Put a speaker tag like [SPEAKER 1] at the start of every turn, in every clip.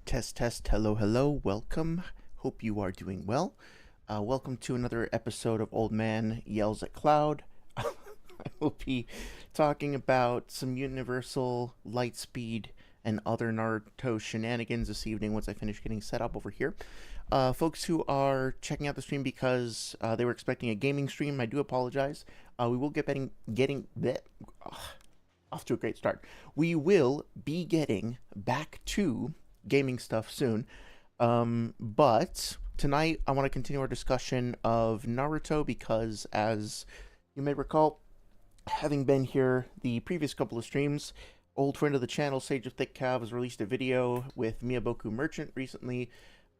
[SPEAKER 1] Test, test, hello, hello, welcome. Hope you are doing well. Welcome to another episode of Old Man Yells at Cloud. I will be talking about some Universal Lightspeed and other Naruto shenanigans this evening once I finish getting set up over here. Folks who are checking out the stream because they were expecting a gaming stream, I do apologize. We will getting off to a great start. We will be getting back to gaming stuff soon. But tonight I want to continue our discussion of Naruto because, as you may recall, having been here the previous couple of streams, old friend of the channel, Sage of Thick Calves, released a video with Miyaboku Merchant recently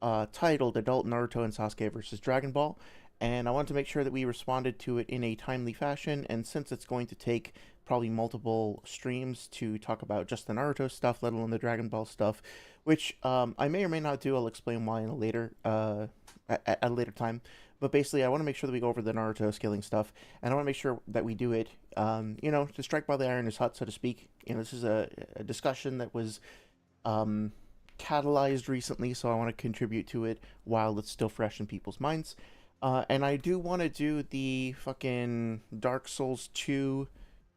[SPEAKER 1] titled Adult Naruto and Sasuke vs. Dragon Ball. And I wanted to make sure that we responded to it in a timely fashion, and since it's going to take probably multiple streams to talk about just the Naruto stuff, let alone the Dragon Ball stuff, which I may or may not do. I'll explain why in a later at a later time. But basically, I want to make sure that we go over the Naruto scaling stuff, and I want to make sure that we do it, to strike while the iron is hot, so to speak. This is a discussion that was catalyzed recently, so I want to contribute to it while it's still fresh in people's minds. And I do want to do the fucking Dark Souls 2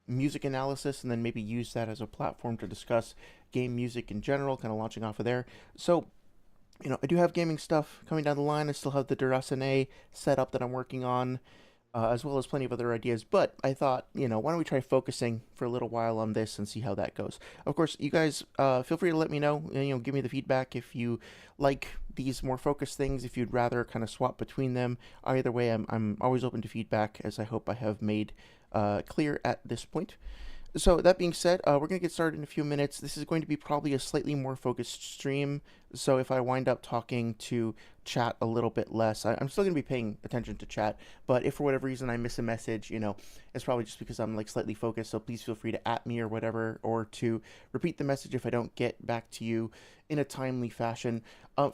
[SPEAKER 1] music analysis and then maybe use that as a platform to discuss game music in general, kind of launching off of there. So, I do have gaming stuff coming down the line. I still have the Durasane setup that I'm working on, as well as plenty of other ideas. But I thought, why don't we try focusing for a little while on this and see how that goes. Of course, you guys feel free to let me know, give me the feedback if you like these more focused things, if you'd rather kind of swap between them. Either way, I'm always open to feedback, as I hope I have made clear at this point. So that being said, we're going to get started in a few minutes. This is going to be probably a slightly more focused stream, so if I wind up talking to chat a little bit less, I'm still going to be paying attention to chat, but if for whatever reason I miss a message, it's probably just because I'm slightly focused, so please feel free to @ me or whatever, or to repeat the message if I don't get back to you in a timely fashion.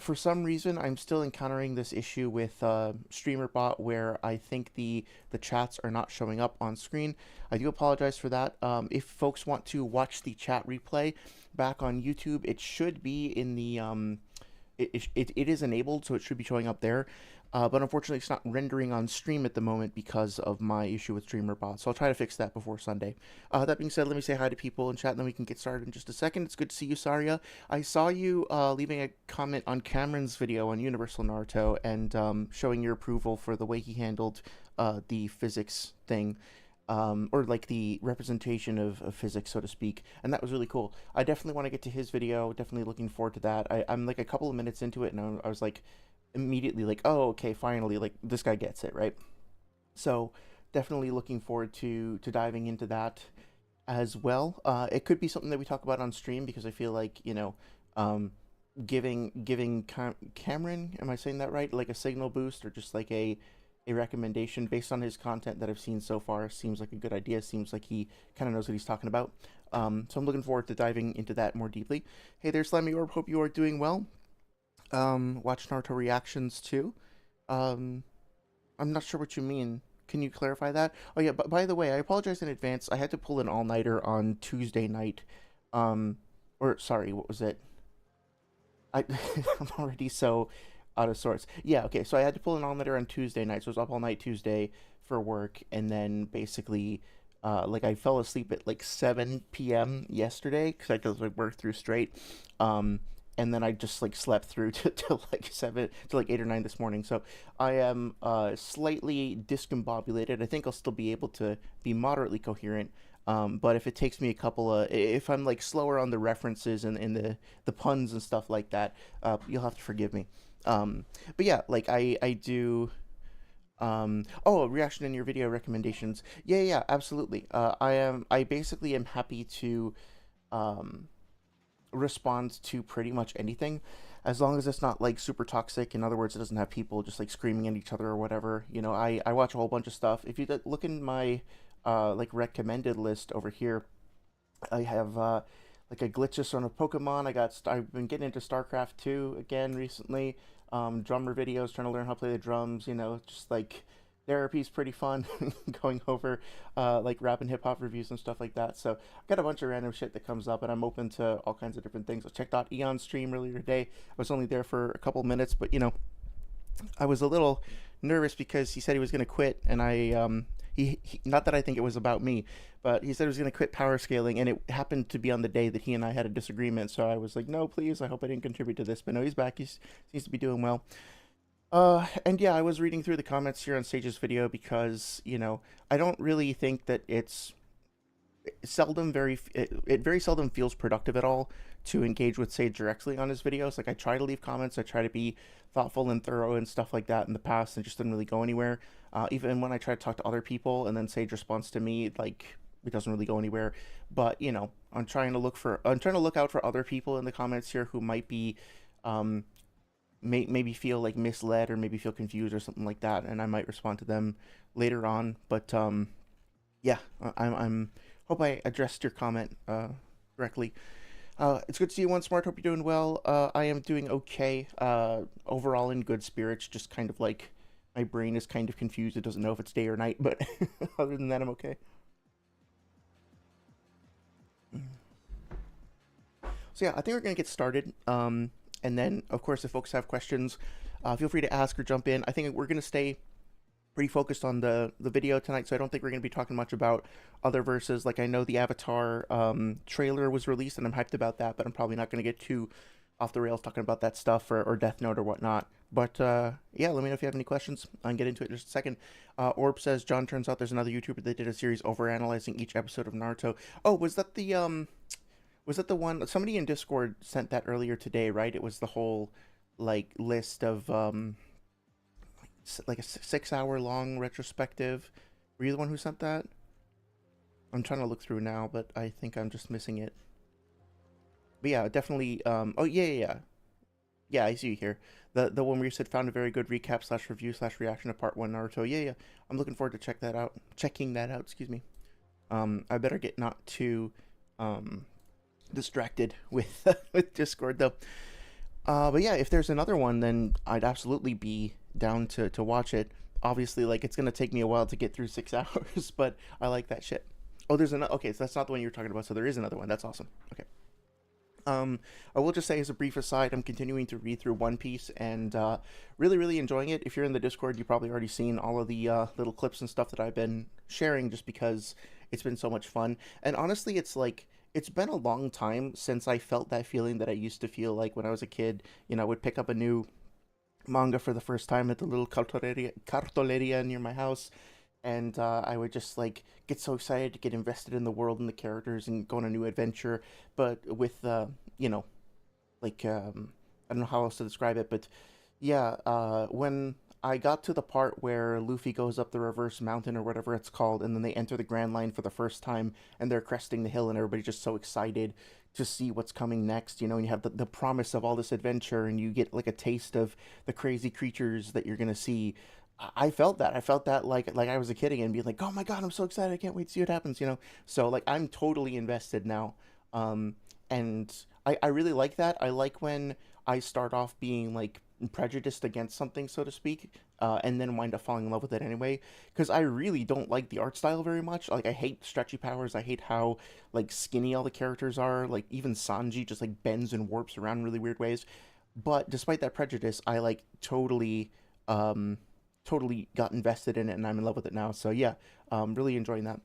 [SPEAKER 1] For some reason, I'm still encountering this issue with StreamerBot where I think the chats are not showing up on screen. I do apologize for that. If folks want to watch the chat replay back on YouTube, it should be in the it is enabled, so it should be showing up there. But unfortunately, it's not rendering on stream at the moment because of my issue with StreamerBot. So I'll try to fix that before Sunday. That being said, let me say hi to people in chat, and then we can get started in just a second. It's good to see you, Saria. I saw you leaving a comment on Cameron's video on Universal Naruto and showing your approval for the way he handled the physics thing. Or the representation of physics, so to speak, and that was really cool. I definitely want to get to his video, definitely looking forward to that. I'm a couple of minutes into it, and I was immediately oh, okay, finally, this guy gets it, right? So definitely looking forward to diving into that as well. It could be something that we talk about on stream, because I feel giving Cameron, am I saying that right, a signal boost, or just a recommendation based on his content that I've seen so far, seems like a good idea. Seems like he kind of knows what he's talking about. So I'm looking forward to diving into that more deeply. Hey there, Slimy Orb. Hope you are doing well. Watch Naruto reactions too. I'm not sure what you mean. Can you clarify that? Oh yeah, but by the way, I apologize in advance. I had to pull an all-nighter on Tuesday night. Or sorry, what was it? I'm already so out of sorts. Yeah, okay, so I had to pull an all-nighter on Tuesday night, so I was up all night Tuesday for work, and then basically, I fell asleep at 7 p.m. yesterday, because I just worked through straight, and then I just slept through till 7 to 8 or 9 this morning. So I am slightly discombobulated. I think I'll still be able to be moderately coherent. But if it takes me if I'm slower on the references and the puns and stuff like that, you'll have to forgive me. But yeah, I do. A reaction in your video recommendations. Yeah, absolutely. I basically am happy to respond to pretty much anything, as long as it's not super toxic. In other words, it doesn't have people just screaming at each other or whatever. I watch a whole bunch of stuff. If you look in my recommended list over here, I have a glitches on a Pokemon. I've been getting into StarCraft 2 again recently. Drummer videos, trying to learn how to play the drums, just therapy's pretty fun, going over like rap and hip hop reviews and stuff like that. So I've got a bunch of random shit that comes up, and I'm open to all kinds of different things. I checked out Eon's stream earlier today. I was only there for a couple minutes, but I was a little nervous because he said he was going to quit, and he not that I think it was about me, but he said he was going to quit power scaling, and it happened to be on the day that he and I had a disagreement. So I was like, no, please, I hope I didn't contribute to this. But no, he's back. He seems to be doing well. And yeah, I was reading through the comments here on Sage's video because I don't really think that it very seldom feels productive at all to engage with Sage directly on his videos. Like, I try to leave comments, I try to be thoughtful and thorough and stuff like that in the past, and just didn't really go anywhere. Even when I try to talk to other people and then Sage responds to me, like, it doesn't really go anywhere. But I'm trying to look out for other people in the comments here who might be um maybe feel like misled or maybe feel confused or something like that, and I might respond to them later on. But yeah, I'm hope I addressed your comment correctly. It's good to see you once, Smart. Hope you're doing well. I am doing okay. Overall in good spirits. Just kind of like my brain is kind of confused. It doesn't know if it's day or night, but other than that, I'm okay. So yeah, I think we're gonna get started. And then, of course, if folks have questions, feel free to ask or jump in. I think we're gonna stay pretty focused on the video tonight, so I don't think we're going to be talking much about other verses. Like, I know the Avatar trailer was released, and I'm hyped about that, but I'm probably not going to get too off the rails talking about that stuff or Death Note or whatnot. But yeah, let me know if you have any questions. I'll get into it in just a second. Orb says, John, turns out there's another YouTuber that did a series over analyzing each episode of Naruto. Oh, was that the one somebody in Discord sent that earlier today, right? It was the whole like list of like a 6 hour long retrospective. Were you the one who sent that? I'm trying to look through now, but I think I'm just missing it. But yeah, definitely. Oh yeah, I see you here. The one where you said found a very good recap slash review slash reaction to part one Naruto. Yeah, I'm looking forward to checking that out. Excuse me. I better get not too distracted with with Discord though. But yeah, if there's another one, then I'd absolutely be down to watch it. Obviously, like, it's gonna take me a while to get through 6 hours, but I like that shit. Oh, there's another. Okay, so that's not the one you were talking about. So there is another one. That's awesome. Okay. I will just say as a brief aside, I'm continuing to read through One Piece and really enjoying it. If you're in the Discord, you've probably already seen all of the little clips and stuff that I've been sharing, just because it's been so much fun. And honestly, it's been a long time since I felt that feeling that I used to feel like when I was a kid. I would pick up a new manga for the first time at the little cartoleria near my house, and I would just like get so excited to get invested in the world and the characters and go on a new adventure. But with like I don't know how else to describe it, but yeah, when I got to the part where Luffy goes up the reverse mountain or whatever it's called, and then they enter the Grand Line for the first time, and they're cresting the hill, and everybody's just so excited to see what's coming next, and you have the promise of all this adventure, and you get like a taste of the crazy creatures that you're gonna see. I felt that. I felt that like I was a kid again, being like, "Oh my god, I'm so excited! I can't wait to see what happens." So like I'm totally invested now, and I really like that. I like when I start off being like prejudiced against something, so to speak, and then wind up falling in love with it anyway. Because I really don't like the art style very much. Like, I hate stretchy powers. I hate how like skinny all the characters are. Like, even Sanji just like bends and warps around in really weird ways. But despite that prejudice, I like totally got invested in it, and I'm in love with it now. So yeah, really enjoying that.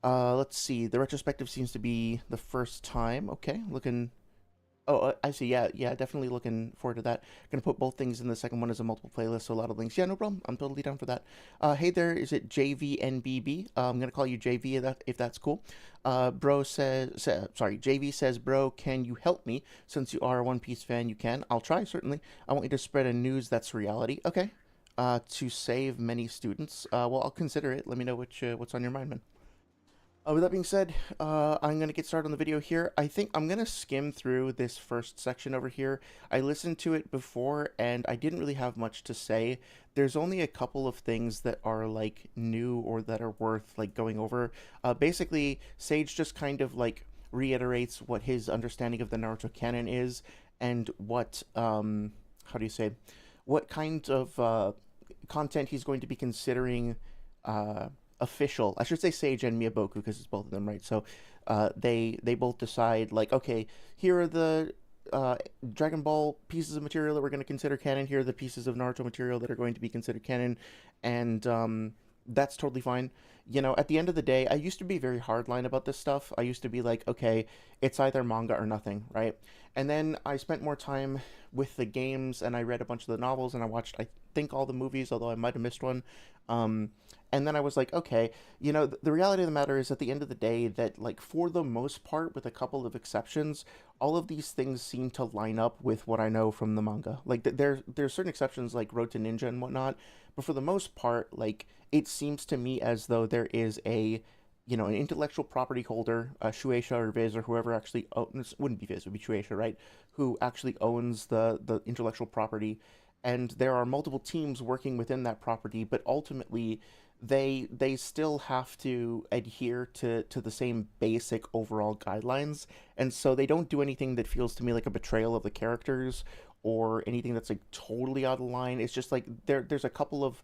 [SPEAKER 1] Let's see. The retrospective seems to be the first time. Okay, looking. Oh, I see. Yeah, definitely looking forward to that. Gonna put both things in the second one as a multiple playlist, so a lot of links. Yeah, no problem. I'm totally down for that. Hey there, is it JVNBB? I'm gonna call you JV if that's cool. Sorry, JV says, bro, can you help me? Since you are a One Piece fan, you can. I'll try, certainly. I want you to spread a news that's reality. Okay. To save many students. Well, I'll consider it. Let me know what's on your mind, man. With that being said, I'm going to get started on the video here. I think I'm going to skim through this first section over here. I listened to it before, and I didn't really have much to say. There's only a couple of things that are, like, new or that are worth, like, going over. Basically, Sage just kind of, like, reiterates what his understanding of the Naruto canon is, and what, how do you say, what kind of, content he's going to be considering uh, official. I should say Sage and Miyaboku because it's both of them, right? So they both decide like, okay, here are the Dragon Ball pieces of material that we're going to consider canon. Here are the pieces of Naruto material that are going to be considered canon, and that's totally fine. You know, at the end of the day, I used to be very hardline about this stuff. I used to be like, okay, it's either manga or nothing, right? And then I spent more time with the games, and I read a bunch of the novels, and I watched, I think, all the movies, although I might have missed one. Um, and then I was like, okay, you know, the reality of the matter is, at the end of the day, that like for the most part, with a couple of exceptions, all of these things seem to line up with what I know from the manga. Like there's certain exceptions like Road to Ninja and whatnot, but for the most part, like it seems to me as though there is a, you know, an intellectual property holder, Shueisha or Viz or whoever actually owns, wouldn't be Viz, it would be Shueisha, right? Who actually owns the intellectual property, and there are multiple teams working within that property, but ultimately they still have to adhere to the same basic overall guidelines, and so they don't do anything that feels to me like a betrayal of the characters or anything that's like totally out of line. It's just like there's a couple of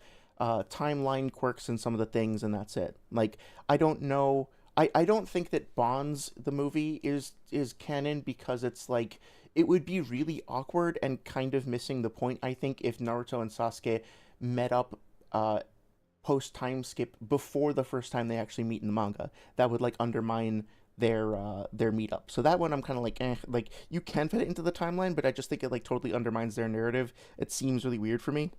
[SPEAKER 1] timeline quirks in some of the things, and that's it. Like I don't know. I don't think that Bonds the movie is canon because it's like it would be really awkward and kind of missing the point. I think if Naruto and Sasuke met up post time skip before the first time they actually meet in the manga, that would like undermine their meetup. So that one I'm kind of like, like you can fit it into the timeline, but I just think it like totally undermines their narrative. It seems really weird for me.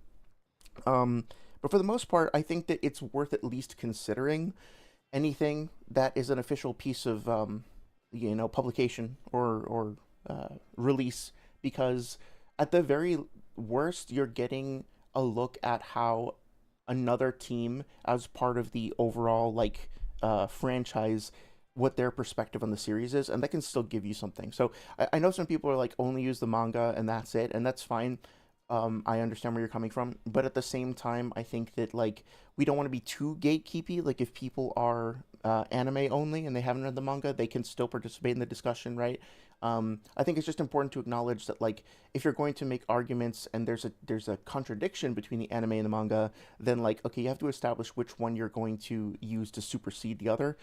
[SPEAKER 1] Um, but for the most part, I think that it's worth at least considering anything that is an official piece of you know, publication or release, because at the very worst, you're getting a look at how another team, as part of the overall like franchise, what their perspective on the series is, and that can still give you something. So I know some people are like only use the manga and that's it, and that's fine. I understand where you're coming from, but at the same time, I think that like we don't want to be too gatekeepy. Like if people are anime only and they haven't read the manga, they can still participate in the discussion, right? I think it's just important to acknowledge that like if you're going to make arguments and there's a contradiction between the anime and the manga, then like okay, you have to establish which one you're going to use to supersede the other.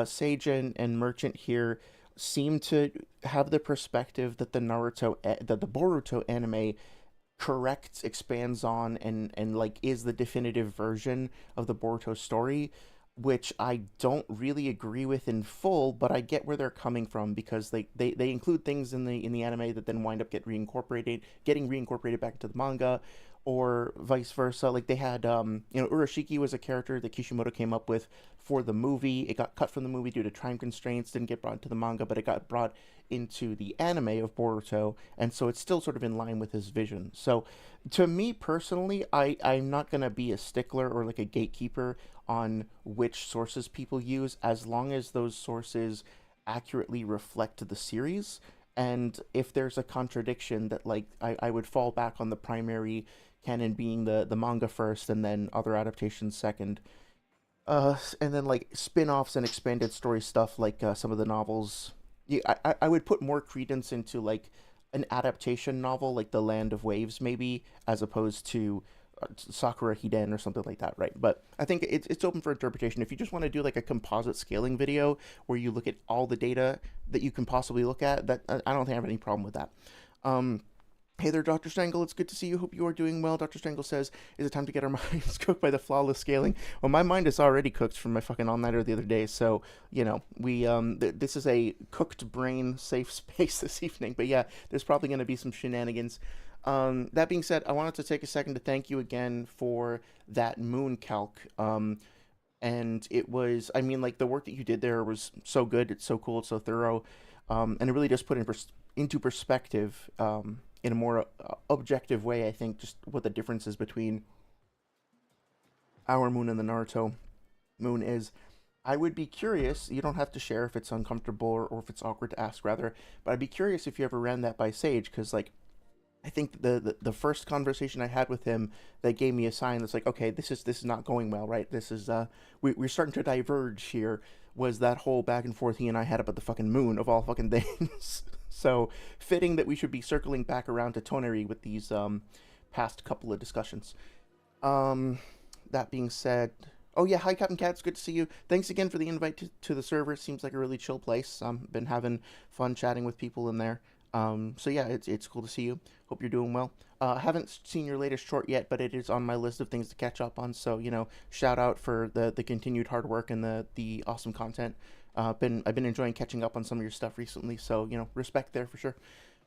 [SPEAKER 1] Sage and Merchant here seem to have the perspective that that the Boruto anime corrects, expands on, and like is the definitive version of the Boruto story, which I don't really agree with in full, but I get where they're coming from because they include things in the anime that then wind up getting reincorporated back into the manga, or vice versa. Like they had you know, Urashiki was a character that Kishimoto came up with for the movie. It got cut from the movie due to time constraints, didn't get brought into the manga, but it got brought into the anime of Boruto, and so it's still sort of in line with his vision. So to me personally, I'm not gonna be a stickler or like a gatekeeper on which sources people use, as long as those sources accurately reflect the series. And if there's a contradiction, that like I would fall back on the primary canon being the manga first and then other adaptations second. And then like spin-offs and expanded story stuff like some of the novels. Yeah, I would put more credence into like an adaptation novel like The Land of Waves maybe, as opposed to Sakura Hiden or something like that, right? But I think it's open for interpretation. If you just want to do like a composite scaling video where you look at all the data that you can possibly look at, that I don't think I have any problem with that. Um, Hey there, Dr. Strangle. It's good to see you. Hope you are doing well. Dr. Strangle says, is it time to get our minds cooked by the flawless scaling? Well, my mind is already cooked from my fucking all-nighter the other day, so, you know, this is a cooked brain safe space this evening. But yeah, there's probably going to be some shenanigans. That being said, I wanted to take a second to thank you again for that moon calc. And it was, I mean, like, the work that you did there was so good. It's so cool. It's so thorough. And it really does put into perspective, in a more objective way, I think, just what the difference is between our moon and the Naruto moon is. I would be curious, you don't have to share if it's uncomfortable or if it's awkward to ask, rather, but I'd be curious if you ever ran that by Sage, because, like, I think the first conversation I had with him that gave me a sign that's like, okay, this is not going well, right? This is we're starting to diverge here. Was that whole back and forth he and I had about the fucking moon of all fucking things? So fitting that we should be circling back around to Toneri with these past couple of discussions. Um, that being said, oh yeah, hi Captain Cat, it's good to see you. Thanks again for the invite to the server. It seems like a really chill place. Been having fun chatting with people in there. So yeah, it's cool to see you. Hope you're doing well. I haven't seen your latest short yet, but it is on my list of things to catch up on. So shout out for the continued hard work and the awesome content. Been I've been enjoying catching up on some of your stuff recently. So respect there for sure.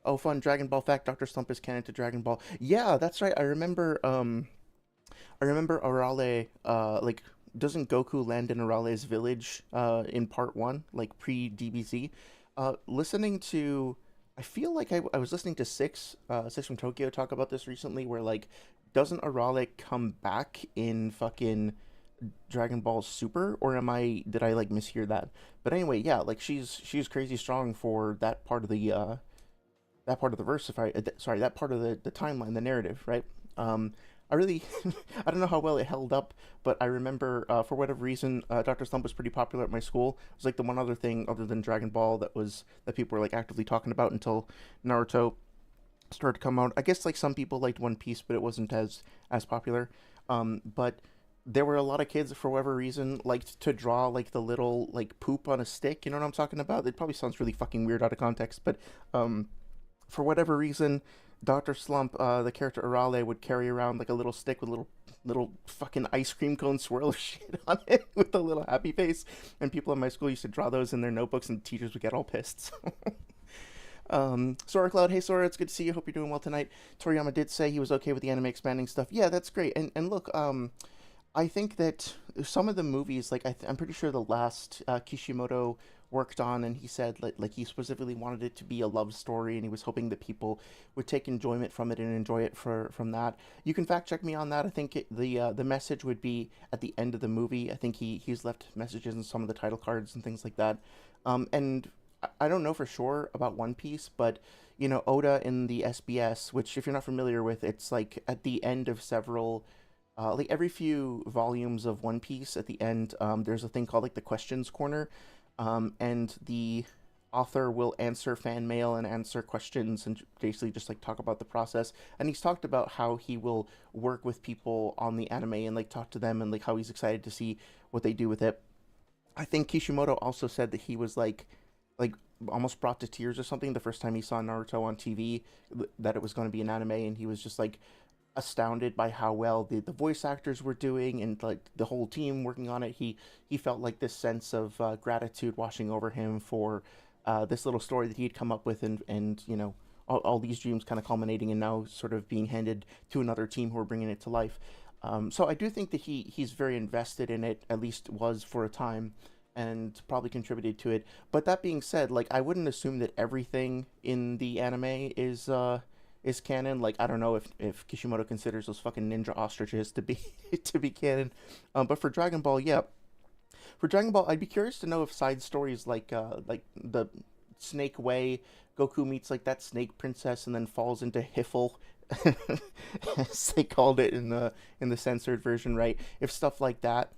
[SPEAKER 1] Oh, fun Dragon Ball fact: Doctor Slump is canon to Dragon Ball. Yeah, that's right. I remember Arale, like, doesn't Goku land in Arale's village, in part one, like pre DBZ? Listening to, I feel like I was listening to Six from Tokyo talk about this recently, where like, doesn't Arale come back in fucking Dragon Ball Super, or did I like mishear that? But anyway, yeah, like she's crazy strong for that part of the verse, if sorry, that part of the timeline, the narrative, right? I really, I don't know how well it held up, but I remember, for whatever reason, Doctor Slump was pretty popular at my school. It was like the one other thing other than Dragon Ball that people were like actively talking about until Naruto started to come out. I guess like some people liked One Piece, but it wasn't as popular. But there were a lot of kids that, for whatever reason, liked to draw like the little like poop on a stick. You know what I'm talking about? It probably sounds really fucking weird out of context, but um, for whatever reason, Doctor Slump, the character Arale, would carry around like a little stick with little fucking ice cream cone swirl of shit on it with a little happy face, and people in my school used to draw those in their notebooks, and teachers would get all pissed. Sora Cloud, hey Sora, it's good to see you. Hope you're doing well tonight. Toriyama did say he was okay with the anime expanding stuff. Yeah, that's great. And look, I think that some of the movies, like I'm pretty sure the last Kishimoto worked on, and he said like he specifically wanted it to be a love story, and he was hoping that people would take enjoyment from it and enjoy it from that. You can fact check me on that. I think the message would be at the end of the movie. I think he's left messages in some of the title cards and things like that. And I don't know for sure about One Piece, but Oda in the SBS, which if you're not familiar with, it's like at the end of several like every few volumes of One Piece, at the end, there's a thing called like the questions corner, and the author will answer fan mail and answer questions and basically just like talk about the process. And he's talked about how he will work with people on the anime and like talk to them and like how he's excited to see what they do with it. I think Kishimoto also said that he was like almost brought to tears or something the first time he saw Naruto on TV, that it was going to be an anime, and he was just like astounded by how well the voice actors were doing and like the whole team working on it. He felt like this sense of gratitude washing over him for this little story that he had come up with, and all these dreams kind of culminating and now sort of being handed to another team who are bringing it to life. So I do think that he's very invested in it, at least was for a time, and probably contributed to it. But that being said, like I wouldn't assume that everything in the anime is canon. Like I don't know if Kishimoto considers those fucking ninja ostriches to be to be canon. But for Dragon Ball, yeah, for Dragon Ball, I'd be curious to know if side stories like the Snake Way, Goku meets like that snake princess and then falls into Hiffle, as they called it in the censored version, right? If stuff like that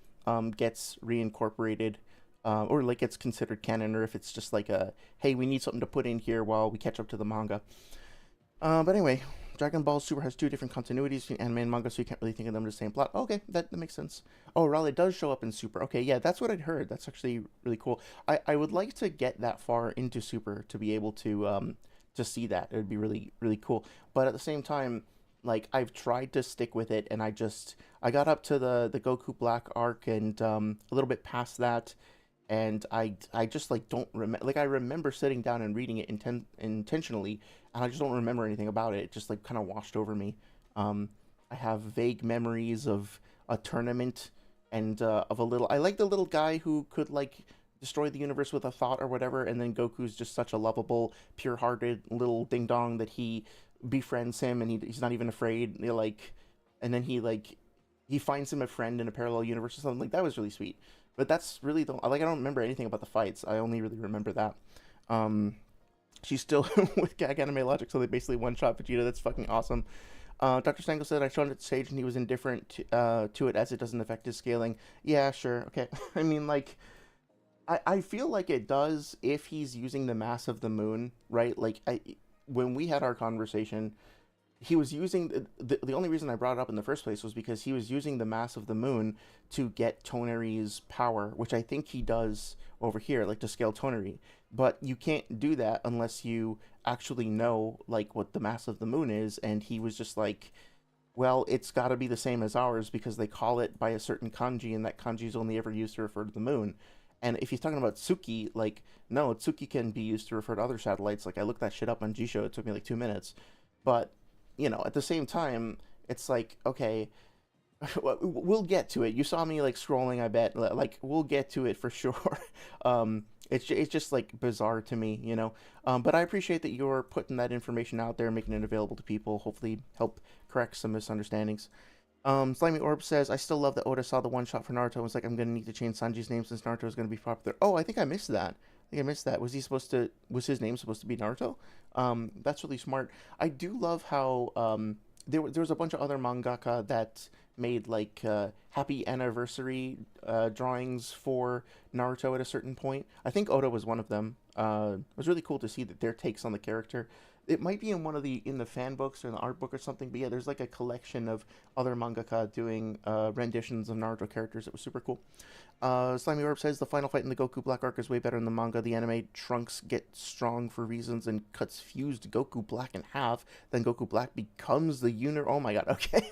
[SPEAKER 1] gets reincorporated, or like gets considered canon, or if it's just like a hey, we need something to put in here while we catch up to the manga. But anyway, Dragon Ball Super has two different continuities between anime and manga, so you can't really think of them as the same plot. Okay, that makes sense. Oh, Raleigh does show up in Super. Okay, yeah, that's what I'd heard. That's actually really cool. I would like to get that far into Super to be able to see that. It would be really really cool. But at the same time, like I've tried to stick with it, and I got up to the Goku Black arc and a little bit past that, and I just like don't remember. Like I remember sitting down and reading it intentionally, and I just don't remember anything about it. It just like kind of washed over me. I have vague memories of a tournament and of a little. I like the little guy who could like destroy the universe with a thought or whatever, and then Goku's just such a lovable, pure-hearted little ding dong that he befriends him, and he's not even afraid. Like, and then he finds him a friend in a parallel universe or something. Like that was really sweet. But that's really the like I don't remember anything about the fights. I only really remember that. Um, she's still with gag anime logic, so they basically one shot Vegeta. That's fucking awesome. Dr. Stango said I showed it to Sage and he was indifferent to it as it doesn't affect his scaling. Yeah, sure, okay. I mean, like, I feel like it does if he's using the mass of the moon, right? Like, when we had our conversation, he was using the only reason I brought it up in the first place was because he was using the mass of the moon to get Toneri's power, which I think he does over here, like to scale Toneri. But you can't do that unless you actually know like what the mass of the moon is, and he was just like, well, it's got to be the same as ours because they call it by a certain kanji, and that kanji is only ever used to refer to the moon. And if he's talking about Tsuki, like, no, Tsuki can be used to refer to other satellites. Like, I looked that shit up on Jisho. It took me like 2 minutes. But, at the same time, it's like, okay, we'll get to it. You saw me like scrolling, I bet. Like, we'll get to it for sure. It's just like bizarre to me. But I appreciate that you're putting that information out there, making it available to people. Hopefully, help correct some misunderstandings. Slimy Orb says, I still love that Oda saw the one shot for Naruto and was like, I'm gonna need to change Sanji's name since Naruto is gonna be popular. Oh, I think I missed that. I think I missed that. Was his name supposed to be Naruto? That's really smart. I do love how there was a bunch of other mangaka that made like happy anniversary drawings for Naruto at a certain point. I think Oda was one of them. It was really cool to see that their takes on the character. It might be in one of the fan books or in the art book or something, but yeah, there's like a collection of other mangaka doing renditions of Naruto characters. It was super cool. Slimy Orb says the final fight in the Goku Black arc is way better in the manga. The anime, Trunks gets strong for reasons and cuts fused Goku Black in half. Then Goku Black becomes the unit. Oh my god, okay.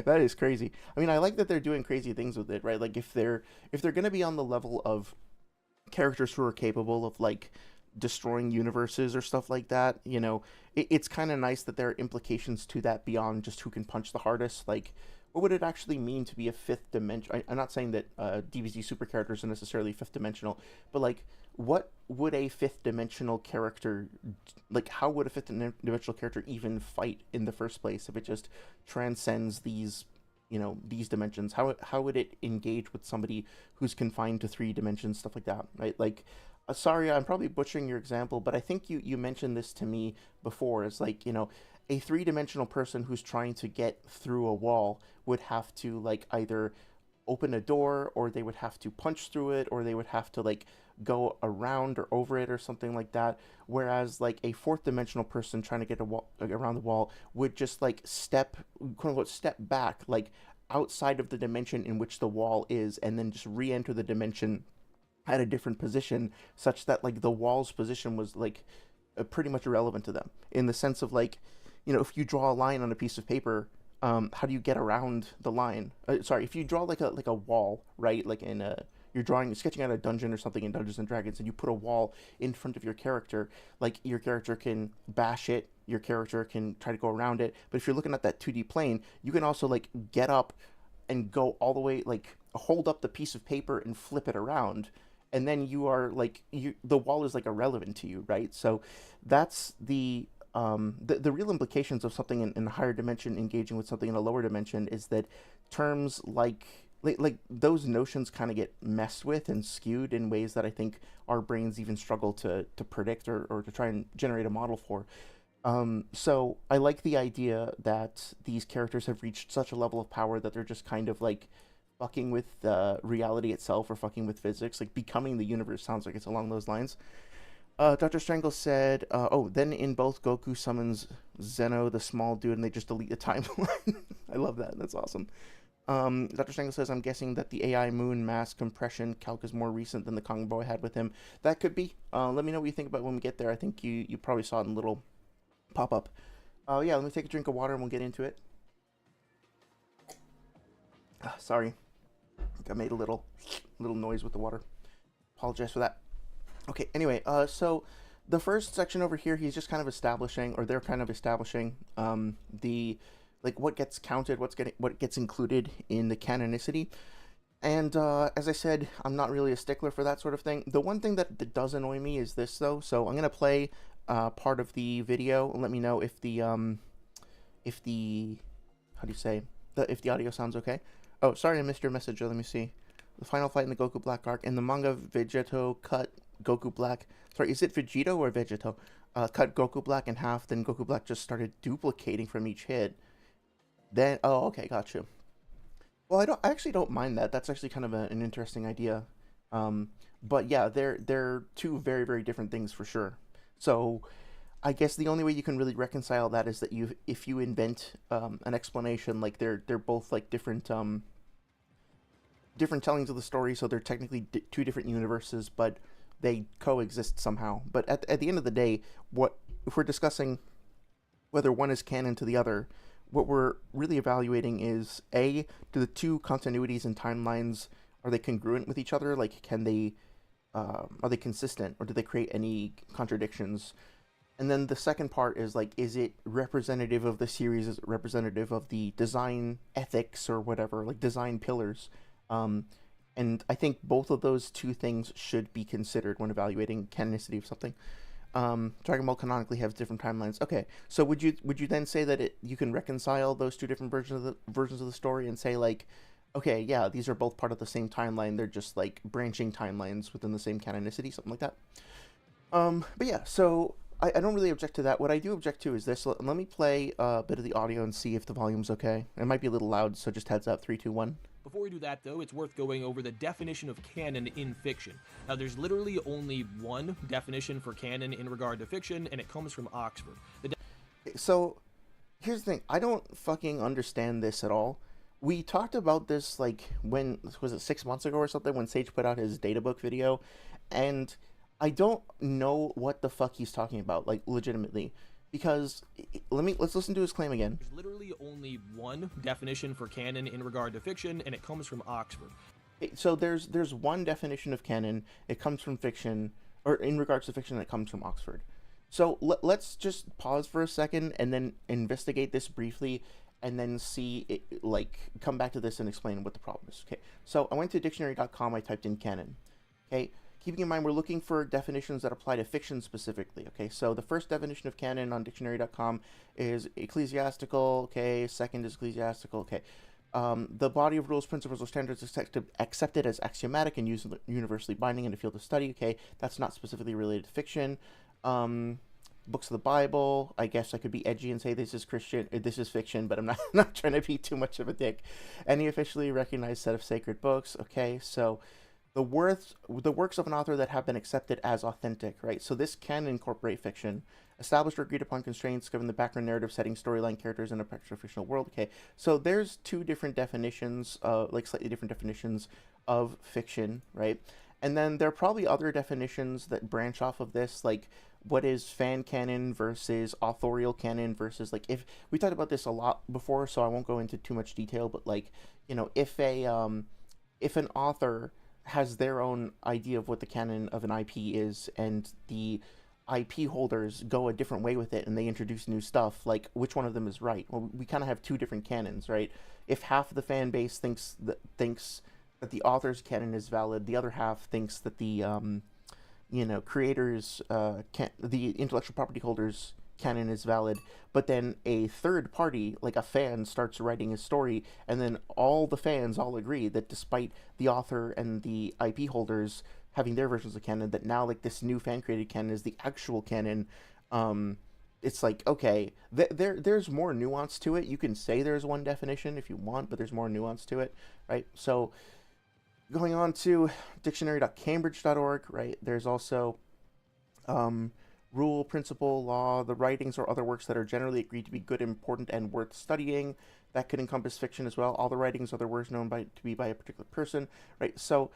[SPEAKER 1] That is crazy. I mean, I like that they're doing crazy things with it, right? Like if they're gonna be on the level of characters who are capable of like destroying universes or stuff like that, it's kind of nice that there are implications to that beyond just who can punch the hardest. Like, what would it actually mean to be a fifth dimension? I'm not saying that DBZ super characters are necessarily fifth dimensional, but like, what would a fifth dimensional character, like, how would a fifth dimensional character even fight in the first place if it just transcends these dimensions? How would it engage with somebody who's confined to 3 dimensions, stuff like that, right? Like, sorry, I'm probably butchering your example, but I think you mentioned this to me before. It's like, a 3 dimensional person who's trying to get through a wall would have to like either open a door, or they would have to punch through it, or they would have to like go around or over it or something like that. Whereas like a fourth dimensional person trying to get around the wall would just like quote unquote step back, like outside of the dimension in which the wall is, and then just re-enter the dimension at a different position, such that like the wall's position was like pretty much irrelevant to them, in the sense of like, if you draw a line on a piece of paper, how do you get around the line? Sorry, if you draw like a wall, right? Like you're sketching out a dungeon or something in Dungeons and Dragons, and you put a wall in front of your character. Like, your character can bash it, your character can try to go around it. But if you're looking at that 2D plane, you can also like get up and go all the way, like hold up the piece of paper and flip it around, and then you are like, the wall is like irrelevant to you, right? So that's the real implications of something in a higher dimension engaging with something in a lower dimension, is that terms like those notions kind of get messed with and skewed in ways that I think our brains even struggle to predict, or to try and generate a model for. So I like the idea that these characters have reached such a level of power that they're just kind of like fucking with reality itself, or fucking with physics. Like, becoming the universe sounds like it's along those lines. Dr. Strangle said, then in both Goku summons Zeno, the small dude, and they just delete the timeline. I love that. That's awesome. Dr. Strangle says, I'm guessing that the AI moon mass compression calc is more recent than the Kong Boy had with him. That could be. Let me know what you think about it when we get there. I think you probably saw it in a little pop-up. Yeah, let me take a drink of water and we'll get into it. Sorry. I think I made a little noise with the water. Apologize for that. Okay, anyway, so the first section over here, he's just kind of establishing, or they're kind of establishing, the, like, what gets counted, what gets included in the canonicity. And as I said, I'm not really a stickler for that sort of thing. The one thing that does annoy me is this, though. So I'm gonna play part of the video and let me know if the how do you say, if the audio sounds okay. Oh, sorry, I missed your message. Let me see. The final fight in the Goku Black arc. In the manga, Vegeto cut Goku Black. Sorry, is it Vegito or Vegeto? Cut Goku Black in half. Then Goku Black just started duplicating from each hit. Then, oh, okay, gotcha. Well, I actually don't mind that. That's actually kind of an interesting idea. But yeah, they're two very, very different things for sure. So I guess the only way you can really reconcile that is that if you invent an explanation, like they're both like different tellings of the story, so they're technically two different universes, but they coexist somehow. But at the end of the day, what if we're discussing whether one is canon to the other? What we're really evaluating is a, do the two continuities and timelines, are they congruent with each other? Like, can they are they consistent, or do they create any contradictions? And then the second part is like, is it representative of the series? Is it representative of the design ethics or whatever, like design pillars? Um, and I think both of those two things should be considered when evaluating canonicity of something. Dragon Ball canonically has different timelines. Okay, so would you then say that you can reconcile those two different versions of the story and say like, okay, yeah, these are both part of the same timeline. They're just like branching timelines within the same canonicity, something like that. But yeah, so I don't really object to that. What I do object to is this. Let me play a bit of the audio and see if the volume's okay. It might be a little loud, so just heads up. 3, 2, 1.
[SPEAKER 2] Before we do that, though, it's worth going over the definition of canon in fiction. Now, there's literally only one definition for canon in regard to fiction, and it comes from Oxford.
[SPEAKER 1] So, here's the thing. I don't fucking understand this at all. We talked about this, like, when, was it 6 months ago or something, when Sage put out his databook video, and I don't know what the fuck he's talking about, like, legitimately. Because let's listen to his claim again.
[SPEAKER 2] There's literally only one definition for canon in regard to fiction, and it comes from Oxford.
[SPEAKER 1] So there's one definition of canon. It comes from fiction, or in regards to fiction, it comes from Oxford. So let's just pause for a second and then investigate this briefly, and then see it, like, come back to this and explain what the problem is. Okay. So I went to dictionary.com. I typed in canon. Okay. Keeping in mind, we're looking for definitions that apply to fiction specifically. Okay, so the first definition of canon on dictionary.com is ecclesiastical. Okay, second is ecclesiastical. Okay, the body of rules, principles, or standards accepted as axiomatic and universally binding in the field of study. Okay, that's not specifically related to fiction. Books of the Bible. I guess I could be edgy and say this is Christian, this is fiction, but I'm not not trying to be too much of a dick. Any officially recognized set of sacred books. Okay, so the works of an author that have been accepted as authentic, right? So this can incorporate fiction. Established or agreed upon constraints given the background, narrative, setting, storyline, characters, and a fictional world. Okay, so there's two different definitions, like slightly different definitions of fiction, right? And then there are probably other definitions that branch off of this, like what is fan canon versus authorial canon versus, like, if we talked about this a lot before, so I won't go into too much detail, but like, you know, if an author has their own idea of what the canon of an IP is, and the IP holders go a different way with it, and they introduce new stuff, like, which one of them is right? Well, we kind of have two different canons, right? If half of the fan base thinks that the author's canon is valid, the other half thinks that the creators, the intellectual property holders canon is valid, but then a third party, like a fan, starts writing a story, and then all the fans all agree that despite the author and the IP holders having their versions of canon, that now, like, this new fan created canon is the actual canon. It's like, okay, there's more nuance to it. You can say there's one definition if you want, but there's more nuance to it, right? So going on to dictionary.cambridge.org, right, there's also rule, principle, law, the writings or other works that are generally agreed to be good, important, and worth studying. That could encompass fiction as well. All the writings, other works known to be by a particular person, right? So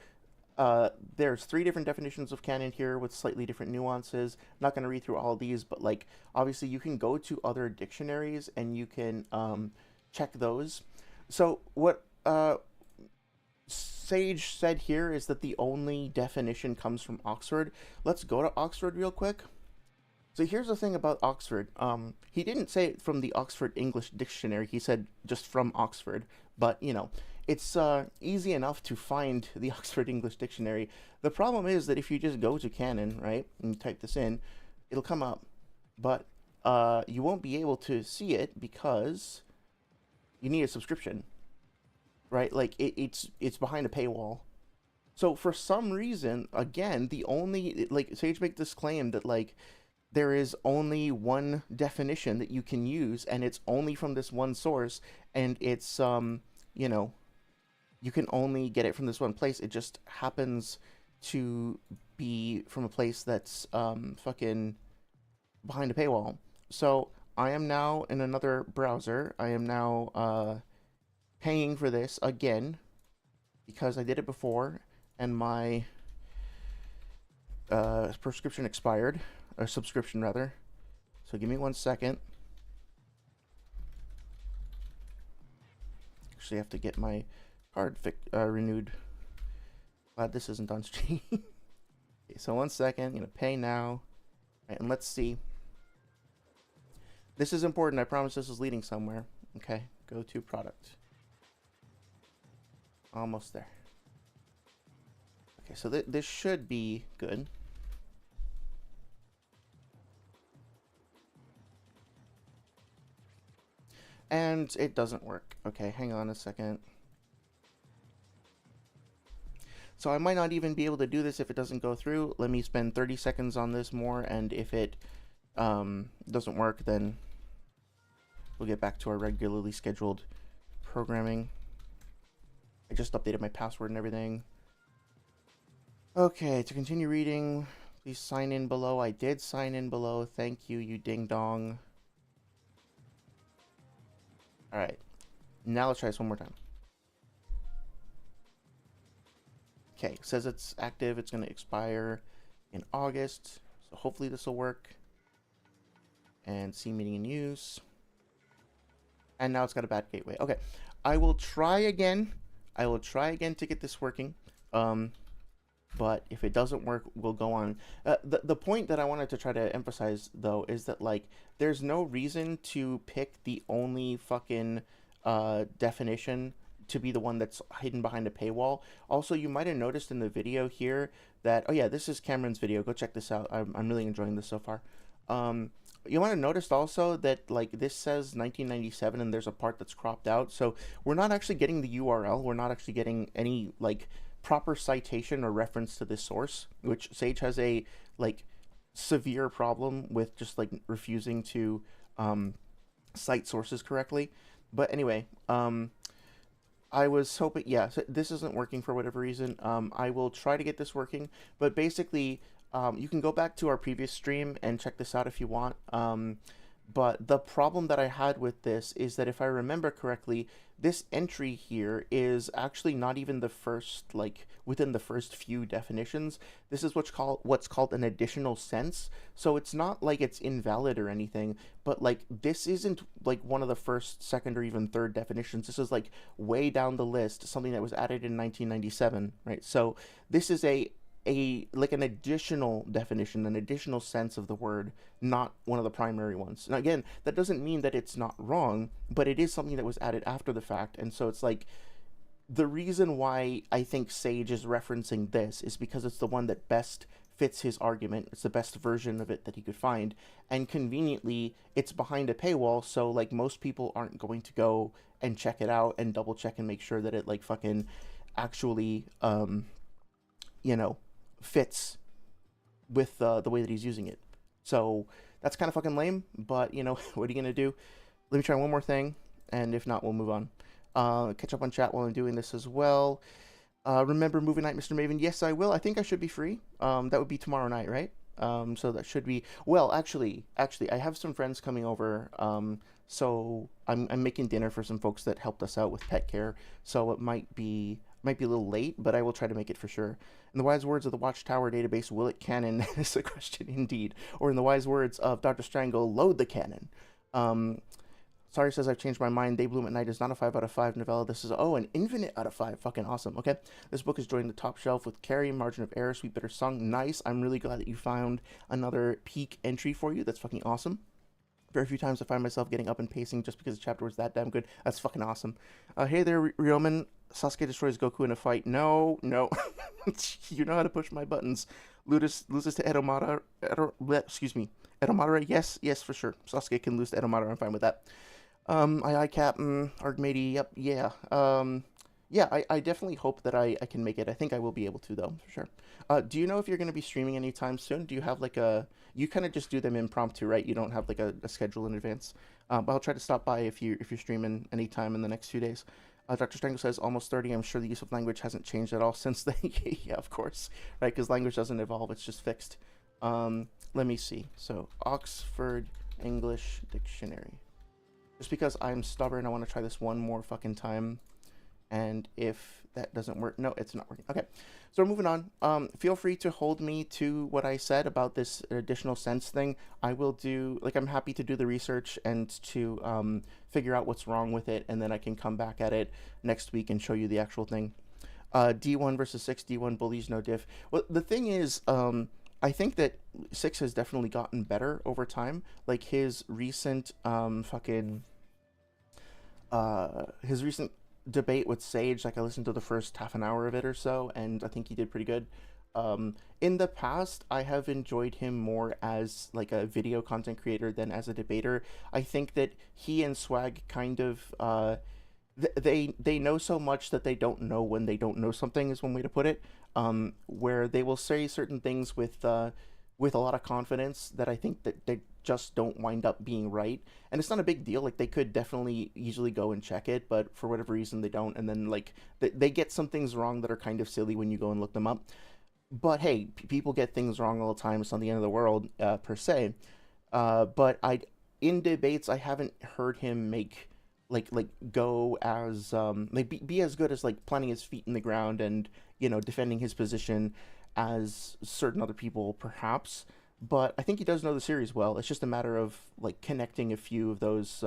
[SPEAKER 1] there's 3 different definitions of canon here with slightly different nuances. I'm not going to read through all of these, but, like, obviously you can go to other dictionaries and you can check those. So what Sage said here is that the only definition comes from Oxford. Let's go to Oxford real quick. So here's the thing about Oxford. He didn't say it from the Oxford English Dictionary. He said just from Oxford. But, you know, it's easy enough to find the Oxford English Dictionary. The problem is that if you just go to canon, right, and you type this in, it'll come up. But you won't be able to see it because you need a subscription, right? Like, it's behind a paywall. So for some reason, again, the only, like, Sage make this claim that, like, there is only one definition that you can use, and it's only from this one source, and it's, you know, you can only get it from this one place. It just happens to be from a place that's, fucking, behind a paywall. So I am now in another browser. I am now paying for this again because I did it before and my prescription expired, or subscription rather. So give me 1 second. Actually, I have to get my card renewed. Glad this isn't on stream. Okay, so 1 second. I'm gonna pay now, right, and let's see. This is important. I promise this is leading somewhere. Okay, go to product. Almost there. Okay, so this should be good. And it doesn't work. Okay, hang on a second. So I might not even be able to do this if it doesn't go through. Let me spend 30 seconds on this more, and if it doesn't work, then we'll get back to our regularly scheduled programming. I just updated my password and everything. Okay, to continue reading, please sign in below. I did sign in below. Thank you, you ding dong. Alright, now let's try this one more time. Okay, it says it's active. It's going to expire in August. So hopefully this will work. And see meeting in use. And now it's got a bad gateway. Okay, I will try again. I will try again to get this working. But if it doesn't work, we'll go on. The point that I wanted to try to emphasize, though, is that, like, there's no reason to pick the only fucking definition to be the one that's hidden behind a paywall. Also, you might have noticed in the video here that, oh yeah, this is Cameron's video. Go check this out. I'm really enjoying this so far. You might have noticed also that, like, this says 1997 and there's a part that's cropped out. So we're not actually getting the URL. We're not actually getting any, like, proper citation or reference to this source, which Sage has a, like, severe problem with, just, like, refusing to cite sources correctly. But anyway, I was hoping, yeah, so this isn't working for whatever reason. I will try to get this working, but basically, you can go back to our previous stream and check this out if you want. But the problem that I had with this is that if I remember correctly, this entry here is actually not even the first, like, within the first few definitions. This is what's called an additional sense. So it's not like it's invalid or anything, but, like, this isn't, like, one of the first, second, or even third definitions. This is, like, way down the list, something that was added in 1997, right? So this is like an additional definition, an additional sense of the word, not one of the primary ones. Now again, that doesn't mean that it's not wrong, but it is something that was added after the fact. And so it's like, the reason why I think Sage is referencing this is because it's the one that best fits his argument. It's the best version of it that he could find, and conveniently it's behind a paywall, so, like, most people aren't going to go and check it out and double check and make sure that it, like, fucking actually you know, fits with the way that he's using it. So that's kind of fucking lame, but, you know, what are you gonna do? Let me try one more thing, and if not, we'll move on. Catch up on chat while I'm doing this as well. Remember movie night, Mr. Maven? Yes, I will. I think I should be free. That would be tomorrow night, right? So that should be, well, actually, I have some friends coming over. So I'm making dinner for some folks that helped us out with pet care. So it might be a little late, but I will try to make it for sure. In the wise words of the Watchtower database, will it canon? Is a question indeed. Or in the wise words of Dr. Strangle, load the cannon. Sorry says I've changed my mind. They Bloom at Night is not a 5 out of 5 novella. This is, an infinite out of 5. Fucking awesome. Okay. This book is joined the top shelf with Carrie, Margin of Error, Sweet Bitter Song. Nice. I'm really glad that you found another peak entry for you. That's fucking awesome. Very few times I find myself getting up and pacing just because the chapter was that damn good. That's fucking awesome. Hey there, Ryomen. Sasuke destroys Goku in a fight. No. You know how to push my buttons. Loses to Edomata. Edomata, yes, for sure. Sasuke can lose to Edomata. I'm fine with that. Captain, Argmady, yep, yeah. I definitely hope that I can make it. I think I will be able to, though, for sure. Do you know if you're going to be streaming anytime soon? Do you have, like, you kind of just do them impromptu, right? You don't have, like, a schedule in advance. But I'll try to stop by if you're streaming anytime in the next few days. Dr. Strangle says, almost 30. I'm sure the use of language hasn't changed at all since then. Yeah, of course, right? Because language doesn't evolve. It's just fixed. Let me see. So Oxford English Dictionary. Just because I'm stubborn, I want to try this one more fucking time. And if that doesn't work, no, it's not working. Okay, so we're moving on. Feel free to hold me to what I said about this additional sense thing. I will do, like, I'm happy to do the research and to figure out what's wrong with it, and then I can come back at it next week and show you the actual thing. D1 versus 6, D1 bullies, no diff. Well, the thing is, I think that 6 has definitely gotten better over time. Like, his recent, his recent debate with Sage, like, I listened to the first half an hour of it or so, and I think he did pretty good. In the past, I have enjoyed him more as, like, a video content creator than as a debater. I think that he and Swag kind of, they know so much that they don't know when they don't know something is one way to put it. Where they will say certain things with a lot of confidence that I think that they just don't wind up being right. And it's not a big deal. Like, they could definitely easily go and check it, but for whatever reason they don't. And then, like, they get some things wrong that are kind of silly when you go and look them up. But hey, people get things wrong all the time. It's not the end of the world, per se. But in debates, I haven't heard him make like go as like be as good as, like, planting his feet in the ground and, you know, defending his position as certain other people perhaps. But I think he does know the series well. It's just a matter of, like, connecting a few of those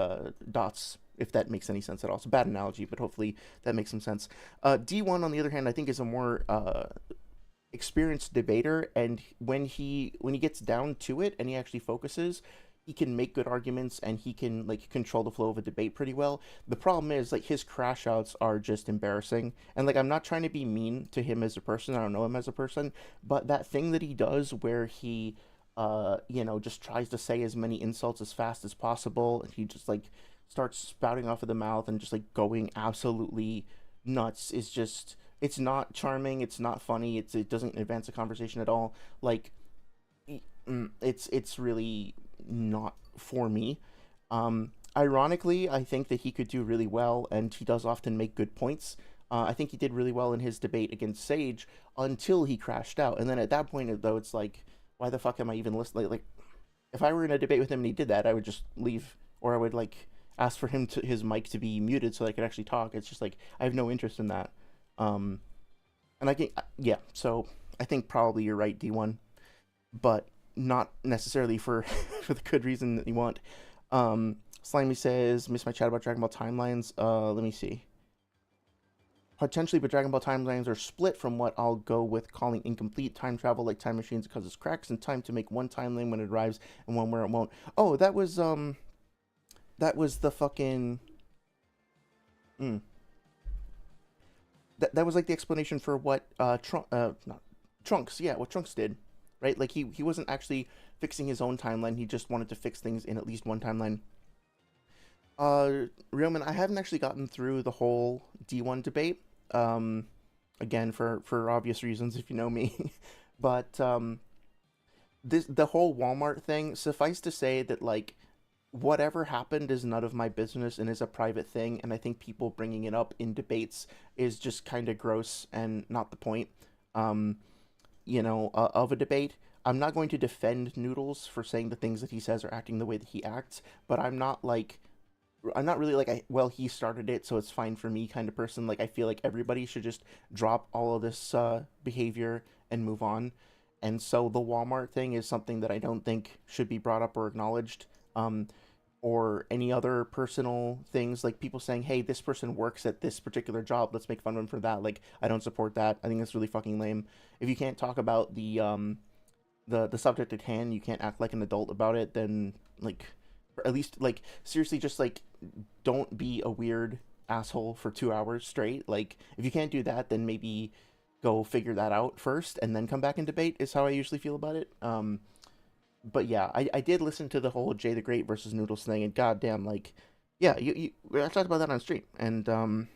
[SPEAKER 1] dots, if that makes any sense at all. It's a bad analogy, but hopefully that makes some sense. D1, on the other hand, I think is a more experienced debater, and when he gets down to it and he actually focuses, he can make good arguments and he can, like, control the flow of a debate pretty well. The problem is, like, his crash outs are just embarrassing. And, like, I'm not trying to be mean to him as a person. I don't know him as a person, but that thing that he does where he you know, just tries to say as many insults as fast as possible, and he just, like, starts spouting off of the mouth and just, like, going absolutely nuts is just, it's not charming, it's not funny, it doesn't advance the conversation at all. Like, it's really not for me. Ironically, I think that he could do really well, and he does often make good points. I think he did really well in his debate against Sage until he crashed out, and then at that point, though, it's like, why the fuck am I even listening? Like, if I were in a debate with him and he did that, I would just leave, or I would, like, ask for his mic to be muted so I could actually talk. It's just like, I have no interest in that. And I think, yeah, so I think probably you're right, D1, but not necessarily for for the good reason that you want. Slimy says, miss my chat about Dragon Ball timelines. Let me see. Potentially, but Dragon Ball timelines are split from what I'll go with calling incomplete time travel, like time machines, because it's cracks in time to make one timeline when it arrives and one where it won't. Oh, that was the fucking that was like the explanation for what Trunks, yeah, what Trunks did, right? Like, he wasn't actually fixing his own timeline. He just wanted to fix things in at least one timeline. Realman, I haven't actually gotten through the whole D1 debate. Again, for obvious reasons, if you know me. But the whole Walmart thing, suffice to say that, like, whatever happened is none of my business and is a private thing, and I think people bringing it up in debates is just kind of gross and not the point, you know, of a debate. I'm not going to defend Noodles for saying the things that he says or acting the way that he acts, but I'm not really like, well, he started it, so it's fine for me kind of person. Like, I feel like everybody should just drop all of this behavior and move on. And so the Walmart thing is something that I don't think should be brought up or acknowledged. Or any other personal things, like people saying, hey, this person works at this particular job, let's make fun of him for that. Like, I don't support that. I think that's really fucking lame. If you can't talk about the subject at hand, you can't act like an adult about it, then, like, or at least, like, seriously, just, like, don't be a weird asshole for 2 hours straight. Like, if you can't do that, then maybe go figure that out first and then come back and debate, is how I usually feel about it. But yeah, I did listen to the whole Jay the Great versus Noodles thing, and goddamn, like, yeah, I talked about that on stream, and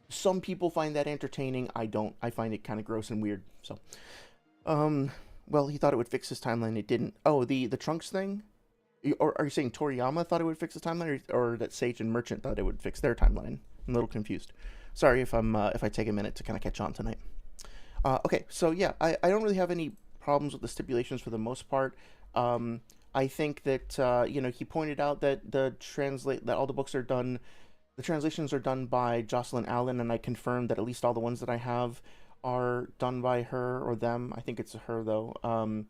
[SPEAKER 1] some people find that entertaining. I don't. I find it kind of gross and weird. So, well, he thought it would fix his timeline. It didn't. Oh, the Trunks thing? Or are you saying Toriyama thought it would fix the timeline, or that Sage and Merchant thought it would fix their timeline? I'm a little confused. Sorry if I take a minute to kind of catch on tonight. Okay, so yeah, I don't really have any problems with the stipulations for the most part. Um, I think that he pointed out that that all the books are done, the translations are done by Jocelyn Allen, and I confirmed that at least all the ones that I have are done by her or them. I think it's her though.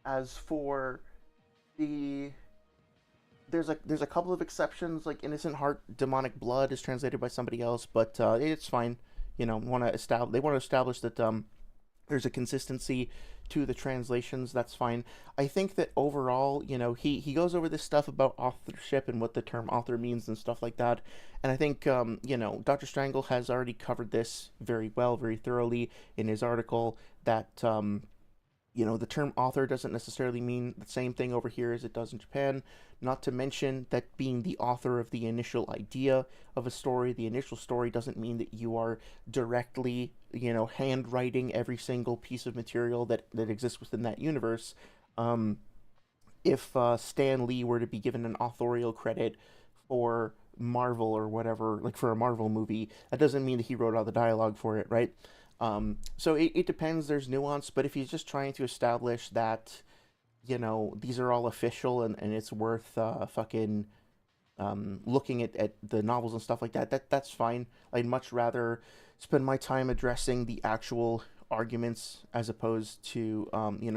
[SPEAKER 1] As for the there's a couple of exceptions, like Innocent Heart, Demonic Blood is translated by somebody else, but it's fine. They want to establish that there's a consistency to the translations. That's fine. I think that overall, he goes over this stuff about authorship and what the term author means and stuff like that. And I think Dr. Strangle has already covered this very well, very thoroughly in his article. That the term author doesn't necessarily mean the same thing over here as it does in Japan. Not to mention that being the author of the initial idea of a story, the initial story doesn't mean that you are directly, handwriting every single piece of material that exists within that universe. Um, if Stan Lee were to be given an authorial credit for Marvel or whatever, like for a Marvel movie, that doesn't mean that he wrote all the dialogue for it, right? So it depends. There's nuance, but if he's just trying to establish that, these are all official and it's worth fucking looking at the novels and stuff like that, that's fine. I'd much rather spend my time addressing the actual arguments as opposed to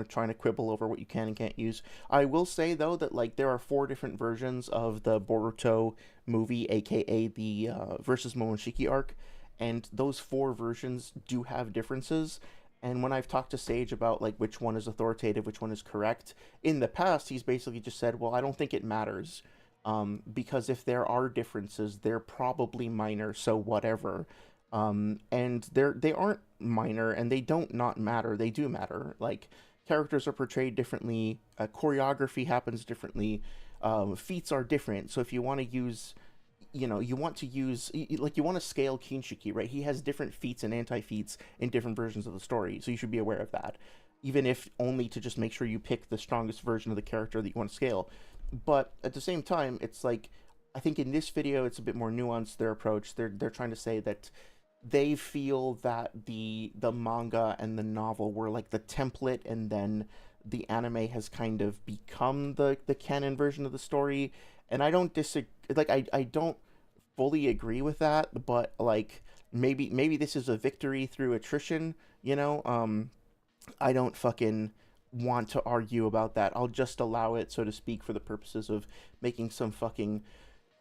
[SPEAKER 1] trying to quibble over what you can and can't use. I will say though that like there are four different versions of the Boruto movie, aka the versus Momoshiki arc, and those four versions do have differences. And when I've talked to Sage about like which one is authoritative, which one is correct, in the past he's basically just said, "Well, I don't think it matters, because if there are differences, they're probably minor, so whatever." And they aren't minor, and they don't not matter. They do matter. Like characters are portrayed differently, choreography happens differently, feats are different. So if you want to use you want to use like you want to scale Kinshiki, right? He has different feats and anti-feats in different versions of the story, so you should be aware of that, even if only to just make sure you pick the strongest version of the character that you want to scale. But at the same time, it's like I think in this video it's a bit more nuanced, their approach. They're trying to say that they feel that the manga and the novel were like the template, and then the anime has kind of become the canon version of the story. And I don't disagree. Like I don't fully agree with that, but like maybe this is a victory through attrition. I don't fucking want to argue about that. I'll just allow it, so to speak, for the purposes of making some fucking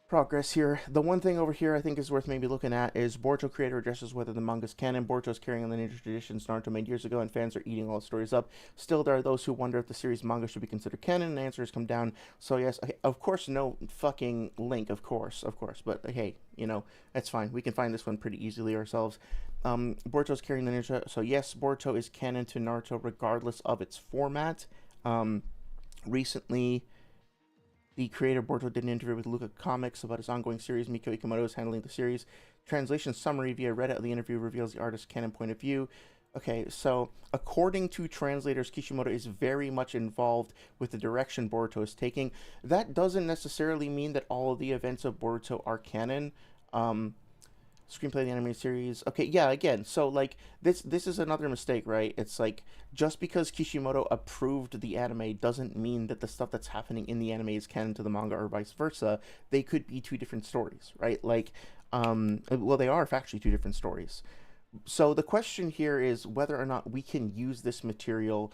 [SPEAKER 1] progress here. The one thing over here I think is worth maybe looking at is Boruto creator addresses whether the manga's canon. Boruto's carrying on the ninja traditions Naruto made years ago, and fans are eating all the stories up. Still, there are those who wonder if the series manga should be considered canon, and the answer has come down. So yes, okay, of course, no fucking link, of course. But hey, that's fine. We can find this one pretty easily ourselves. Boruto's carrying the ninja. So yes, Boruto is canon to Naruto regardless of its format. Recently, the creator Boruto did an interview with Luca Comics about his ongoing series. Miko Ikamoto is handling the series. Translation summary via Reddit of the interview reveals the artist's canon point of view. Okay, so according to translators, Kishimoto is very much involved with the direction Boruto is taking. That doesn't necessarily mean that all of the events of Boruto are canon. Screenplay of the animated series. Okay, yeah, again, so like this is another mistake, right? It's like just because Kishimoto approved the anime doesn't mean that the stuff that's happening in the anime is canon to the manga or vice versa. They could be two different stories, right? Like well, they are factually two different stories. So the question here is whether or not we can use this material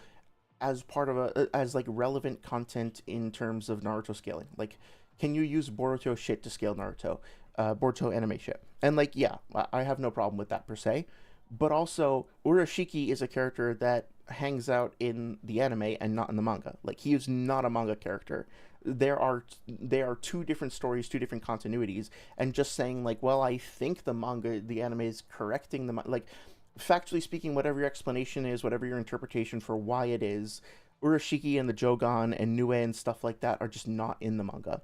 [SPEAKER 1] as part of as like relevant content in terms of Naruto scaling. Like, can you use Boruto shit to scale Naruto? Boruto anime shit. And like, yeah, I have no problem with that per se. But also, Urashiki is a character that hangs out in the anime and not in the manga. Like, he is not a manga character. There are two different stories, two different continuities, and just saying like, well, I think the anime is correcting like, factually speaking, whatever your explanation is, whatever your interpretation for why it is, Urashiki and the Jogan and Nue and stuff like that are just not in the manga.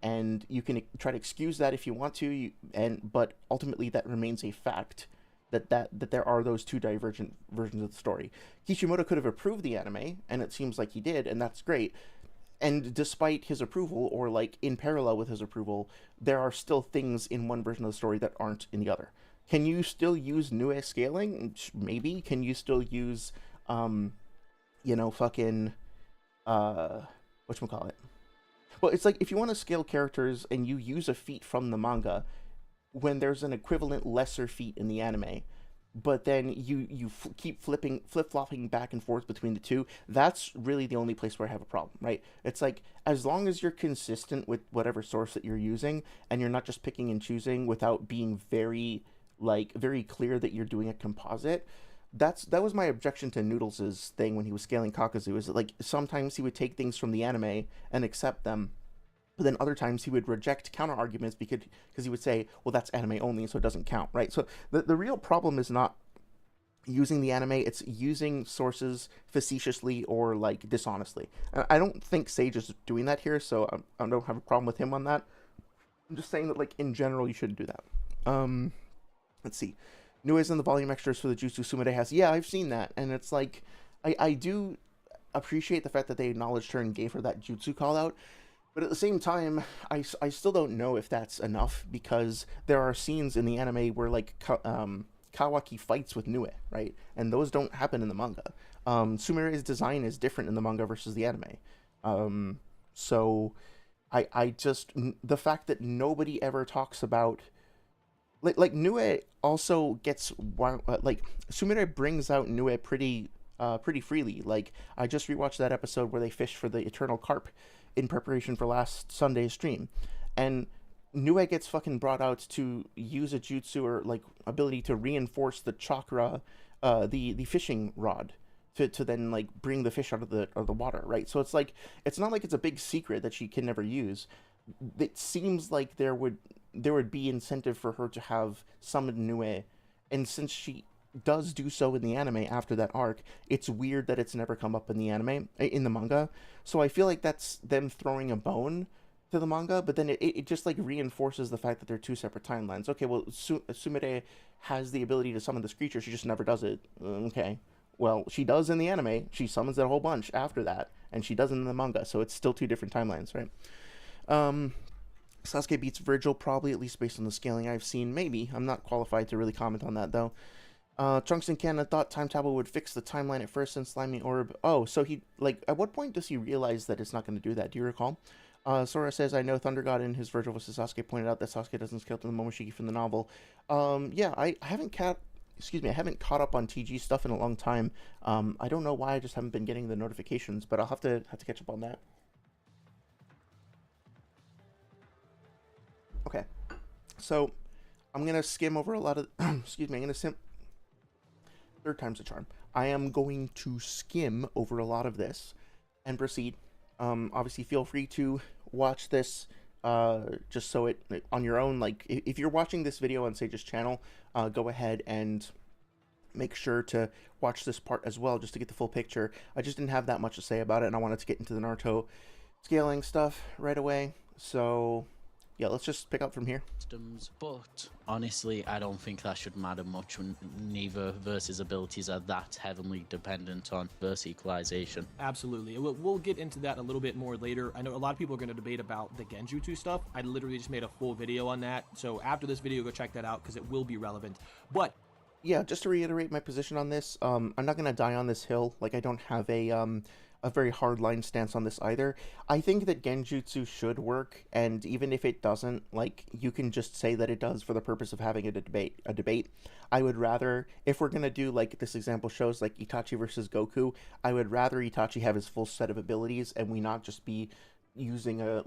[SPEAKER 1] And you can try to excuse that if you want to, but ultimately that remains a fact that there are those two divergent versions of the story. Kishimoto could have approved the anime, and it seems like he did, and that's great. And despite his approval, or like in parallel with his approval, there are still things in one version of the story that aren't in the other. Can you still use Nue scaling? Maybe. Can you still use, um, fucking, uh, whatchamacallit? Well, it's like if you want to scale characters and you use a feat from the manga, when there's an equivalent lesser feat in the anime, but then keep flip flopping back and forth between the two. That's really the only place where I have a problem, right? It's like as long as you're consistent with whatever source that you're using, and you're not just picking and choosing without being very clear that you're doing a composite. That was my objection to Noodles' thing when he was scaling Kakazu. Is that, like, sometimes he would take things from the anime and accept them, but then other times he would reject counter arguments because he would say, well, that's anime only, so it doesn't count, right? So the real problem is not using the anime, it's using sources facetiously or like dishonestly. I don't think Sage is doing that here, so I don't have a problem with him on that. I'm just saying that, like, in general, you shouldn't do that. Let's see. Nue's in the volume extras for the Jutsu Sumire has. Yeah, I've seen that, and it's like, I do appreciate the fact that they acknowledged her and gave her that jutsu call out. But at the same time, I still don't know if that's enough, because there are scenes in the anime where, like, Kawaki fights with Nue, right? And those don't happen in the manga. Sumire's design is different in the manga versus the anime. So I just, the fact that nobody ever talks about, like Nue also gets, like, Sumire brings out Nue pretty freely. Like, I just rewatched that episode where they fish for the eternal carp in preparation for last Sunday's stream, and Nue gets fucking brought out to use a jutsu or, like, ability to reinforce the chakra, the fishing rod, to then, like, bring the fish out of the water, right? So it's like, it's not like it's a big secret that she can never use. It seems like there would be incentive for her to have summoned Nue, and since she does do so in the anime after that arc, it's weird that it's never come up in the manga. So I feel like that's them throwing a bone to the manga, but then it just, like, reinforces the fact that they're two separate timelines. Okay, well, Sumire has the ability to summon this creature, she just never does it. Okay, well, she does in the anime, she summons it a whole bunch after that, and she doesn't in the manga, so it's still two different timelines, right? Sasuke beats Virgil, probably, at least based on the scaling I've seen. Maybe. I'm not qualified to really comment on that, though. Trunks and Ken, I thought Time Travel would fix the timeline at first and Slimy Orb. Oh, so he, like, at what point does he realize that it's not going to do that? Do you recall? Sora says, I know Thunder God in his Virgil vs. Sasuke pointed out that Sasuke doesn't scale to the Momoshiki from the novel. Yeah, I haven't I haven't caught up on TG stuff in a long time. I don't know why, I just haven't been getting the notifications, but I'll have to catch up on that. Okay, so I'm gonna skim over a lot of excuse me, third time's a charm. I am going to skim over a lot of this and proceed. Obviously, feel free to watch this just so it on your own. Like, if you're watching this video on Sage's channel, go ahead and make sure to watch this part as well, just to get the full picture. I just didn't have that much to say about it, and I wanted to get into the Naruto scaling stuff right away. So yeah, let's just pick up from here.
[SPEAKER 3] But honestly, I don't think that should matter much when neither versus abilities are that heavily dependent on verse equalization.
[SPEAKER 2] Absolutely. We'll get into that a little bit more later. I know a lot of people are going to debate about the Genjutsu stuff. I literally just made a full video on that. So after this video, go check that out because it will be relevant. But
[SPEAKER 1] yeah, just to reiterate my position on this, I'm not going to die on this hill. Like, I don't have a very hardline stance on this either. I think that Genjutsu should work, and even if it doesn't, like, you can just say that it does for the purpose of having a debate. I would rather, if we're gonna do, like this example shows, like Itachi versus Goku, I would rather Itachi have his full set of abilities and we not just be using a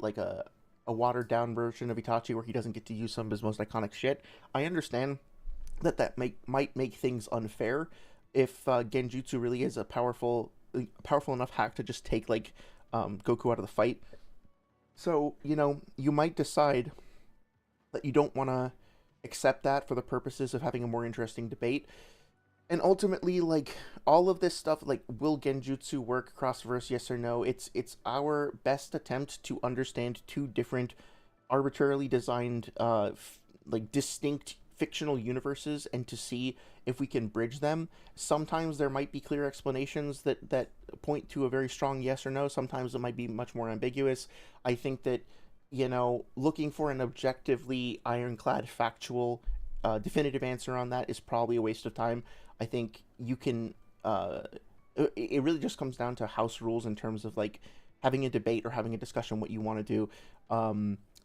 [SPEAKER 1] watered down version of Itachi where he doesn't get to use some of his most iconic shit. I understand that might make things unfair if Genjutsu really is a powerful enough hack to just take, like, Goku out of the fight. So, you might decide that you don't want to accept that for the purposes of having a more interesting debate. And ultimately, like, all of this stuff, like, will Genjutsu work cross-verse, yes or no? It's our best attempt to understand two different arbitrarily designed, like, distinct fictional universes and to see if we can bridge them. Sometimes there might be clear explanations that point to a very strong yes or no. Sometimes it might be much more ambiguous. I think that, looking for an objectively ironclad factual definitive answer on that is probably a waste of time. I think you can. It really just comes down to house rules in terms of like having a debate or having a discussion what you want to do.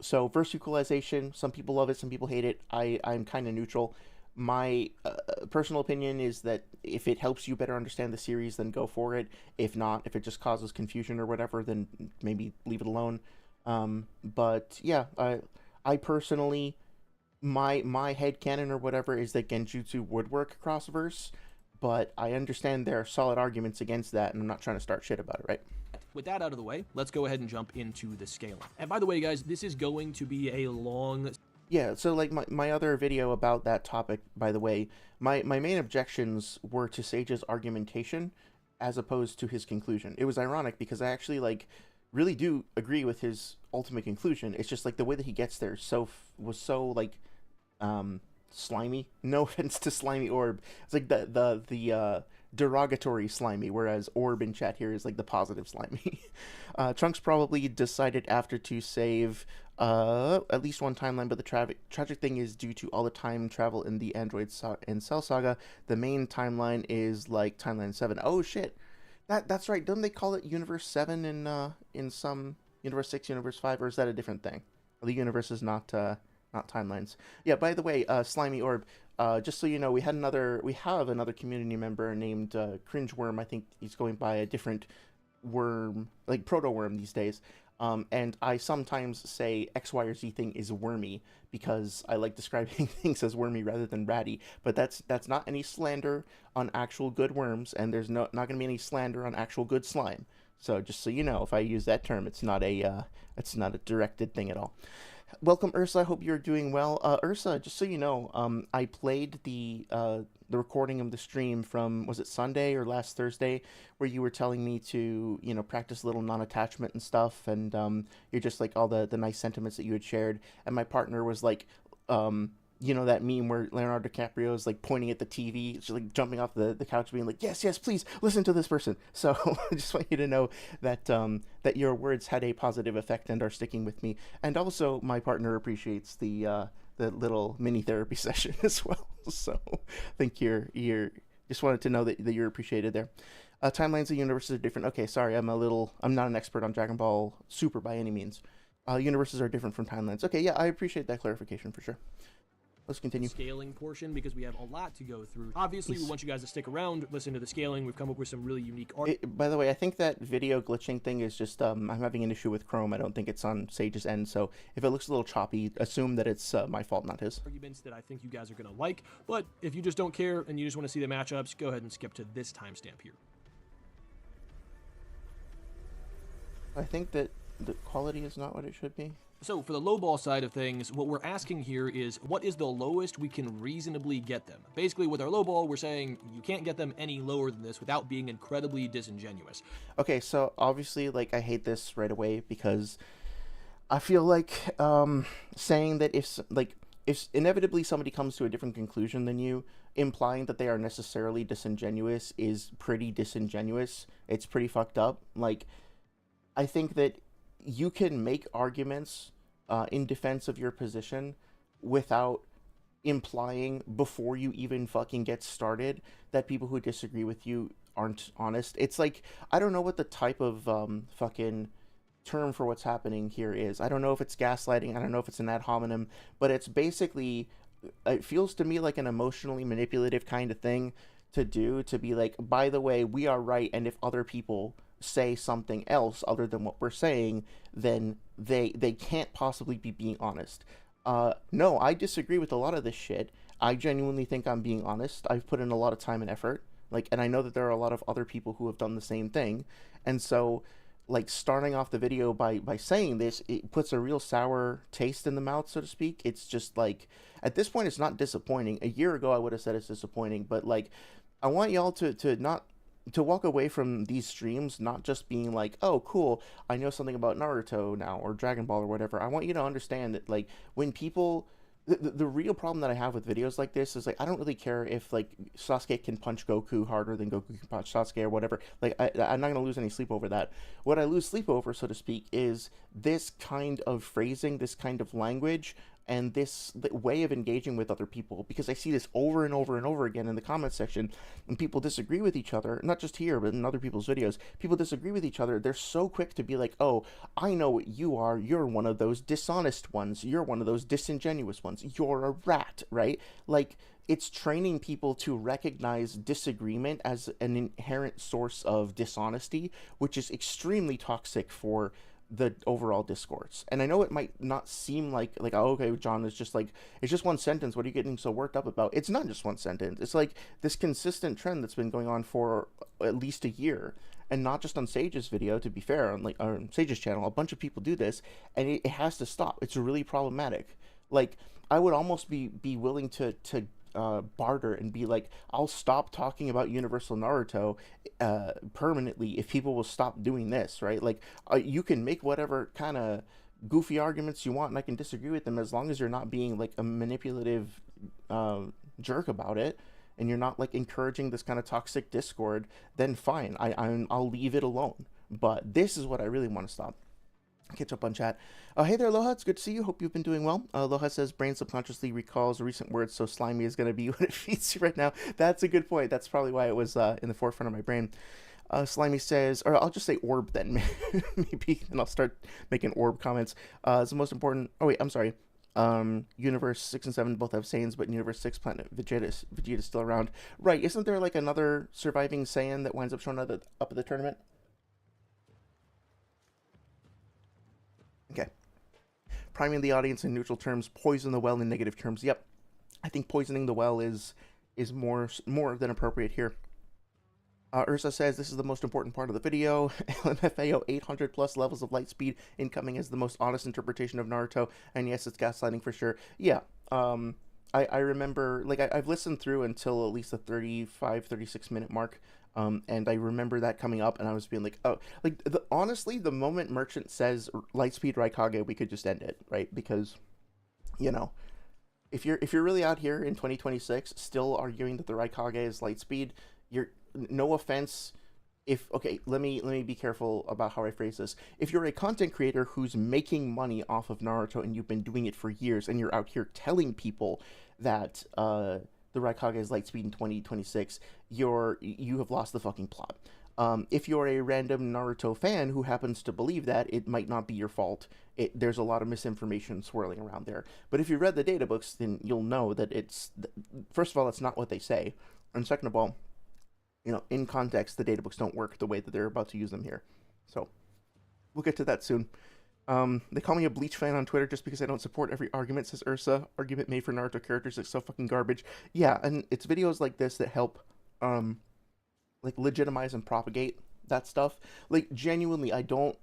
[SPEAKER 1] So verse equalization, some people love it, some people hate it. I'm kind of neutral. My personal opinion is that if it helps you better understand the series, then go for it. If not, if it just causes confusion or whatever, then maybe leave it alone. But yeah, I personally, my headcanon or whatever is that Genjutsu would work across verse, but I understand there are solid arguments against that, and I'm not trying to start shit about it, right?
[SPEAKER 2] With that out of the way, let's go ahead and jump into the scaling. And by the way, guys, this is going to be a long...
[SPEAKER 1] Yeah, so like my other video about that topic, by the way, my main objections were to Sage's argumentation as opposed to his conclusion. It was ironic because I actually like really do agree with his ultimate conclusion. It's just like the way that he gets there was so like slimy. No offense to Slimy Orb. It's like the derogatory slimy, whereas Orb in chat here is like the positive slimy. Trunks probably decided after to save at least one timeline, but the tragic thing is due to all the time travel in the Android and Cell Saga, the main timeline is like timeline 7. Oh shit. That's right. Don't they call it Universe 7 in some Universe 6, Universe 5, or is that a different thing? The universe is not timelines. Yeah, by the way, Slimy Orb, just so you know, we have another community member named Cringeworm. I think he's going by a different worm, like proto-worm these days. And I sometimes say X, Y, or Z thing is wormy because I like describing things as wormy rather than ratty. But that's not any slander on actual good worms, and there's not going to be any slander on actual good slime. So just so you know, if I use that term, it's not a directed thing at all. Welcome, Ursa. I hope you're doing well. Ursa, just so you know, I played the recording of the stream from, was it Sunday or last Thursday, where you were telling me to, practice a little non-attachment and stuff, and you're just like all the nice sentiments that you had shared, and my partner was like, that meme where Leonardo DiCaprio is like pointing at the TV, just like jumping off the couch, being like, yes, please listen to this person. So I just want you to know that that your words had a positive effect and are sticking with me. And also, my partner appreciates the little mini therapy session as well. So I think you're just wanted to know that you're appreciated there. Timelines of universes are different. Okay, sorry, I'm not an expert on Dragon Ball Super by any means. Universes are different from timelines. Okay, yeah, I appreciate that clarification for sure. Let's continue.
[SPEAKER 2] Scaling portion, because we have a lot to go through. Obviously, we want you guys to stick around, listen to the scaling. We've come up with some really unique art.
[SPEAKER 1] By the way, I think that video glitching thing is just, I'm having an issue with Chrome. I don't think it's on Sage's end, so if it looks a little choppy, assume that it's my fault, not his.
[SPEAKER 2] Arguments that I think you guys are going to like, but if you just don't care and you just want to see the matchups, go ahead and skip to this timestamp here.
[SPEAKER 1] I think that the quality is not what it should be.
[SPEAKER 2] So for the low ball side of things, what we're asking here is, what is the lowest we can reasonably get them? Basically, with our low ball, we're saying you can't get them any lower than this without being incredibly disingenuous.
[SPEAKER 1] Okay, so obviously, like, I hate this right away because I feel like saying that if inevitably somebody comes to a different conclusion than you, implying that they are necessarily disingenuous is pretty disingenuous. It's pretty fucked up. Like, I think that you can make arguments in defense of your position without implying before you even fucking get started that people who disagree with you aren't honest. It's like, I don't know what the type of fucking term for what's happening here is. I don't know if it's gaslighting. I don't know if it's an ad hominem, but it's basically, it feels to me like an emotionally manipulative kind of thing to do, to be like, by the way, we are right, and if other people say something else other than what we're saying, then they can't possibly be being honest. No, I disagree with a lot of this shit. I genuinely think I'm being honest. I've put in a lot of time and effort, and I know that there are a lot of other people who have done the same thing, and so, starting off the video by saying this, it puts a real sour taste in the mouth, so to speak. It's just at this point, it's not disappointing. A year ago, I would have said it's disappointing, but I want y'all to walk away from these streams not just being like, oh, cool, I know something about Naruto now, or Dragon Ball, or whatever. I want you to understand that, when people... The real problem that I have with videos like this is, I don't really care if, Sasuke can punch Goku harder than Goku can punch Sasuke or whatever. I'm not going to lose any sleep over that. What I lose sleep over, so to speak, is this kind of phrasing, this kind of language, and this way of engaging with other people, because I see this over and over and over again in the comment section, and people disagree with each other, not just here, but in other people's videos. People disagree with each other. They're so quick to be like, oh, I know what you are. You're one of those dishonest ones. You're one of those disingenuous ones. You're a rat, right? Like, it's training people to recognize disagreement as an inherent source of dishonesty, which is extremely toxic for the overall discourse. And I know it might not seem like oh, okay, John, is just like, it's just one sentence, what are you getting so worked up about? It's not just one sentence. It's like this consistent trend that's been going on for at least a year, and not just on Sage's video, to be fair. On Sage's channel, a bunch of people do this, and it has to stop. It's really problematic. Like, I would almost be willing to barter and be like, I'll stop talking about Universal Naruto permanently if people will stop doing this, right? Like, you can make whatever kind of goofy arguments you want, and I can disagree with them, as long as you're not being like a manipulative jerk about it, and you're not like encouraging this kind of toxic discord, then fine, I'll leave it alone. But this is what I really want to stop. Catch up on chat. Hey there, Aloha. It's good to see you. Hope you've been doing well. Aloha says, brain subconsciously recalls recent words, so slimy is going to be what it feeds you right now. That's a good point. That's probably why it was in the forefront of my brain. Slimy says, or I'll just say orb then, maybe, and I'll start making orb comments. It's the most important. Oh, wait, I'm sorry. Universe 6 and 7 both have Saiyans, but in Universe 6, planet Vegeta's still around. Right. Isn't there like another surviving Saiyan that winds up showing up at the tournament? Okay. Priming the audience in neutral terms, poison the well in negative terms. Yep. I think poisoning the well is more than appropriate here. Ursa says, this is the most important part of the video. LMFAO 800 plus levels of light speed incoming as the most honest interpretation of Naruto. And yes, it's gaslighting for sure. Yeah. I remember, like, I've listened through until at least the 36 minute mark. And I remember that coming up, and I was being like, oh, like, honestly, the moment Merchant says Lightspeed Raikage, we could just end it, right? Because, you know, if you're really out here in 2026 still arguing that the Raikage is Lightspeed, you're, no offense, let me be careful about how I phrase this. If you're a content creator who's making money off of Naruto and you've been doing it for years, and you're out here telling people that the Raikage is Lightspeed in 2026, you have lost the fucking plot. If you're a random Naruto fan who happens to believe that, it might not be your fault. There's a lot of misinformation swirling around there. But if you read the data books, then you'll know that first of all, that's not what they say. And second of all, you know, in context, the data books don't work the way that they're about to use them here. So, we'll get to that soon. They call me a Bleach fan on Twitter just because I don't support every argument, says Ursa. Argument made for Naruto characters is so fucking garbage. Yeah, and it's videos like this that help, like, legitimize and propagate that stuff. Like, genuinely, I don't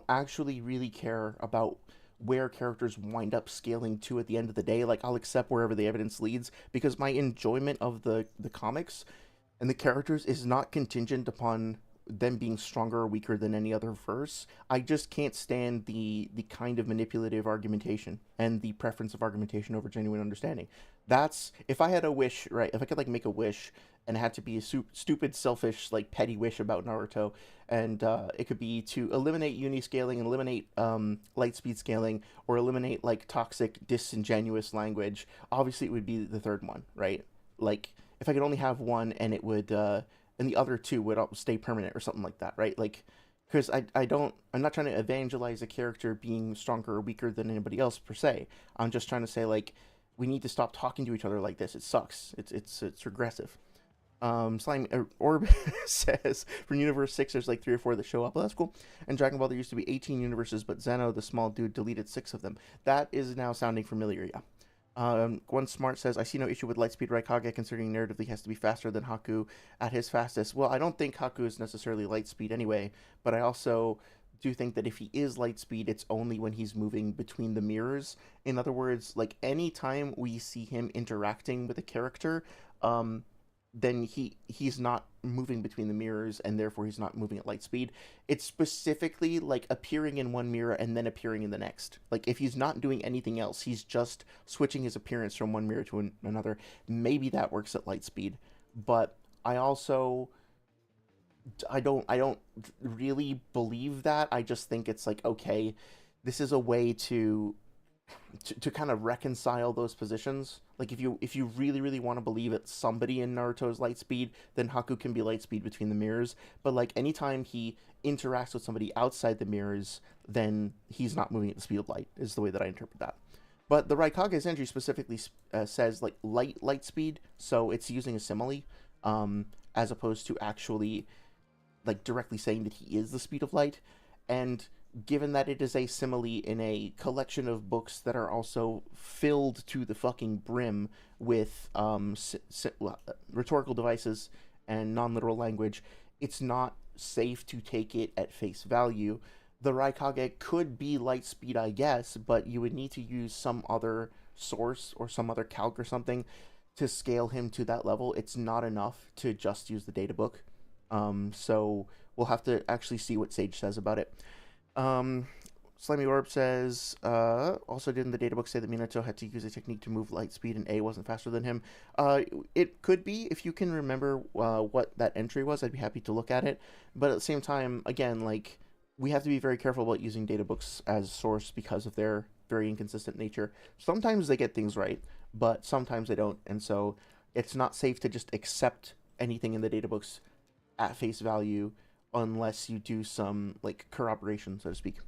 [SPEAKER 1] actually really care about where characters wind up scaling to at the end of the day. Like, I'll accept wherever the evidence leads, because my enjoyment of the comics and the characters is not contingent upon them being stronger or weaker than any other verse. I just can't stand the kind of manipulative argumentation and the preference of argumentation over genuine understanding. That's, if I had a wish, right, if I could, like, make a wish, and it had to be a stupid, selfish, like, petty wish about Naruto, and it could be to eliminate uni-scaling and eliminate light-speed scaling, or eliminate, like, toxic, disingenuous language, obviously it would be the third one, right? Like, if I could only have one, and it would, and the other two would stay permanent or something like that, right? Like, because I'm not trying to evangelize a character being stronger or weaker than anybody else per se. I'm just trying to say, like, we need to stop talking to each other like this. It sucks. It's regressive. Slime Orb says, for Universe 6, there's like 3 or 4 that show up. Well, that's cool. And Dragon Ball, there used to be 18 universes, but Zeno, the small dude, deleted 6 of them. That is now sounding familiar, yeah. Gwen Smart says, I see no issue with Lightspeed Raikage, considering narratively has to be faster than Haku at his fastest. Well, I don't think Haku is necessarily Lightspeed anyway, but I also do think that if he is Lightspeed, it's only when he's moving between the mirrors. In other words, like, anytime we see him interacting with a character, then he's not moving between the mirrors, and therefore he's not moving at light speed. It's specifically, like, appearing in one mirror and then appearing in the next. Like, if he's not doing anything else, he's just switching his appearance from one mirror to another. Maybe that works at light speed, but I don't really believe that. I just think it's like, okay, this is a way to to kind of reconcile those positions. Like if you really want to believe it's somebody in Naruto's light speed, then Haku can be light speed between the mirrors. But like anytime he interacts with somebody outside the mirrors, then he's not moving at the speed of light. Is the way that I interpret that. But the Raikage Zenji specifically says like light speed, so it's using a simile, as opposed to actually like directly saying that he is the speed of light. And given that it is a simile in a collection of books that are also filled to the fucking brim with rhetorical devices and non-literal language, it's not safe to take it at face value. The Raikage could be light speed, I guess, but you would need to use some other source or some other calc or something to scale him to that level. It's not enough to just use the data book. So we'll have to actually see what Sage says about it. Slimy Orb says, also didn't the data book say that Minato had to use a technique to move light speed and A wasn't faster than him? It could be. If you can remember what that entry was, I'd be happy to look at it. But at the same time, again, like, we have to be very careful about using data books as source because of their very inconsistent nature. Sometimes they get things right, but sometimes they don't. And so it's not safe to just accept anything in the data books at face value unless you do some like corroboration, so to speak.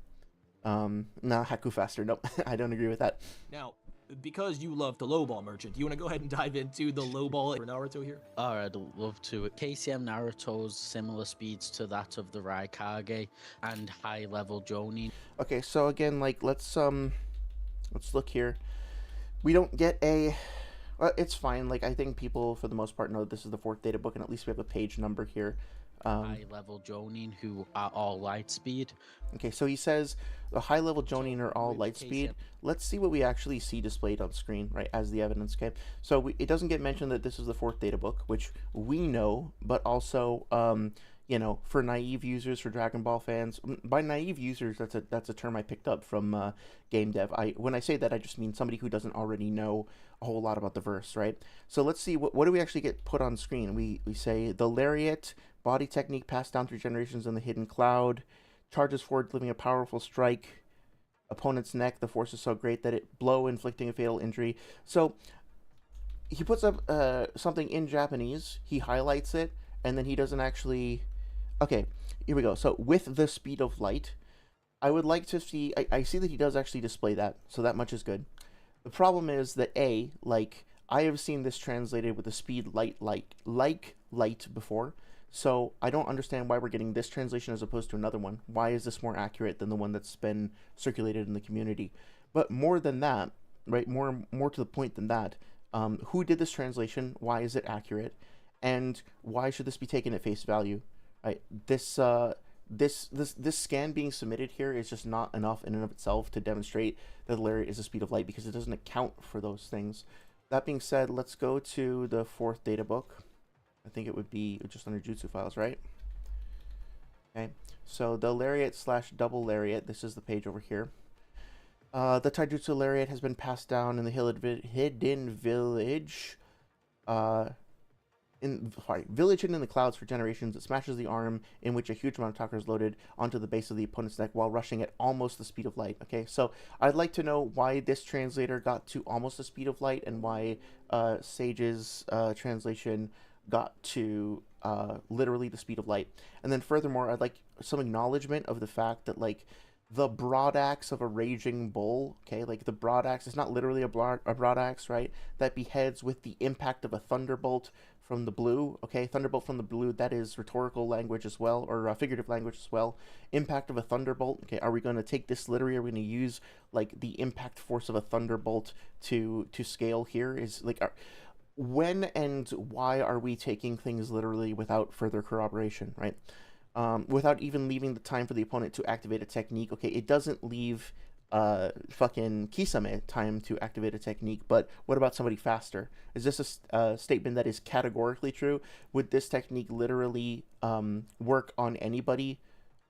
[SPEAKER 1] Nah, Haku faster. Nope, I don't agree with that.
[SPEAKER 2] Now, because you love the lowball merchant, do you want to go ahead and dive into the lowball for Naruto here?
[SPEAKER 3] Alright, I'd love to. KCM Naruto's similar speeds to that of the Raikage and high level Jonin.
[SPEAKER 1] Okay, so again, like let's look here. We don't get a. Well, it's fine. Like I think people for the most part know that this is the 4th data book, and at least we have a page number here.
[SPEAKER 3] High-level Jonin who are all light speed.
[SPEAKER 1] Okay, so he says the high-level Jonin are all
[SPEAKER 3] with
[SPEAKER 1] light
[SPEAKER 3] KCM.
[SPEAKER 1] speed. Let's see what we actually see displayed on screen, right, as the evidence. Okay, so it doesn't get mentioned that this is the 4th data book, which we know, but also, you know, for naive users, for Dragon Ball fans, by naive users, that's a term I picked up from game dev. When I say that, I just mean somebody who doesn't already know a whole lot about the verse, right? So let's see, what do we actually get put on screen? We say the lariat, body technique passed down through generations in the hidden cloud, charges forward, delivering a powerful strike, opponent's neck, the force is so great that it blow, inflicting a fatal injury. So he puts up something in Japanese, he highlights it, and then he doesn't actually... Okay, here we go. So with the speed of light, I would like to see... I see that he does actually display that, so that much is good. The problem is that like, I have seen this translated with the speed light before, so I don't understand why we're getting this translation as opposed to another one. Why is this more accurate than the one that's been circulated in the community? But more than that, right, more to the point than that, who did this translation? Why is it accurate? And why should this be taken at face value? Right, this scan being submitted here is just not enough in and of itself to demonstrate that the lariat is the speed of light because it doesn't account for those things. That being said, let's go to the 4th data book. I think it would be just under Jutsu files, right? Okay, so the lariat / double lariat, this is the page over here. The taijutsu lariat has been passed down in the hidden village. Village hidden in the clouds for generations. It smashes the arm in which a huge amount of chakra is loaded onto the base of the opponent's neck while rushing at almost the speed of light. Okay, so I'd like to know why this translator got to almost the speed of light and why Sage's translation got to literally the speed of light. And then furthermore, I'd like some acknowledgement of the fact that, like, the broad axe of a raging bull, okay, like the broad axe is not literally a broad axe, right, that beheads with the impact of a thunderbolt from the blue, okay, thunderbolt from the blue, that is rhetorical language as well, or figurative language as well. Impact of a thunderbolt, okay, are we going to take this literally, are we going to use, like, the impact force of a thunderbolt to scale here? Is, like, when and why are we taking things literally without further corroboration, right? Without even leaving the time for the opponent to activate a technique. Okay, it doesn't leave fucking Kisame time to activate a technique, but what about somebody faster? Is this a statement that is categorically true? Would this technique literally work on anybody,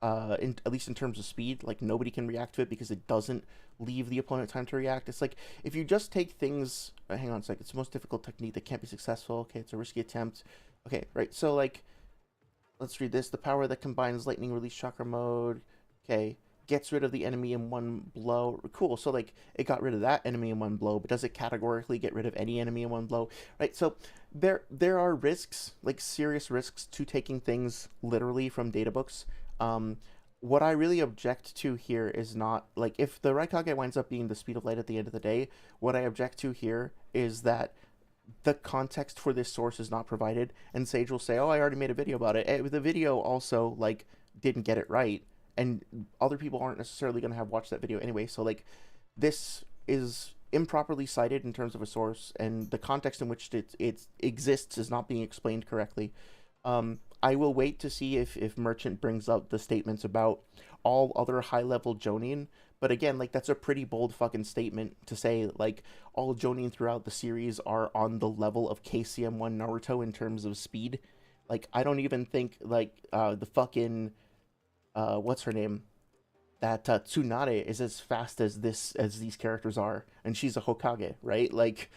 [SPEAKER 1] at least in terms of speed? Like, nobody can react to it because it doesn't leave the opponent time to react. It's like, if you just take things... hang on a sec, it's the most difficult technique that can't be successful. Okay, it's a risky attempt. Okay, right, so, like... let's read this. The power that combines lightning release chakra mode. Okay. gets rid of the enemy in one blow. Cool. So like it got rid of that enemy in one blow, but does it categorically get rid of any enemy in one blow? Right? So there are risks, like serious risks to taking things literally from databooks. What I really object to here is not like if the Raikage winds up being the speed of light at the end of the day, what I object to here is that the context for this source is not provided, and Sage will say, "Oh, I already made a video about it." The video also like didn't get it right, and other people aren't necessarily going to have watched that video anyway. So like, this is improperly cited in terms of a source, and the context in which it exists is not being explained correctly. I will wait to see if Merchant brings up the statements about all other high level Jonin. But again, like that's a pretty bold fucking statement to say like all Jonin throughout the series are on the level of KCM1 Naruto in terms of speed. Like I don't even think like the fucking what's her name? That Tsunade is as fast as these characters are, and she's a Hokage, right? Like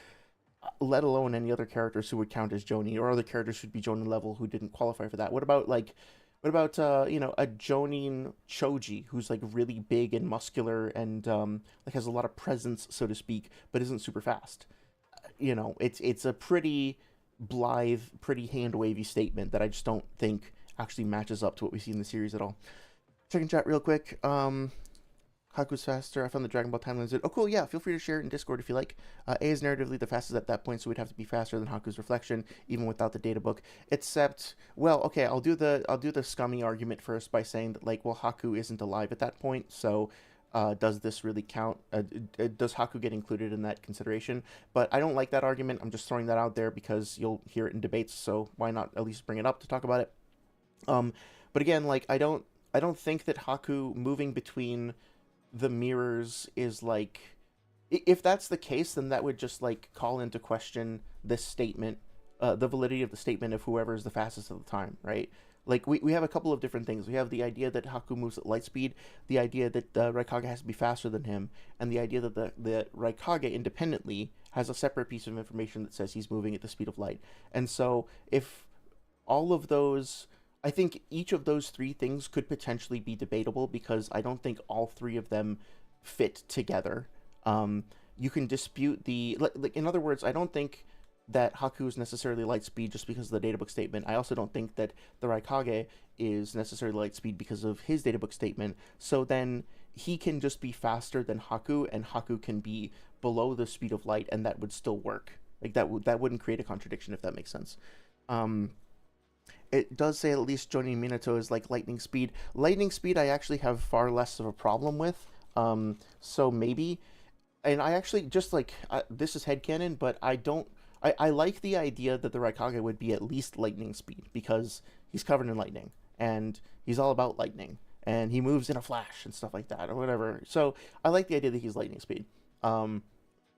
[SPEAKER 1] let alone any other characters who would count as Jonin, or other characters who'd be Jonin level who didn't qualify for that. What about you know, a Jonin Choji who's like really big and muscular and like has a lot of presence, so to speak, but isn't super fast? You know, it's a pretty blithe, pretty hand wavy statement that I just don't think actually matches up to what we see in the series at all. Checking chat real quick. Haku's faster. I found the Dragon Ball timeline. Oh, cool. Yeah, feel free to share it in Discord if you like. A is narratively the fastest at that point, so we'd have to be faster than Haku's reflection, even without the data book. Except, well, okay, I'll do the scummy argument first by saying that like, well, Haku isn't alive at that point, so does this really count? Does Haku get included in that consideration? But I don't like that argument. I'm just throwing that out there because you'll hear it in debates, so why not at least bring it up to talk about it? But again, like I don't think that Haku moving between the mirrors is like, if that's the case, then that would just like call into question this statement, the validity of the statement of whoever is the fastest at the time, right? Like we have a couple of different things. We have the idea that Haku moves at light speed, the idea that the Raikage has to be faster than him, and the idea that the Raikage independently has a separate piece of information that says he's moving at the speed of light. And so if all of those, I think each of those three things could potentially be debatable because I don't think all three of them fit together. You can dispute the, like in other words, I don't think that Haku is necessarily light speed just because of the databook statement. I also don't think that the Raikage is necessarily light speed because of his databook statement. So then he can just be faster than Haku, and Haku can be below the speed of light, and that would still work. Like that wouldn't create a contradiction, if that makes sense. It does say at least Jonin Minato is like lightning speed. Lightning speed I actually have far less of a problem with. So maybe, and I actually just like, this is headcanon, but I like the idea that the Raikage would be at least lightning speed because he's covered in lightning and he's all about lightning and he moves in a flash and stuff like that or whatever. So I like the idea that he's lightning speed.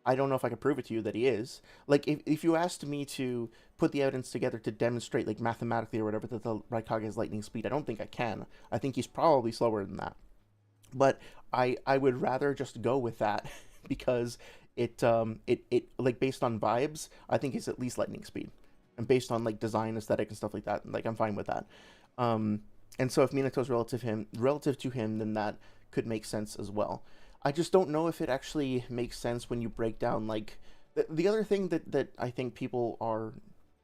[SPEAKER 1] I don't know if I can prove it to you that he is. Like, if you asked me to put the evidence together to demonstrate, like, mathematically or whatever, that the Raikage has lightning speed, I don't think I can. I think he's probably slower than that. But I would rather just go with that because it like, based on vibes, I think he's at least lightning speed. And based on, like, design, aesthetic, and stuff like that, like, I'm fine with that. And so if Minato's relative to him, then that could make sense as well. I just don't know if it actually makes sense when you break down, like, the other thing that I think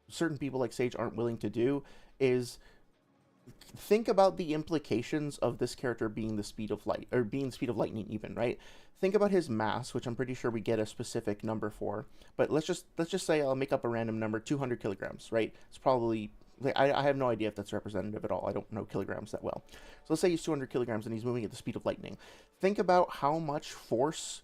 [SPEAKER 1] certain people like Sage aren't willing to do is think about the implications of this character being the speed of light, or being the speed of lightning even, right? Think about his mass, which I'm pretty sure we get a specific number for, but let's just say I'll make up a random number, 200 kilograms, right? It's probably, like, I have no idea if that's representative at all. I don't know kilograms that well. So let's say he's 200 kilograms and he's moving at the speed of lightning. Think about how much force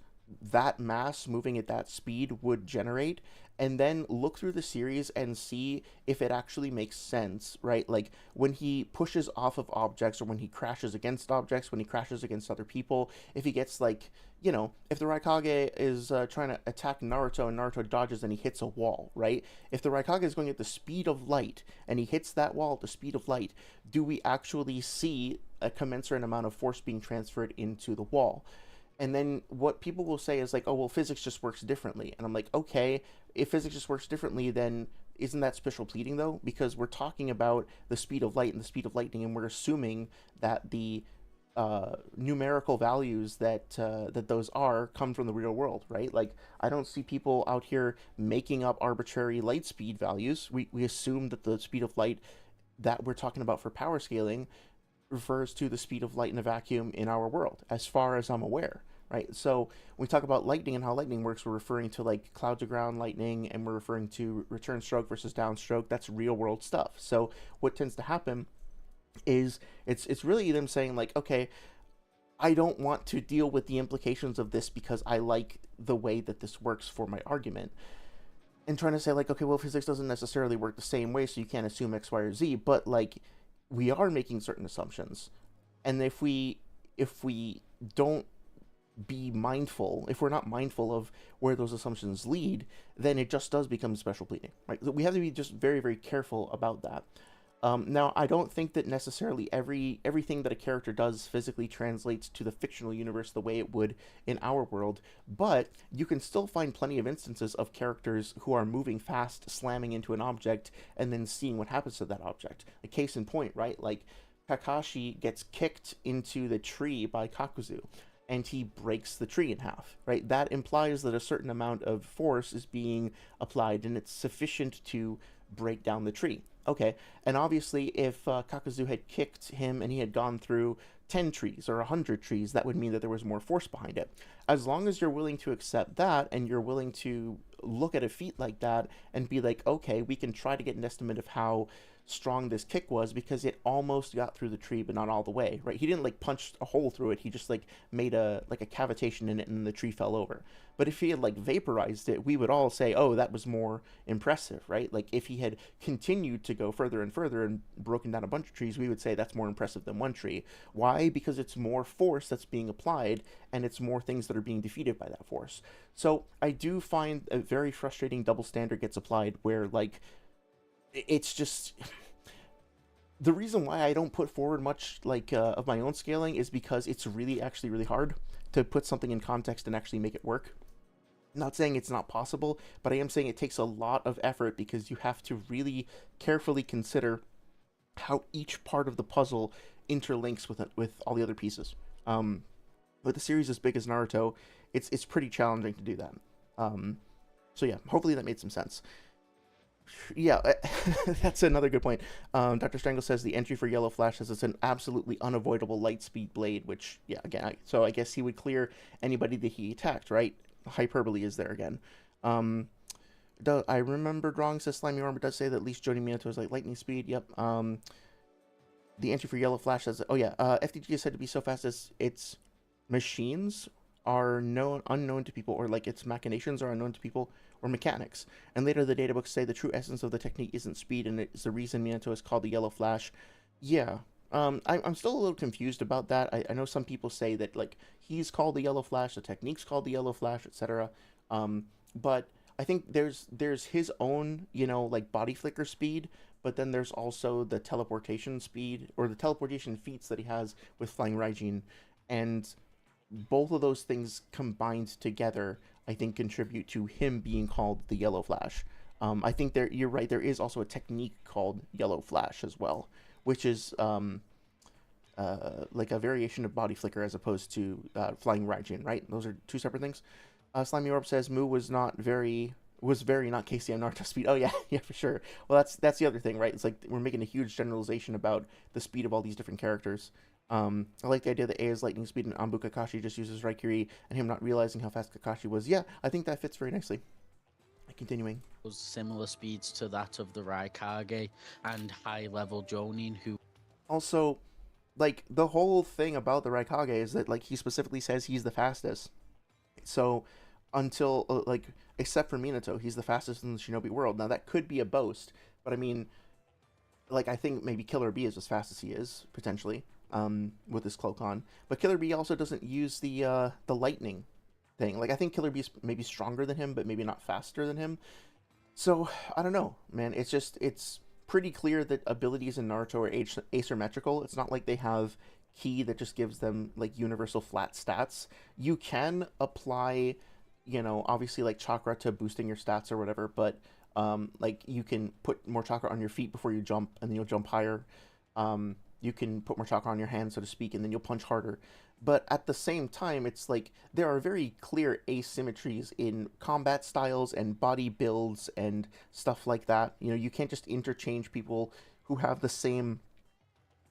[SPEAKER 1] that mass moving at that speed would generate, and then look through the series and see if it actually makes sense, right? Like when he pushes off of objects, or when he crashes against objects, when he crashes against other people, if he gets, like, you know, if the Raikage is trying to attack Naruto and Naruto dodges and he hits a wall, right? If the Raikage is going at the speed of light and he hits that wall at the speed of light, do we actually see a commensurate amount of force being transferred into the wall? And then what people will say is like, oh, well, physics just works differently. And I'm like, okay, if physics just works differently, then isn't that special pleading, though? Because we're talking about the speed of light and the speed of lightning, and we're assuming that the numerical values that those are come from the real world, right? Like, I don't see people out here making up arbitrary light speed values. We assume that the speed of light that we're talking about for power scaling refers to the speed of light in a vacuum in our world, as far as I'm aware, right? So when we talk about lightning and how lightning works, we're referring to like cloud to ground lightning, and we're referring to return stroke versus downstroke. That's real world stuff. So what tends to happen is it's really them saying like, okay, I don't want to deal with the implications of this because I like the way that this works for my argument. And trying to say like, okay, well, physics doesn't necessarily work the same way, so you can't assume X, Y, or Z, but like we are making certain assumptions. And if we don't be mindful, if we're not mindful of where those assumptions lead, then it just does become special pleading, right? So we have to be just very, very careful about that. Now, I don't think that necessarily everything that a character does physically translates to the fictional universe the way it would in our world, but you can still find plenty of instances of characters who are moving fast, slamming into an object, and then seeing what happens to that object. A case in point, right? Like, Kakashi gets kicked into the tree by Kakuzu, and he breaks the tree in half, right? That implies that a certain amount of force is being applied, and it's sufficient to break down the tree. Okay, and obviously if Kakuzu had kicked him and he had gone through 10 trees or 100 trees, that would mean that there was more force behind it. As long as you're willing to accept that, and you're willing to look at a feat like that and be like, okay, we can try to get an estimate of how strong this kick was because it almost got through the tree but not all the way, right? He didn't like punch a hole through it, he just like made a cavitation in it and the tree fell over. But if he had like vaporized it, we would all say, oh, that was more impressive, right? Like if he had continued to go further and further and broken down a bunch of trees, we would say that's more impressive than one tree. Why? Because it's more force that's being applied, and it's more things that are being defeated by that force. So I do find a very frustrating double standard gets applied where like it's just the reason why I don't put forward much like of my own scaling is because it's really actually really hard to put something in context and actually make it work. I'm not saying it's not possible, but I am saying it takes a lot of effort because you have to really carefully consider how each part of the puzzle interlinks with all the other pieces. With a series as big as Naruto, it's pretty challenging to do that. So yeah, hopefully that made some sense. Yeah, that's another good point. Dr. Strangle says the entry for Yellow Flash says it's an absolutely unavoidable light speed blade, which, yeah, again, so I guess he would clear anybody that he attacked, right? Hyperbole is there again. I remember drawing says Slimy Armor does say that at least Jody Minato is like lightning speed. Yep. The entry for Yellow Flash says, oh yeah, FTG is said to be so fast as its machines are unknown to people, or like its machinations are unknown to people, or mechanics. And later the databooks say the true essence of the technique isn't speed, and it's the reason Minato is called the Yellow Flash. Yeah. I'm still a little confused about that. I know some people say that like he's called the Yellow Flash, the technique's called the Yellow Flash, etc. But I think there's his own, like body flicker speed, but then there's also the teleportation speed, or the teleportation feats that he has with Flying Raijin, and both of those things combined together, I think, contribute to him being called the Yellow Flash. I think you're right, there is also a technique called Yellow Flash as well, which is like a variation of body flicker as opposed to Flying Raijin, right? Those are two separate things. Slimy Orb says Mu was very not KCM Naruto speed. Oh yeah, yeah, for sure. Well, that's the other thing, right? It's like we're making a huge generalization about the speed of all these different characters. I like the idea that A is lightning speed and Anbu Kakashi just uses Raikiri, and him not realizing how fast Kakashi was. Yeah, I think that fits very nicely. Continuing.
[SPEAKER 3] Those similar speeds to that of the Raikage and high-level Jonin, who...
[SPEAKER 1] Also, like, the whole thing about the Raikage is that, like, he specifically says he's the fastest. So, until, like, except for Minato, he's the fastest in the Shinobi world. Now, that could be a boast, but I mean, like, I think maybe Killer Bee is as fast as he is, potentially. With his cloak on, but Killer Bee also doesn't use the lightning thing. Like, I think Killer Bee's maybe stronger than him, but maybe not faster than him. So I don't know, man. It's pretty clear that abilities in Naruto are asymmetrical. It's not like they have ki that just gives them like universal flat stats. You can apply, obviously like chakra to boosting your stats or whatever, but like you can put more chakra on your feet before you jump, and then you'll jump higher. you can put more chakra on your hand, so to speak, and then you'll punch harder. But at the same time, it's like there are very clear asymmetries in combat styles and body builds and stuff like that. You know, you can't just interchange people who have the same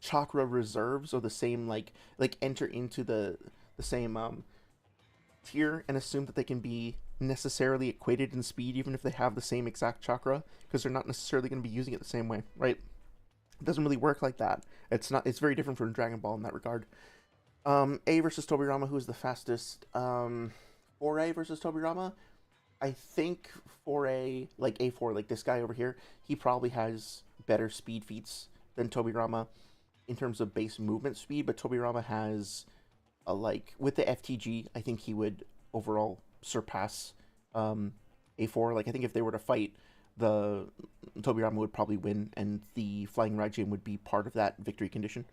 [SPEAKER 1] chakra reserves or the same like enter into the same tier and assume that they can be necessarily equated in speed even if they have the same exact chakra, because they're not necessarily going to be using it the same way, right? It doesn't really work like that. It's very different from Dragon Ball in that regard. A versus Tobirama, who is the fastest? 4A versus Tobirama. I think 4A, like A4, like this guy over here, he probably has better speed feats than Tobirama in terms of base movement speed, but Tobirama has like with the FTG, I think he would overall surpass A4. Like I think if they were to fight, the Tobirama would probably win, and the Flying Raijin would be part of that victory condition.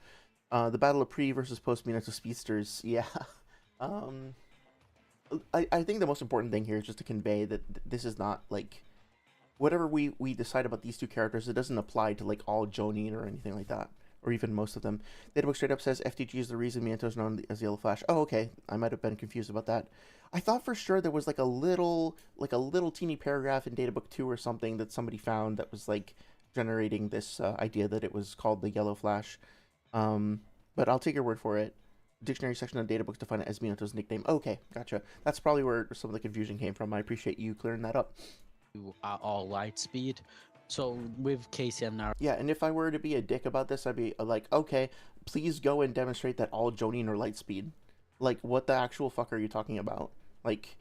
[SPEAKER 1] The Battle of Pre versus Post Minato Speedsters, yeah. I think the most important thing here is just to convey that this is not like whatever we decide about these two characters, it doesn't apply to like all Jonin or anything like that, or even most of them. Databook straight up says FTG is the reason Minato is known as Yellow Flash. Oh, okay. I might have been confused about that. I thought for sure there was like a little teeny paragraph in Databook 2 or something that somebody found that was like generating this idea that it was called the Yellow Flash. But I'll take your word for it. Dictionary section of Databooks define it as Minato's nickname. Okay, gotcha. That's probably where some of the confusion came from. I appreciate you clearing that up.
[SPEAKER 3] At all light speed. So with KCM Naruto,
[SPEAKER 1] yeah, and if I were to be a dick about this, I'd be like, okay, please go and demonstrate that all Jonin are light speed. Like, what the actual fuck are you talking about? Like,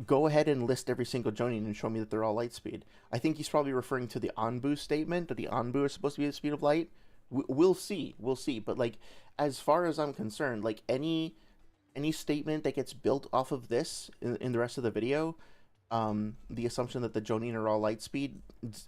[SPEAKER 1] go ahead and list every single Jonin and show me that they're all light speed. I think he's probably referring to the Anbu statement, that the Anbu is supposed to be the speed of light. We'll see, but like, as far as I'm concerned, like any statement that gets built off of this in the rest of the video, the assumption that the Jonin are all light speed,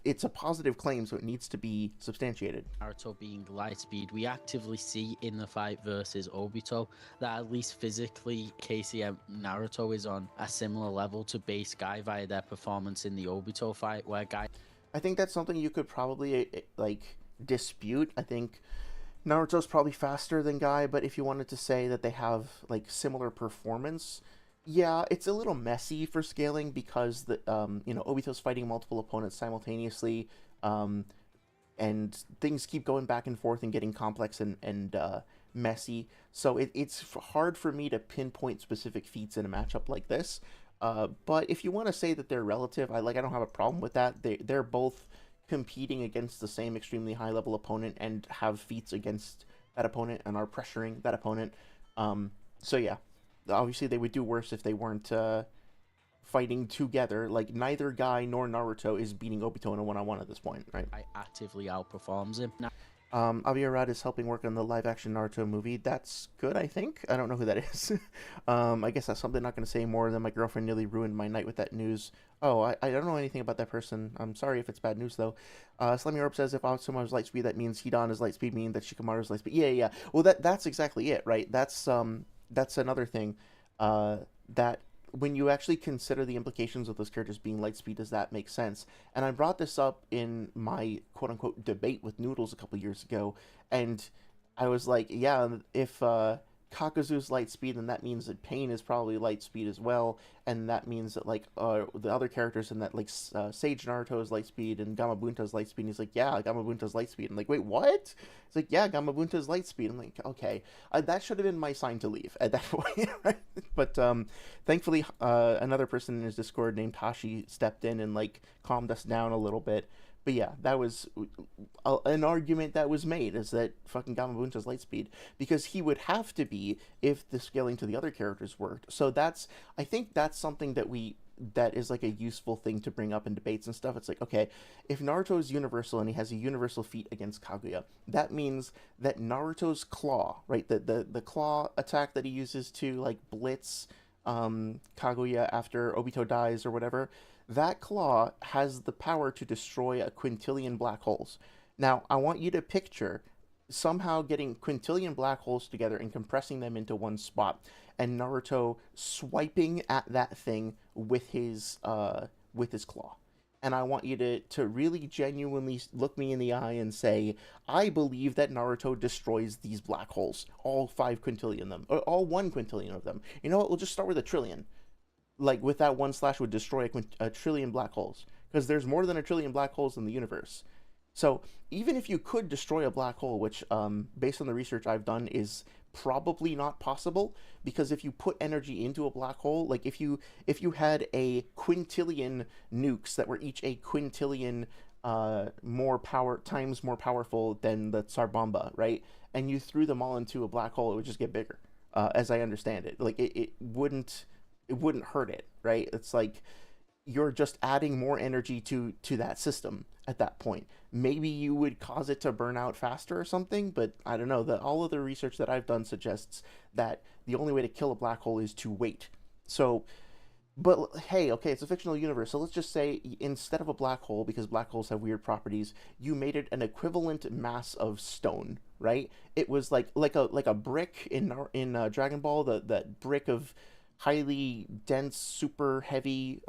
[SPEAKER 1] it's a positive claim, so it needs to be substantiated.
[SPEAKER 3] Naruto being light speed, we actively see in the fight versus Obito that at least physically KCM Naruto is on a similar level to base Guy via their performance in the Obito fight, where Guy...
[SPEAKER 1] I think that's something you could probably like dispute. I think Naruto's probably faster than Guy, but if you wanted to say that they have like similar performance, yeah, it's a little messy for scaling because the you know, Obito's fighting multiple opponents simultaneously, and things keep going back and forth and getting complex and messy. So it's hard for me to pinpoint specific feats in a matchup like this. But if you want to say that they're relative, I don't have a problem with that. They're both competing against the same extremely high level opponent and have feats against that opponent and are pressuring that opponent. So yeah, obviously they would do worse if they weren't fighting together. Like, neither Guy nor Naruto is beating Obito in a one-on-one at this point, right?
[SPEAKER 3] I actively outperforms him.
[SPEAKER 1] Avi Arad is helping work on the live-action Naruto movie. That's good, I think. I don't know who that is. I guess that's something I'm not going to say more than my girlfriend nearly ruined my night with that news. Oh, I don't know anything about that person. I'm sorry if it's bad news, though. Slimy Orb says if Asuma is lightspeed, that means Hidan is lightspeed, meaning that Shikamaru is lightspeed. Yeah. Well, that's exactly it, right? That's another thing. That when you actually consider the implications of those characters being lightspeed, does that make sense? And I brought this up in my quote-unquote debate with Noodles a couple years ago, and I was like, yeah, if Kakuzu's lightspeed, then that means that Pain is probably lightspeed as well, and that means that like the other characters in that, like Sage Naruto is lightspeed and Gamabunta is lightspeed. And he's like, yeah, Gamabunta is lightspeed. I'm like, wait, what? It's like, yeah, Gamabunta is lightspeed. I'm like, okay, that should have been my sign to leave at that point, right? But thankfully, another person in his Discord named Tashi stepped in and like calmed us down a little bit. But yeah, that was an argument that was made, is that fucking Gamabunta's lightspeed, because he would have to be if the scaling to the other characters worked. So I think that's something that is like a useful thing to bring up in debates and stuff. It's like, okay, if Naruto is universal and he has a universal feat against Kaguya, that means that Naruto's claw, right, the claw attack that he uses to like blitz Kaguya after Obito dies or whatever, that claw has the power to destroy a quintillion black holes. Now, I want you to picture somehow getting quintillion black holes together and compressing them into one spot, and Naruto swiping at that thing with his claw. and I want you to really genuinely look me in the eye and say, I believe that Naruto destroys these black holes, all 5 quintillion of them, or all 1 quintillion of them. You know what? We'll just start with a trillion. Like, with that one slash would destroy a trillion black holes, because there's more than a trillion black holes in the universe. So even if you could destroy a black hole, which, based on the research I've done, is probably not possible, because if you put energy into a black hole, like if you had a quintillion nukes that were each a quintillion more powerful than the Tsar Bomba, right? And you threw them all into a black hole, it would just get bigger. As I understand it, like it wouldn't hurt it, right? It's like you're just adding more energy to that system at that point. Maybe you would cause it to burn out faster or something, but I don't know. All of the research that I've done suggests that the only way to kill a black hole is to wait. So, but hey, okay, it's a fictional universe, so let's just say instead of a black hole, because black holes have weird properties, you made it an equivalent mass of stone, right? It was like a brick in Dragon Ball, that brick of highly dense, super heavy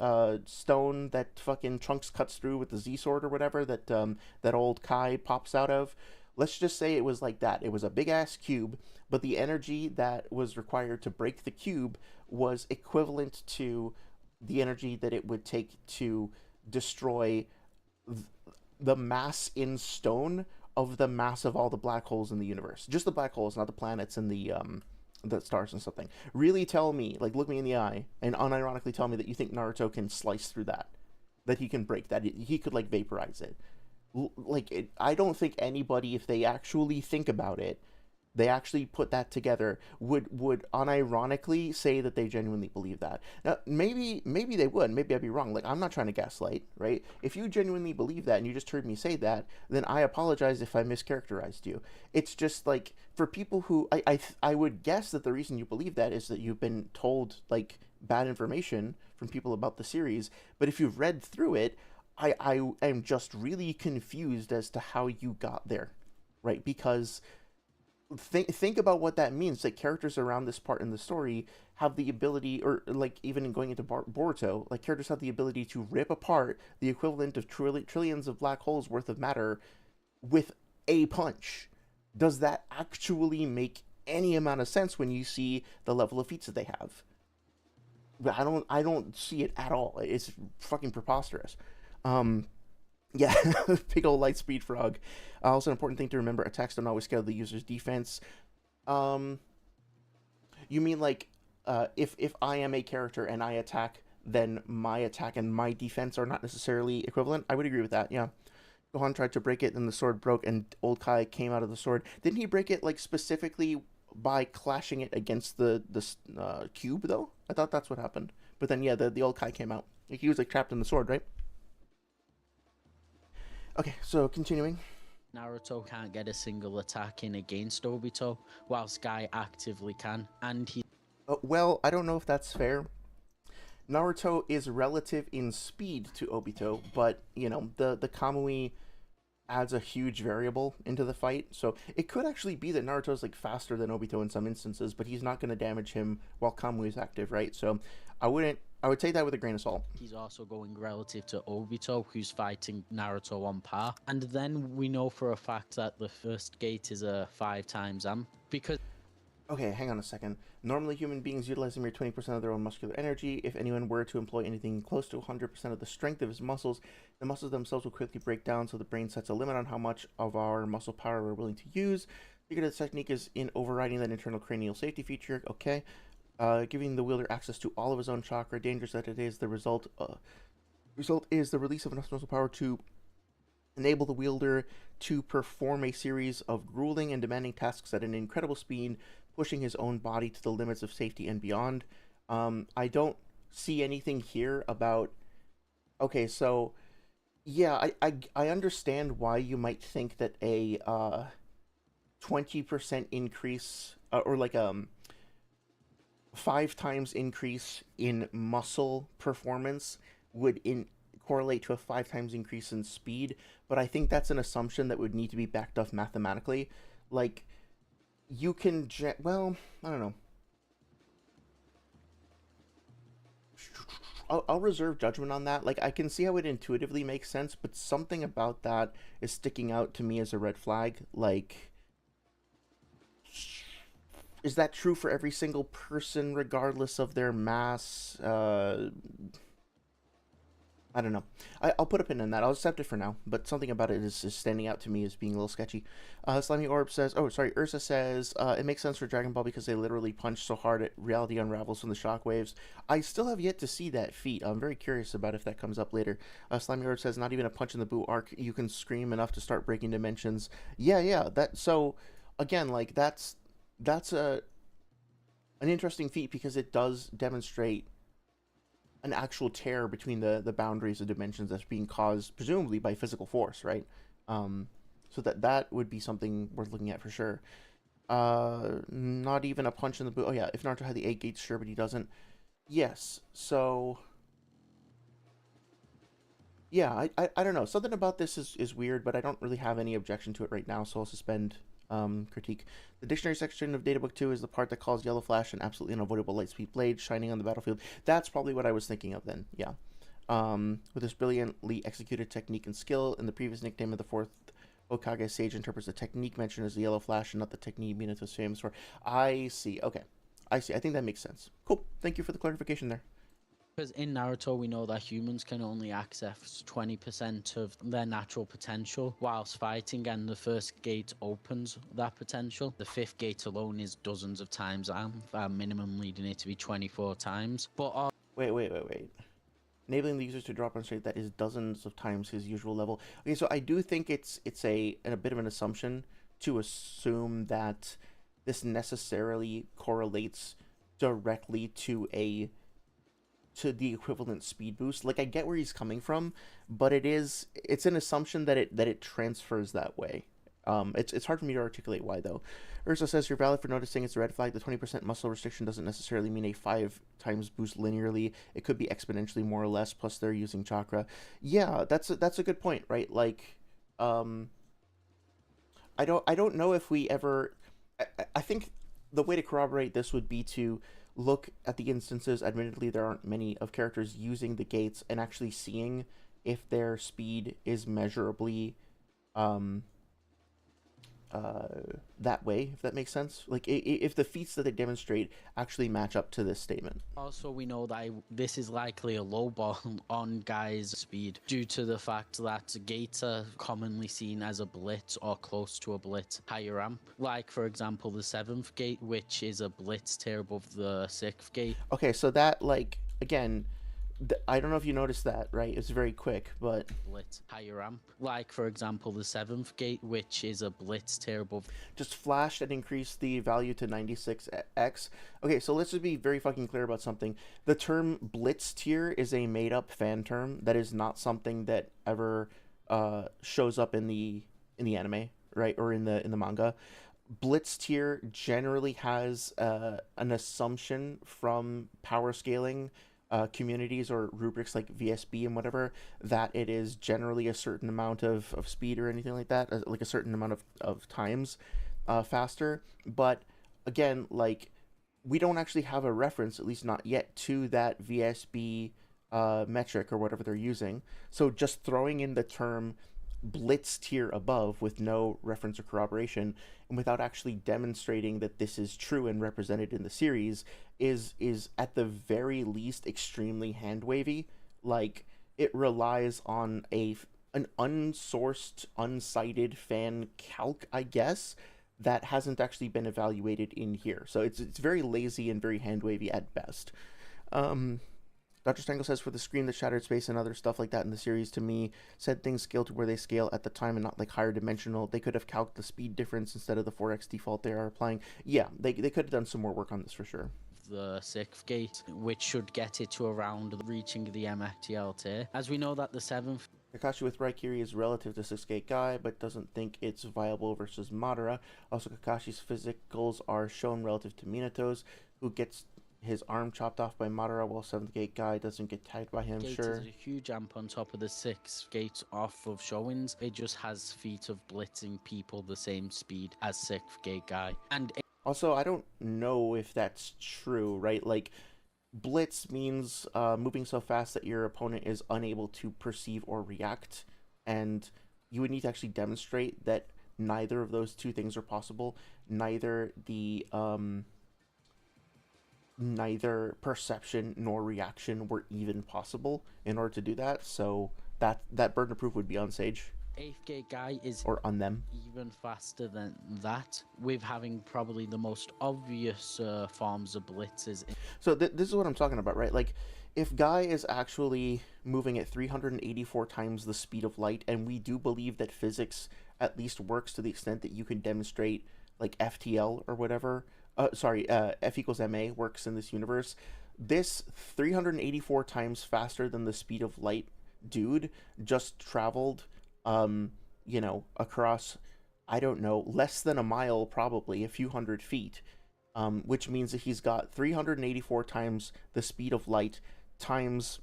[SPEAKER 1] stone that fucking Trunks cuts through with the Z sword or whatever that old Kai pops out of. Let's just say it was like that. It was a big ass cube, but the energy that was required to break the cube was equivalent to the energy that it would take to destroy the mass in stone of the mass of all the black holes in the universe. Just the black holes, not the planets and the stars and something. Really tell me, like, look me in the eye and unironically tell me that you think Naruto can slice through that he can break that, he could like vaporize it. I don't think anybody, if they actually think about it, they actually put that together, would unironically say that they genuinely believe that. Now, maybe they would. Maybe I'd be wrong. Like, I'm not trying to gaslight, right? If you genuinely believe that and you just heard me say that, then I apologize if I mischaracterized you. It's just like, for people who I would guess that the reason you believe that is that you've been told like bad information from people about the series. But if you've read through it, I am just really confused as to how you got there, right? Because think about what that means. Like, characters around this part in the story have the ability, or like even in going into Boruto, like characters have the ability to rip apart the equivalent of trillions of black holes worth of matter with a punch. Does that actually make any amount of sense when you see the level of feats that they have? But I don't see it at all. It's fucking preposterous. Um, yeah, big old light speed frog. Also, an important thing to remember: attacks don't always scale the user's defense. Um, you mean like, if I am a character and I attack, then my attack and my defense are not necessarily equivalent? I would agree with that. Yeah. Gohan tried to break it, and the sword broke, and old Kai came out of the sword. Didn't he break it like specifically by clashing it against the cube though? I thought that's what happened. But then yeah, the old Kai came out. Like, he was like trapped in the sword, right? Okay, so continuing.
[SPEAKER 3] Naruto can't get a single attack in against Obito, while Sky actively can, and he.
[SPEAKER 1] Well, I don't know if that's fair. Naruto is relative in speed to Obito, but you know the Kamui adds a huge variable into the fight, so it could actually be that Naruto's like faster than Obito in some instances, but he's not going to damage him while Kamui is active, right? So I would take that with a grain of salt.
[SPEAKER 3] He's also going relative to Obito, who's fighting Naruto on par. And then we know for a fact that the first gate is a 5 times amp, because.
[SPEAKER 1] Okay, hang on a second. Normally, human beings utilize a mere 20% of their own muscular energy. If anyone were to employ anything close to 100% of the strength of his muscles, the muscles themselves will quickly break down, so the brain sets a limit on how much of our muscle power we're willing to use. Figure the technique is in overriding that internal cranial safety feature. Okay. Giving the wielder access to all of his own chakra. Dangerous that it is. The result is the release of enough muscle power to enable the wielder to perform a series of grueling and demanding tasks at an incredible speed, pushing his own body to the limits of safety and beyond. I don't see anything here about... Okay, so... Yeah, I understand why you might think that a 20% increase, or like 5 times increase in muscle performance would correlate to a 5 times increase in speed, but I think that's an assumption that would need to be backed up mathematically. Like, you can well, I don't know. I'll reserve judgment on that. Like, I can see how it intuitively makes sense, but something about that is sticking out to me as a red flag. Like, is that true for every single person, regardless of their mass? I don't know. I'll put a pin in that. I'll accept it for now, but something about it is standing out to me as being a little sketchy. Slimy Orb says, oh, sorry, Ursa says, it makes sense for Dragon Ball because they literally punch so hard it reality unravels from the shockwaves. I still have yet to see that feat. I'm very curious about if that comes up later. Slimy Orb says, not even a punch in the boot arc, you can scream enough to start breaking dimensions. Yeah, so, again, like, that's an interesting feat because it does demonstrate an actual tear between the boundaries of dimensions that's being caused presumably by physical force, right? So that would be something worth looking at for sure. Not even a punch in the boot. Oh yeah, if Naruto had the 8 gates, sure, but he doesn't. Yes, so yeah, I don't know. Something about this is weird, but I don't really have any objection to it right now, so I'll suspend critique. The dictionary section of Databook 2 is the part that calls Yellow Flash an absolutely unavoidable lightspeed blade shining on the battlefield. That's probably what I was thinking of then, yeah. With this brilliantly executed technique and skill, in the previous nickname of the 4th Hokage, Sage interprets the technique mentioned as the Yellow Flash and not the technique Minato is famous for. I see, okay. I see, I think that makes sense. Cool, thank you for the clarification there.
[SPEAKER 3] Because in Naruto, we know that humans can only access 20% of their natural potential whilst fighting, and the first gate opens that potential. The 5th gate alone is dozens of times, minimum leading it to be 24 times. But
[SPEAKER 1] Wait. Enabling the users to drop on straight, that is dozens of times his usual level. Okay, so I do think it's a bit of an assumption to assume that this necessarily correlates directly to the equivalent speed boost. Like, I get where he's coming from, but it's an assumption that it transfers that way. It's hard for me to articulate why, though. Ursa says, you're valid for noticing it's a red flag. The 20% muscle restriction doesn't necessarily mean a 5 times boost linearly. It could be exponentially more or less, plus they're using chakra. Yeah, that's a good point, right? Like, I don't know if we ever... I think the way to corroborate this would be to look at the instances, admittedly there aren't many, of characters using the gates and actually seeing if their speed is measurably that way, if that makes sense. Like, if the feats that they demonstrate actually match up to this statement.
[SPEAKER 3] also, we know that this is likely a low ball on Guy's speed due to the fact that gates are commonly seen as a blitz or close to a blitz higher ramp. Like, for example, the 7th gate, which is a blitz tier above the 6th gate.
[SPEAKER 1] Okay, so that, like, again, I don't know if you noticed that, right? It's very quick, but...
[SPEAKER 3] Blitz higher ramp. Like, for example, the 7th gate, which is a blitz tier above...
[SPEAKER 1] Just flashed and increased the value to 96x. Okay, so let's just be very fucking clear about something. The term blitz tier is a made-up fan term that is not something that ever shows up in the anime, right? Or in the manga. Blitz tier generally has an assumption from power scaling communities or rubrics like VSB and whatever, that it is generally a certain amount of speed or anything like that, like a certain amount of times faster. But again, like, we don't actually have a reference, at least not yet, to that VSB metric or whatever they're using. So just throwing in the term blitz tier above with no reference or corroboration, and without actually demonstrating that this is true and represented in the series, is at the very least extremely hand wavy. Like, it relies on an unsourced, uncited fan calc, I guess, that hasn't actually been evaluated in here. So it's very lazy and very hand wavy at best. Dr. Stangle says, for the screen that shattered space and other stuff like that in the series, to me, said things scale to where they scale at the time and not like higher dimensional. They could have calced the speed difference instead of the 4x default they are applying. Yeah, they could have done some more work on this for sure.
[SPEAKER 3] The 6th gate, which should get it to around reaching the MFTL tier. As we know that the 7th...
[SPEAKER 1] Kakashi with Raikiri is relative to 6th gate Guy, but doesn't think it's viable versus Madara. Also, Kakashi's physicals are shown relative to Minato's, who gets his arm chopped off by Madara, while 7th gate Guy doesn't get tagged by him.
[SPEAKER 3] Gate
[SPEAKER 1] Sure.
[SPEAKER 3] is a huge amp on top of the 6th gate off of Showins. It just has feet of blitzing people the same speed as 6th gate Guy. And
[SPEAKER 1] also, I don't know if that's true, right? Like, Blitz means moving so fast that your opponent is unable to perceive or react, and you would need to actually demonstrate that neither of those two things are possible. Neither perception nor reaction were even possible in order to do that. So that burden of proof would be on Sage
[SPEAKER 3] Eighth gate guy is
[SPEAKER 1] or on them.
[SPEAKER 3] even faster than that, with having probably the most obvious forms of blitzes.
[SPEAKER 1] So this is what I'm talking about, right? Like, if Guy is actually moving at 384 times the speed of light, and we do believe that physics at least works to the extent that you can demonstrate, like, FTL or whatever, F equals ma works in this universe, this 384 times faster than the speed of light dude just traveled, across, I don't know, less than a mile, probably a few hundred feet, which means that he's got 384 times the speed of light times,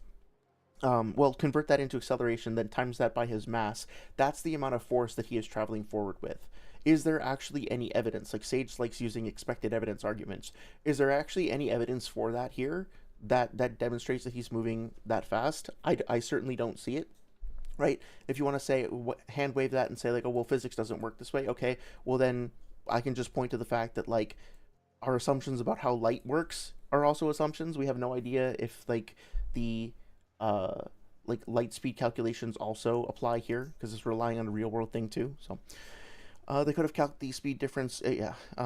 [SPEAKER 1] convert that into acceleration, then times that by his mass. That's the amount of force that he is traveling forward with. Is there actually any evidence? Like, Sage likes using expected evidence arguments. Is there actually any evidence for that here that demonstrates that he's moving that fast? I certainly don't see it. Right? If you want to say, hand wave that and say, like, oh, well, physics doesn't work this way. Okay, well, then I can just point to the fact that, like, our assumptions about how light works are also assumptions. We have no idea if, like, the light speed calculations also apply here, because it's relying on a real world thing too. So they could have calculated the speed difference.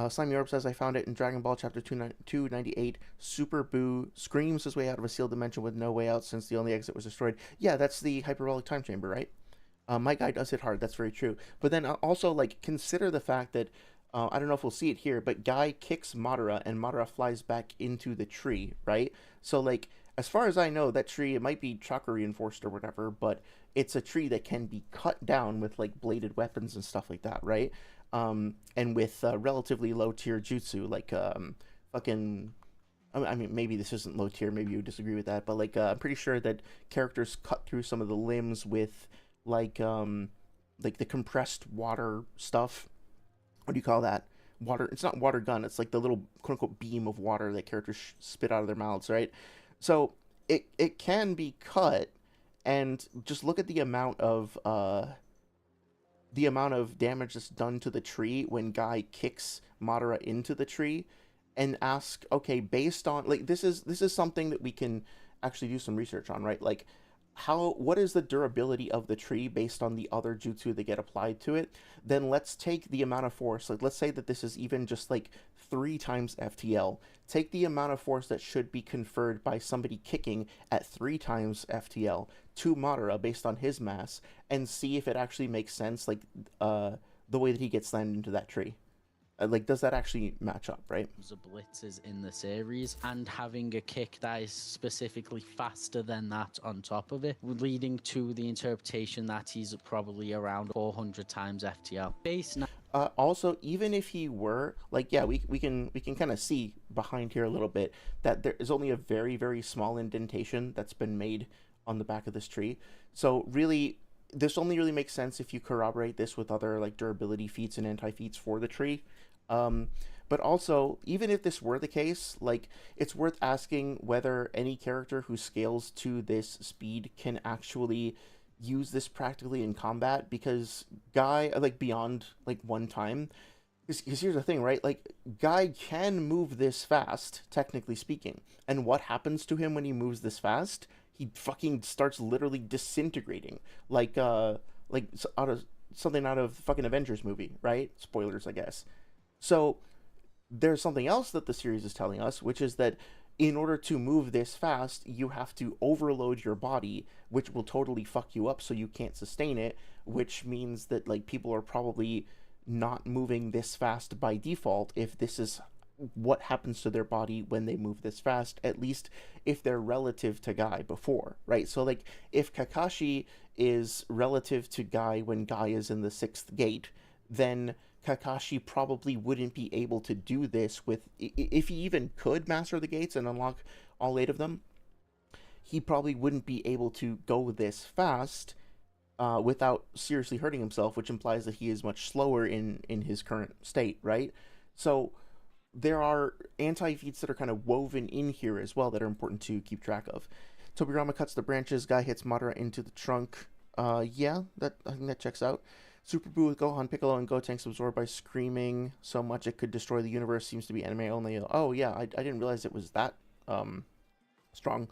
[SPEAKER 1] Slimy Orb says, I found it in Dragon Ball chapter 298. Super Boo screams his way out of a sealed dimension with no way out since the only exit was destroyed. Yeah, that's the hyperbolic time chamber, right? My guy does hit hard. That's very true. But then also, like, consider the fact that I don't know if we'll see it here, but Guy kicks Madara, and Madara flies back into the tree, right? So, like, as far as I know, that tree, it might be chakra reinforced or whatever, but it's a tree that can be cut down with, like, bladed weapons and stuff like that, right? And with relatively low tier jutsu, like fucking. I mean, maybe this isn't low tier. Maybe you would disagree with that, but, like, I'm pretty sure that characters cut through some of the limbs with, like the compressed water stuff. What do you call that? Water. It's not water gun. It's like the little quote unquote beam of water that characters spit out of their mouths, right? So it can be cut, and just look at the amount of damage that's done to the tree when Guy kicks Madara into the tree, and ask, okay, based on, like, this is something that we can actually do some research on, right? Like, what is the durability of the tree based on the other jutsu that get applied to it? Then let's take the amount of force, like, let's say that this is even just like 3 times FTL. Take the amount of force that should be conferred by somebody kicking at 3 times FTL to Madara based on his mass, and see if it actually makes sense, like, the way that he gets slammed into that tree. Like, does that actually match up, right?
[SPEAKER 3] The blitzes in the series, and having a kick that is specifically faster than that on top of it, leading to the interpretation that he's probably around 400 times FTL.
[SPEAKER 1] Also, even if he were, like, yeah, we can kind of see behind here a little bit that there is only a very, very small indentation that's been made on the back of this tree. So really, this only really makes sense if you corroborate this with other, like, durability feats and anti-feats for the tree. But also, even if this were the case, like, it's worth asking whether any character who scales to this speed can actually use this practically in combat, because Guy, like, beyond, like, one time, because here's the thing, right? Like, Guy can move this fast, technically speaking, and what happens to him when he moves this fast? He fucking starts literally disintegrating, like something out of fucking Avengers movie, right? Spoilers, I guess. So there's something else that the series is telling us, which is that in order to move this fast, you have to overload your body, which will totally fuck you up so you can't sustain it, which means that, like, people are probably not moving this fast by default if this is what happens to their body when they move this fast, at least if they're relative to Guy before, right? So, like, if Kakashi is relative to Guy when Guy is in the 6th gate, then Kakashi probably wouldn't be able to do this with, if he even could master the gates and unlock all 8 of them, he probably wouldn't be able to go this fast without seriously hurting himself, which implies that he is much slower in his current state, right? So there are anti-feats that are kind of woven in here as well that are important to keep track of. Tobirama cuts the branches, guy hits Madara into the trunk. Yeah, I think that checks out. Super Buu with Gohan, Piccolo, and Gotenks absorbed by screaming so much it could destroy the universe seems to be anime only. Oh yeah, I didn't realize it was that strong.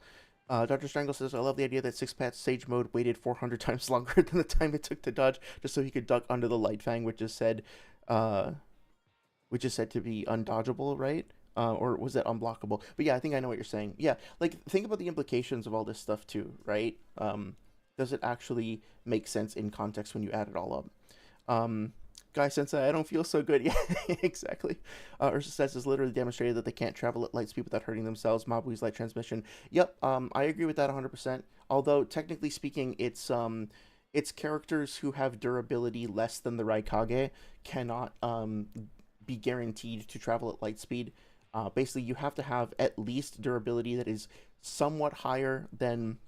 [SPEAKER 1] Dr. Strangle says, I love the idea that Six Path's Sage Mode waited 400 times longer than the time it took to dodge, just so he could duck under the Light Fang, which is said to be undodgeable, right? Or was that unblockable? But yeah, I think I know what you're saying. Yeah, like, think about the implications of all this stuff too, right? Does it actually make sense in context when you add it all up? Guy Sensei, I don't feel so good. Yeah, exactly. Ursa says has literally demonstrated that they can't travel at light speed without hurting themselves. Mabui's light transmission. Yep, I agree with that 100%. Although, technically speaking, it's characters who have durability less than the Raikage cannot be guaranteed to travel at light speed. Basically, you have to have at least durability that is somewhat higher than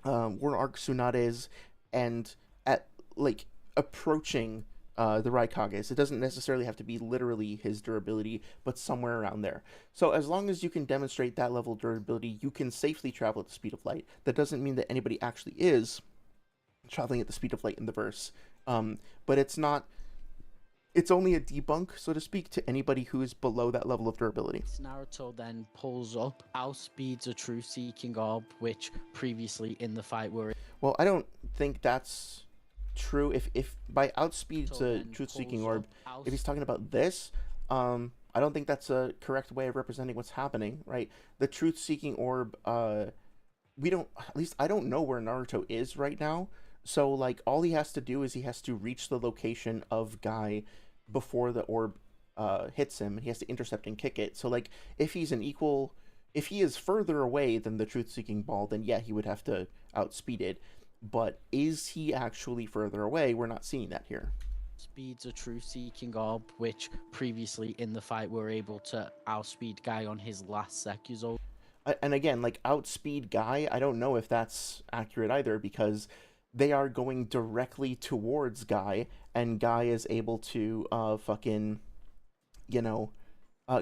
[SPEAKER 1] Warren Arc Tsunade's, and at, like, approaching the Raikage's. It doesn't necessarily have to be literally his durability, but somewhere around there. So as long as you can demonstrate that level of durability, you can safely travel at the speed of light. That doesn't mean that anybody actually is traveling at the speed of light in the verse. But it's only a debunk, so to speak, to anybody who is below that level of durability.
[SPEAKER 3] Naruto then pulls up, outspeeds a truth-seeking orb, which previously in the fight were...
[SPEAKER 1] Well, I don't think that's true. If by outspeeds a truth-seeking orb, if he's talking about this, I don't think that's a correct way of representing what's happening, right? The truth-seeking orb, we don't, at least I don't know where Naruto is right now. So, like, all he has to do is he has to reach the location of Guy before the orb hits him, and he has to intercept and kick it. So, like, if he is further away than the truth-seeking ball, then yeah, he would have to outspeed it. But is he actually further away? We're not seeing that here.
[SPEAKER 3] Speeds a truth-seeking orb, which previously in the fight were able to outspeed Guy on his last Sekuzo.
[SPEAKER 1] And again, like, outspeed Guy, I don't know if that's accurate either, because they are going directly towards Guy, and Guy is able to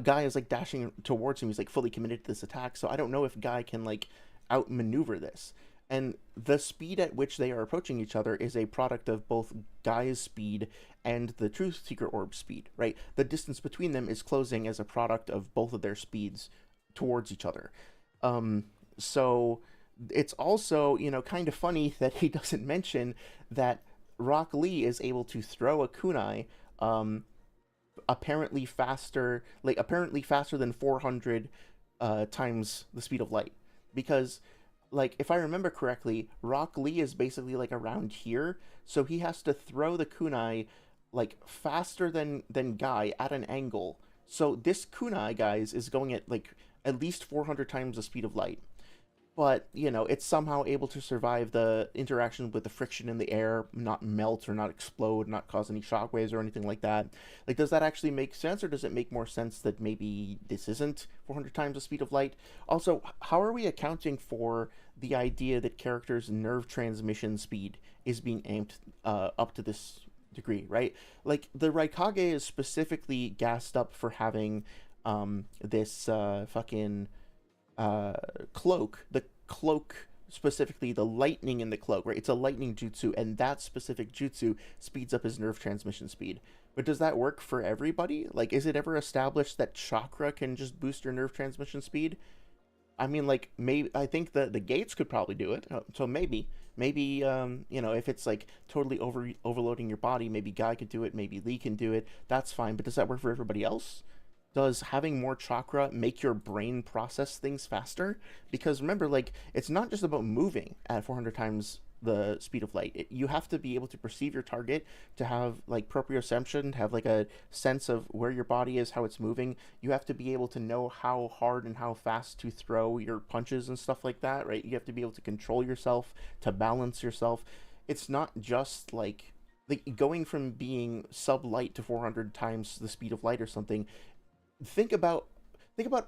[SPEAKER 1] Guy is, like, dashing towards him. He's, like, fully committed to this attack, so I don't know if Guy can, like, outmaneuver this. And the speed at which they are approaching each other is a product of both Guy's speed and the Truth Seeker Orb's speed, right? The distance between them is closing as a product of both of their speeds towards each other. So it's also, kind of funny that he doesn't mention that Rock Lee is able to throw a kunai apparently faster than 400 times the speed of light. Because, like, if I remember correctly, Rock Lee is basically, like, around here, so he has to throw the kunai, like, faster than Guy at an angle. So this kunai, guys, is going at, like, at least 400 times the speed of light. But, it's somehow able to survive the interaction with the friction in the air, not melt or not explode, not cause any shockwaves or anything like that. Like, does that actually make sense, or does it make more sense that maybe this isn't 400 times the speed of light? Also, how are we accounting for the idea that characters' nerve transmission speed is being amped up to this degree, right? Like, the Raikage is specifically gassed up for having this cloak. The cloak, specifically the lightning in the cloak, right? It's a lightning jutsu, and that specific jutsu speeds up his nerve transmission speed. But does that work for everybody? Like, is it ever established that chakra can just boost your nerve transmission speed? I mean, like, maybe, I think the gates could probably do it. So maybe, if it's, like, totally overloading your body, maybe Guy could do it, maybe Lee can do it. That's fine. But does that work for everybody else? Does having more chakra make your brain process things faster? Because remember, like, it's not just about moving at 400 times the speed of light. You have to be able to perceive your target, to have, like, proprioception, to have, like, a sense of where your body is, how it's moving. You have to be able to know how hard and how fast to throw your punches and stuff like that, right? You have to be able to control yourself, to balance yourself. It's not just, like going from being sub-light to 400 times the speed of light or something. Think about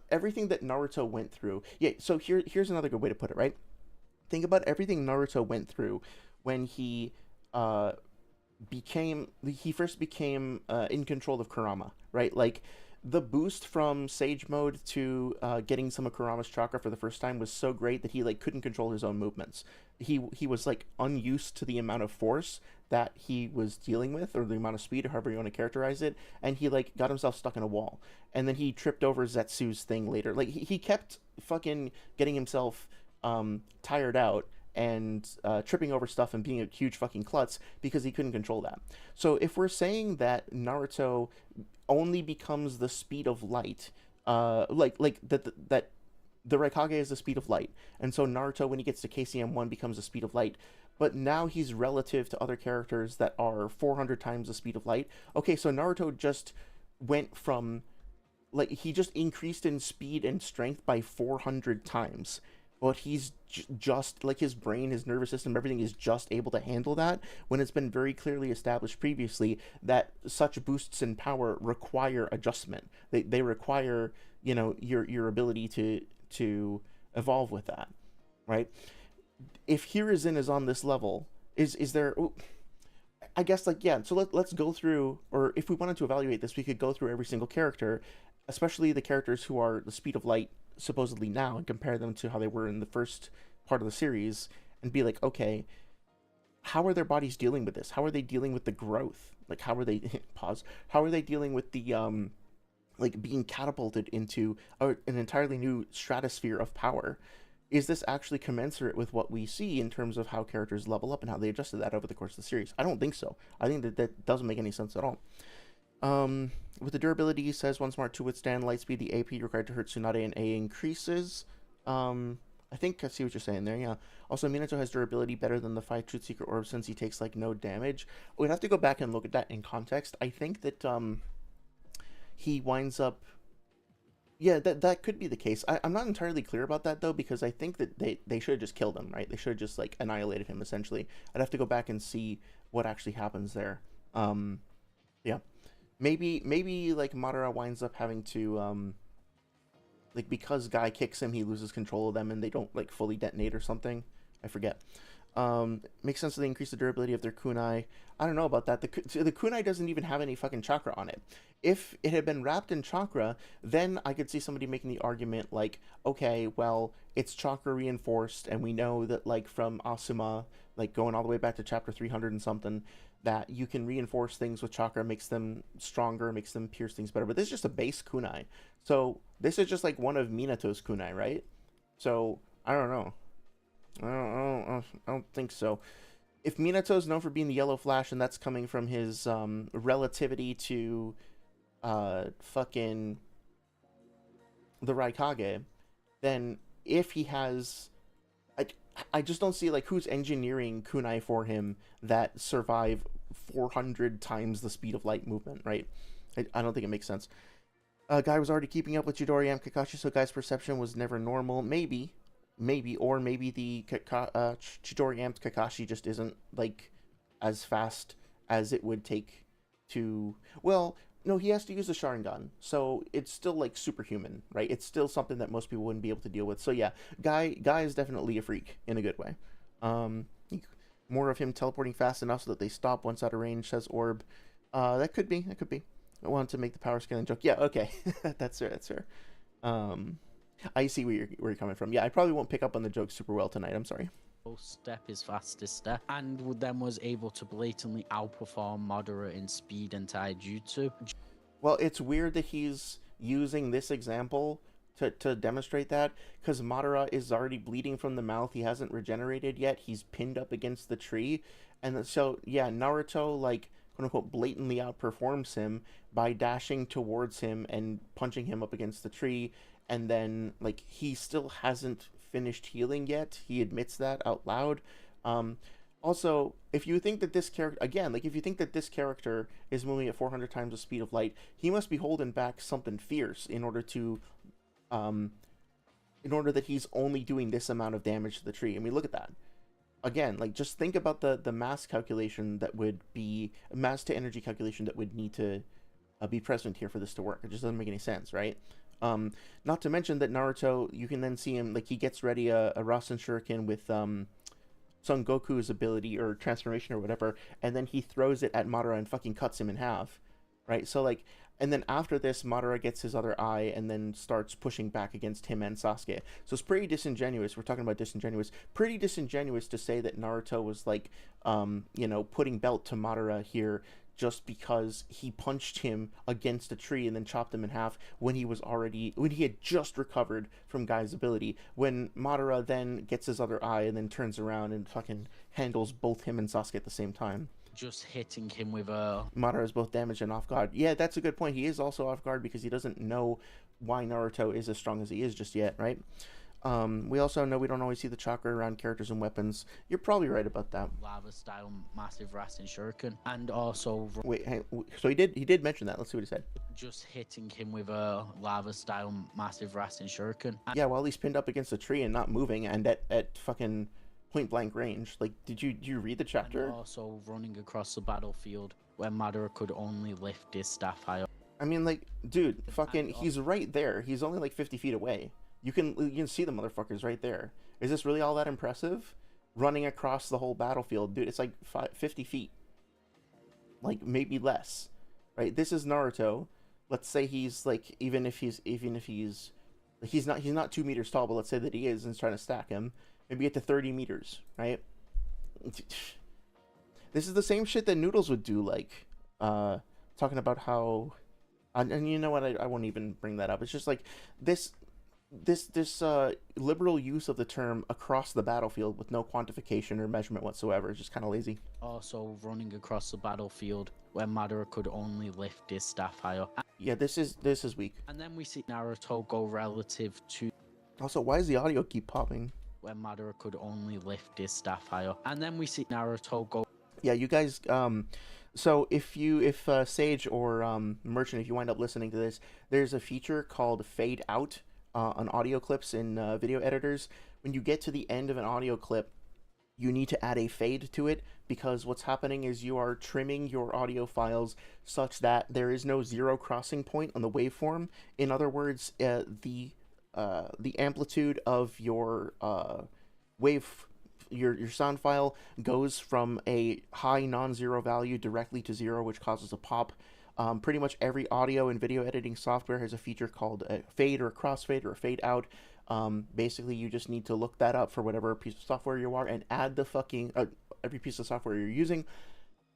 [SPEAKER 1] everything that Naruto went through. Yeah, so here's another good way to put it, right? Think about everything Naruto went through when he first became in control of Kurama, right? Like, the boost from Sage Mode to getting some of Kurama's chakra for the first time was so great that he like couldn't control his own movements. He was like unused to the amount of force that he was dealing with, or the amount of speed, or however you want to characterize it, and he like got himself stuck in a wall. And then he tripped over Zetsu's thing later. Like he kept fucking getting himself tired out and tripping over stuff and being a huge fucking klutz because he couldn't control that. So if we're saying that Naruto only becomes the speed of light, like that the Raikage is the speed of light, and so Naruto, when he gets to KCM1, becomes the speed of light, but now he's relative to other characters that are 400 times the speed of light. Okay, so Naruto just went from, like, he just increased in speed and strength by 400 times, but he's just like, his brain, his nervous system, everything is just able to handle that, when it's been very clearly established previously that such boosts in power require adjustment. They require, you know, your ability to evolve with that, right? If Hiruzen is on this level, is there, I guess, like, yeah, so let's go through, or if we wanted to evaluate this, we could go through every single character, especially the characters who are the speed of light supposedly now, and compare them to how they were in the first part of the series, and be like, okay, how are their bodies dealing with this? How are they dealing with the growth? Like, how are they pause? How are they dealing with the like being catapulted into an entirely new stratosphere of power? Is this actually commensurate with what we see in terms of how characters level up and how they adjusted that over the course of the series? I don't think so. I think that doesn't make any sense at all. With the durability, he says, one smart to withstand light speed, the AP required to hurt Tsunade and A increases. I think I see what you're saying there, yeah. Also, Minato has durability better than the 5 Truth Secret Orbs since he takes, like, no damage. We'd have to go back and look at that in context. I think that, he winds up... Yeah, that could be the case. I'm not entirely clear about that, though, because I think that they should have just killed him, right? They should have just, like, annihilated him, essentially. I'd have to go back and see what actually happens there. Yeah. Maybe like, Madara winds up having to, like, because Guy kicks him, he loses control of them, and they don't, like, fully detonate or something. I forget. Makes sense that they increase the durability of their kunai. I don't know about that. The kunai doesn't even have any fucking chakra on it. If it had been wrapped in chakra, then I could see somebody making the argument, like, okay, well, it's chakra reinforced, and we know that, like, from Asuma, like, going all the way back to chapter 300 and something, that you can reinforce things with chakra, makes them stronger, makes them pierce things better. But this is just a base kunai. So this is just like one of Minato's kunai, right? So I don't know. I don't think so. If Minato's known for being the Yellow Flash, and that's coming from his relativity to fucking the Raikage, then if he has... I just don't see, like, who's engineering kunai for him that survive 400 times the speed of light movement, right? I don't think it makes sense. Guy was already keeping up with Chidori and Kakashi, so Guy's perception was never normal. Maybe, or maybe the Chidori amped Kakashi just isn't, like, as fast as it would take to... Well, no, he has to use the Sharingan, so it's still, like, superhuman, right? It's still something that most people wouldn't be able to deal with. So yeah, Guy is definitely a freak in a good way. More of him teleporting fast enough so that they stop once out of range, says Orb. That could be. I wanted to make the power scaling joke. Yeah, okay. That's fair. I see where you're coming from. Yeah, I probably won't pick up on the joke super well tonight. I'm sorry.
[SPEAKER 3] Step is fastest step, and then was able to blatantly outperform Madara in speed and taijutsu.
[SPEAKER 1] Well, it's weird that he's using this example to demonstrate that, because Madara is already bleeding from the mouth. He hasn't regenerated yet. He's pinned up against the tree, and so yeah, Naruto, like, quote unquote, blatantly outperforms him by dashing towards him and punching him up against the tree, and then, like, he still hasn't finished healing yet. He admits that out loud. Also, if you think that this character, again, like, if you think that this character is moving at 400 times the speed of light, he must be holding back something fierce in order that he's only doing this amount of damage to the tree. I mean, look at that. Again, like, just think about the mass calculation that would be, mass to energy calculation that would need to be present here for this to work. It just doesn't make any sense, right? Not to mention that Naruto, you can then see him, like, he gets ready a Rasen Shuriken with Son Goku's ability or transformation or whatever, and then he throws it at Madara and fucking cuts him in half, right? So, like, And then after this, Madara gets his other eye and then starts pushing back against him and Sasuke. So it's pretty disingenuous. We're talking about disingenuous. Pretty disingenuous to say that Naruto was like, putting belt to Madara here just because he punched him against a tree and then chopped him in half when he had just recovered from Guy's ability. When Madara then gets his other eye and then turns around and fucking handles both him and Sasuke at the same time.
[SPEAKER 3] Just hitting him with a...
[SPEAKER 1] Madara is both damaged and off guard. Yeah, that's a good point. He is also off guard because he doesn't know why Naruto is as strong as he is just yet, right? We also know we don't always see the chakra around characters and weapons. You're probably right about that.
[SPEAKER 3] Lava-style massive Rasen Shuriken. And also...
[SPEAKER 1] Wait, so he did mention that. Let's see what he said.
[SPEAKER 3] Just hitting him with a lava-style massive Rasen Shuriken.
[SPEAKER 1] Yeah, while he's pinned up against a tree and not moving and at fucking point blank range. Like, did you read the chapter?
[SPEAKER 3] And also running across the battlefield where Madara could only lift his staff higher.
[SPEAKER 1] I mean, like, dude, fucking, he's right there. He's only like 50 feet away. You can see the motherfuckers right there. Is this really all that impressive? Running across the whole battlefield, dude. It's like 50 feet, like maybe less, right? This is Naruto. Let's say he's like, even if he's not 2 meters tall, but let's say that he is and is trying to stack him. Maybe get to 30 meters, right? This is the same shit that Noodles would do, like, talking about how, and you know what, I won't even bring that up. It's just like, this liberal use of the term across the battlefield with no quantification or measurement whatsoever is just kind of lazy.
[SPEAKER 3] Also running across the battlefield where Madara could only lift his staff higher.
[SPEAKER 1] Yeah, this is weak.
[SPEAKER 3] And then we see Naruto go relative to...
[SPEAKER 1] Also, why does the audio keep popping?
[SPEAKER 3] Where Madara could only lift his staff higher. And then we see Naruto go...
[SPEAKER 1] Yeah, you guys, so if Sage or Merchant, if you wind up listening to this, there's a feature called Fade Out on audio clips in video editors. When you get to the end of an audio clip, you need to add a fade to it, because what's happening is you are trimming your audio files such that there is no zero crossing point on the waveform. In other words, the amplitude of your your sound file goes from a high non-zero value directly to 0, which causes a pop. Pretty much every audio and video editing software has a feature called a fade or a crossfade or a fade out. Basically, you just need to look that up for whatever piece of software you are and add the fucking every piece of software you're using.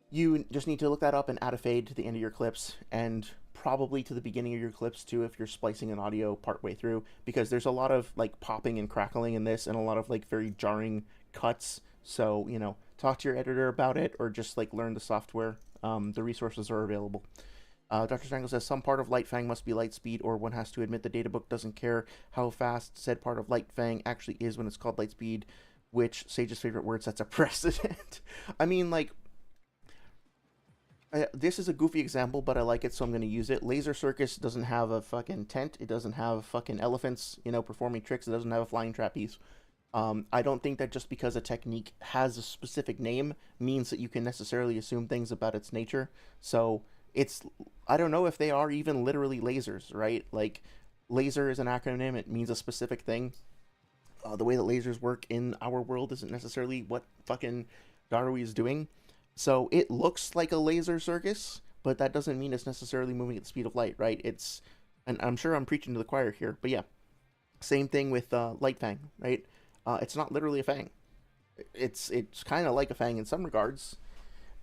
[SPEAKER 1] You just need to look that up and add a fade to the end of your clips, and probably to the beginning of your clips too if you're splicing an audio partway through, because there's a lot of like popping and crackling in this and a lot of like very jarring cuts. So, you know, talk to your editor about it, or just like learn the software. The resources are available. Dr. Strangle says some part of Light Fang must be light speed, or one has to admit the databook doesn't care how fast said part of Light Fang actually is when it's called light speed, which Sage's favorite word sets a precedent. I mean, like, this is a goofy example, but I like it, so I'm going to use it. Laser Circus doesn't have a fucking tent. It doesn't have fucking elephants, you know, performing tricks. It doesn't have a flying trapeze. I don't think that just because a technique has a specific name means that you can necessarily assume things about its nature. So I don't know if they are even literally lasers, right? Like, laser is an acronym. It means a specific thing. The way that lasers work in our world isn't necessarily what fucking Darui is doing. So it looks like a laser circus, but that doesn't mean it's necessarily moving at the speed of light, right? And I'm sure I'm preaching to the choir here, but yeah. Same thing with Light Fang, right? It's not literally a fang. It's kind of like a fang in some regards,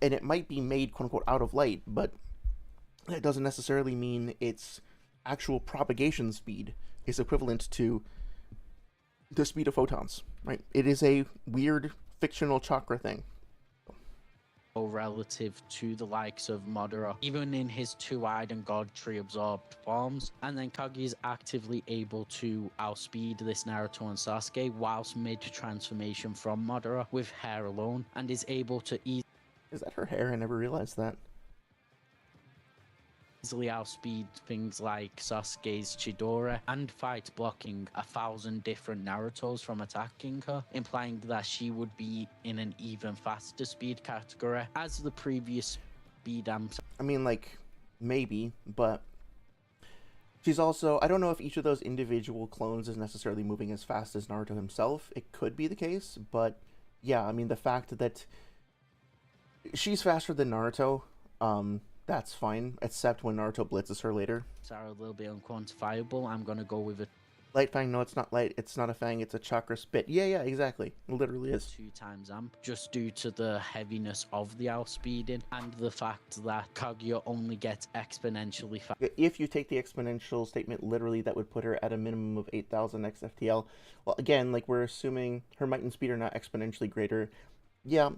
[SPEAKER 1] and it might be made quote-unquote out of light, but it doesn't necessarily mean its actual propagation speed is equivalent to the speed of photons, right? It is a weird fictional chakra thing.
[SPEAKER 3] Relative to the likes of Madara, even in his two-eyed and god tree absorbed forms. And then Kage is actively able to outspeed this Naruto and Sasuke whilst mid-transformation from Madara with hair alone, and is able to
[SPEAKER 1] Is that her hair? I never realized that.
[SPEAKER 3] easily outspeed things like Sasuke's Chidori and fight blocking 1,000 different Narutos from attacking her, implying that she would be in an even faster speed category as the previous speed amps.
[SPEAKER 1] I mean, like, maybe, but she's also, I don't know if each of those individual clones is necessarily moving as fast as Naruto himself. It could be the case, but yeah, I mean, the fact that she's faster than Naruto, that's fine, except when Naruto blitzes her later.
[SPEAKER 3] Are a little bit unquantifiable. I'm gonna go with a
[SPEAKER 1] Light Fang, no, it's not light. It's not a Fang. It's a chakra spit. Yeah, exactly. It literally is.
[SPEAKER 3] 2 times amp, just due to the heaviness of the outspeeding and the fact that Kaguya only gets exponentially fast.
[SPEAKER 1] If you take the exponential statement literally, that would put her at a minimum of 8,000 XFTL. Well, again, like, we're assuming her might and speed are not exponentially greater. Yeah.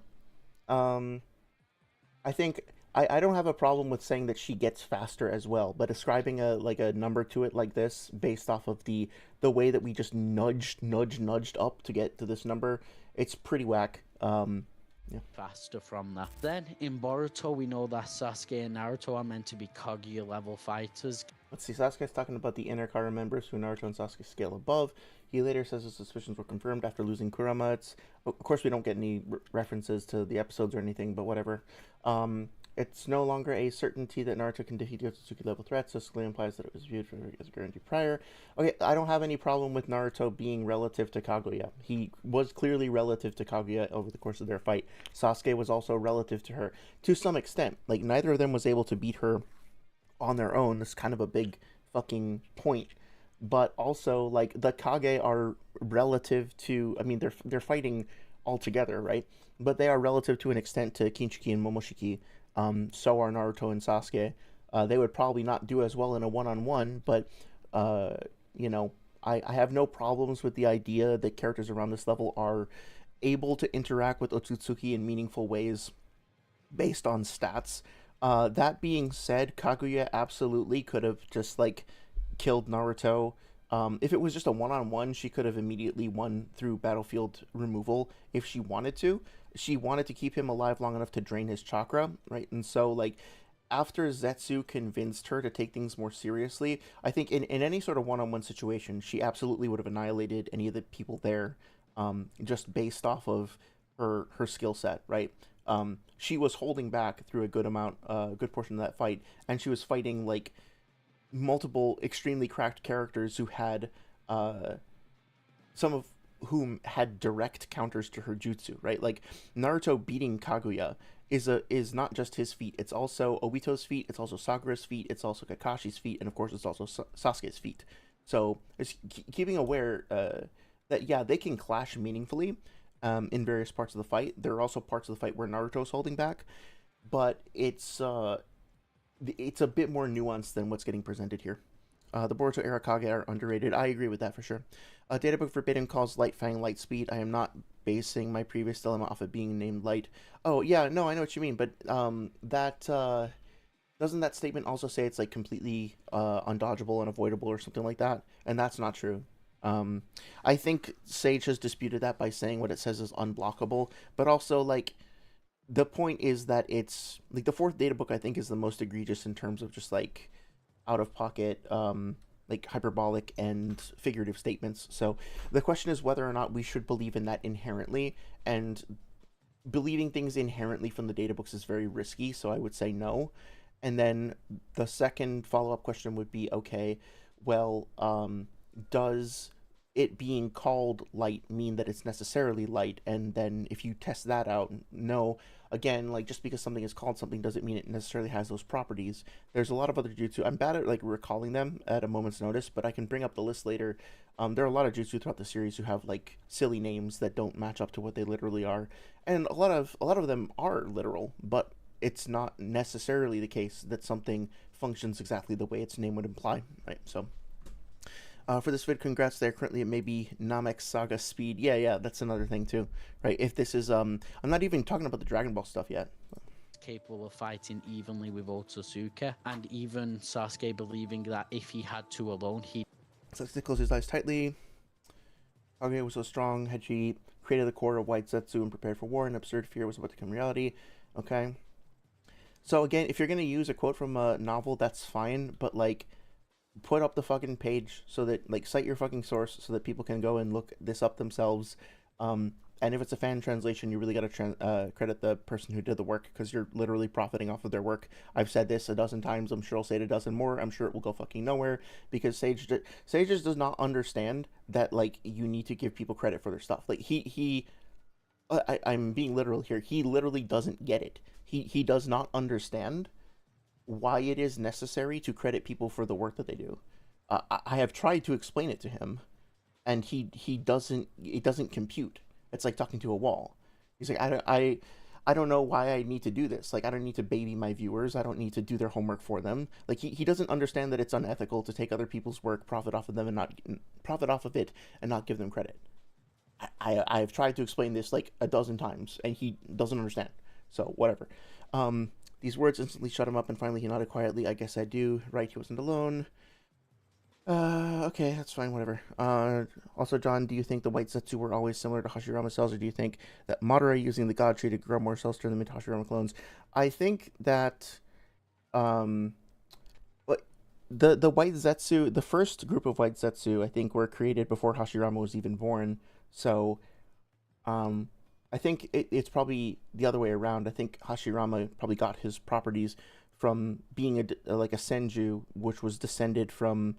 [SPEAKER 1] I think I don't have a problem with saying that she gets faster as well, but ascribing a number to it like this based off of the way that we just nudged up to get to this number, it's pretty whack. Yeah.
[SPEAKER 3] Faster from that. Then in Boruto, we know that Sasuke and Naruto are meant to be Kaguya level fighters.
[SPEAKER 1] Let's see, Sasuke's talking about the inner Kara members who Naruto and Sasuke scale above. He later says his suspicions were confirmed after losing Kurama. Of course, we don't get any references to the episodes or anything, but whatever. It's no longer a certainty that Naruto can defeat Otsutsuki level threats, so this clearly implies that it was viewed as a guarantee prior. Okay, I don't have any problem with Naruto being relative to Kaguya. He was clearly relative to Kaguya over the course of their fight. Sasuke was also relative to her to some extent. Like, neither of them was able to beat her on their own. This is kind of a big fucking point. But also, like, the Kage are relative to, I mean, they're fighting all together, right? But they are relative to an extent to Kinshiki and Momoshiki. So are Naruto and Sasuke. They would probably not do as well in a one-on-one, but, you know, I have no problems with the idea that characters around this level are able to interact with Otsutsuki in meaningful ways based on stats. That being said, Kaguya absolutely could have just, like, killed Naruto. If it was just a one-on-one, she could have immediately won through battlefield removal if she wanted to. She wanted to keep him alive long enough to drain his chakra, right? And so, like, after Zetsu convinced her to take things more seriously, I think in any sort of one-on-one situation, she absolutely would have annihilated any of the people there, just based off of her skill set, right? She was holding back through a good portion of that fight, and she was fighting, like, multiple extremely cracked characters who had, some of whom had direct counters to her jutsu, right? Like, Naruto beating Kaguya is not just his feat, it's also Obito's feat, it's also Sakura's feat, it's also Kakashi's feat, and of course it's also Sasuke's feat. So it's keeping aware that, yeah, they can clash meaningfully in various parts of the fight. There are also parts of the fight where Naruto's holding back, but it's a bit more nuanced than what's getting presented here. The Boruto era Kage are underrated. I agree with that for sure. Databook Forbidden calls Light Fang Light Speed. I am not basing my previous dilemma off of being named Light. Oh, yeah, no, I know what you mean, but doesn't that statement also say it's, like, completely undodgeable, unavoidable, or something like that? And that's not true. I think Sage has disputed that by saying what it says is unblockable, but also, like, the point is that it's, like, the fourth data book, I think, is the most egregious in terms of just, like, out-of-pocket, like, hyperbolic and figurative statements. So the question is whether or not we should believe in that inherently, and believing things inherently from the data books is very risky, so I would say no. And then the second follow-up question would be, okay, well, does it being called light mean that it's necessarily light? And then if you test that out, no. Again, like, just because something is called something doesn't mean it necessarily has those properties. There's a lot of other jutsu. I'm bad at, like, recalling them at a moment's notice, but I can bring up the list later. There are a lot of jutsu throughout the series who have, like, silly names that don't match up to what they literally are, and a lot of them are literal, but it's not necessarily the case that something functions exactly the way its name would imply, right? So for this vid, congrats there. Currently it may be Namek Saga Speed. Yeah, that's another thing too, right? If this is, I'm not even talking about the Dragon Ball stuff yet.
[SPEAKER 3] Capable of fighting evenly with Otsutsuki, and even Sasuke believing that if he had to alone, he...
[SPEAKER 1] Sasuke closed his eyes tightly. Kage was so strong, had she created the core of White Zetsu and prepared for war, an absurd fear was about to become reality. Okay. So again, if you're going to use a quote from a novel, that's fine, but, like, put up the fucking page so that, like, cite your fucking source so that people can go and look this up themselves. And if it's a fan translation, you really got to credit the person who did the work, because you're literally profiting off of their work. I've said this a dozen times. I'm sure I'll say it a dozen more. I'm sure it will go fucking nowhere, because Sage just does not understand that, like, you need to give people credit for their stuff. Like, I'm being literal here. He literally doesn't get it. He does not understand why it is necessary to credit people for the work that they do. I have tried to explain it to him, and he doesn't. It doesn't compute. It's like talking to a wall. He's like, I don't know why I need to do this. Like, I don't need to baby my viewers. I don't need to do their homework for them. Like, he doesn't understand that it's unethical to take other people's work, profit off of them, and not profit off of it, and not give them credit. I've tried to explain this like a dozen times, and he doesn't understand. So whatever. These words instantly shut him up, and finally he nodded quietly. I guess I do. Right, he wasn't alone. Okay, that's fine, whatever. Also, John, do you think the white Zetsu were always similar to Hashirama cells, or do you think that Madara using the god tree to grow more cells turned them into Hashirama clones? I think that, like, the white Zetsu, the first group of white Zetsu, I think, were created before Hashirama was even born, so, I think it's probably the other way around. I think Hashirama probably got his properties from being like a Senju, which was descended from,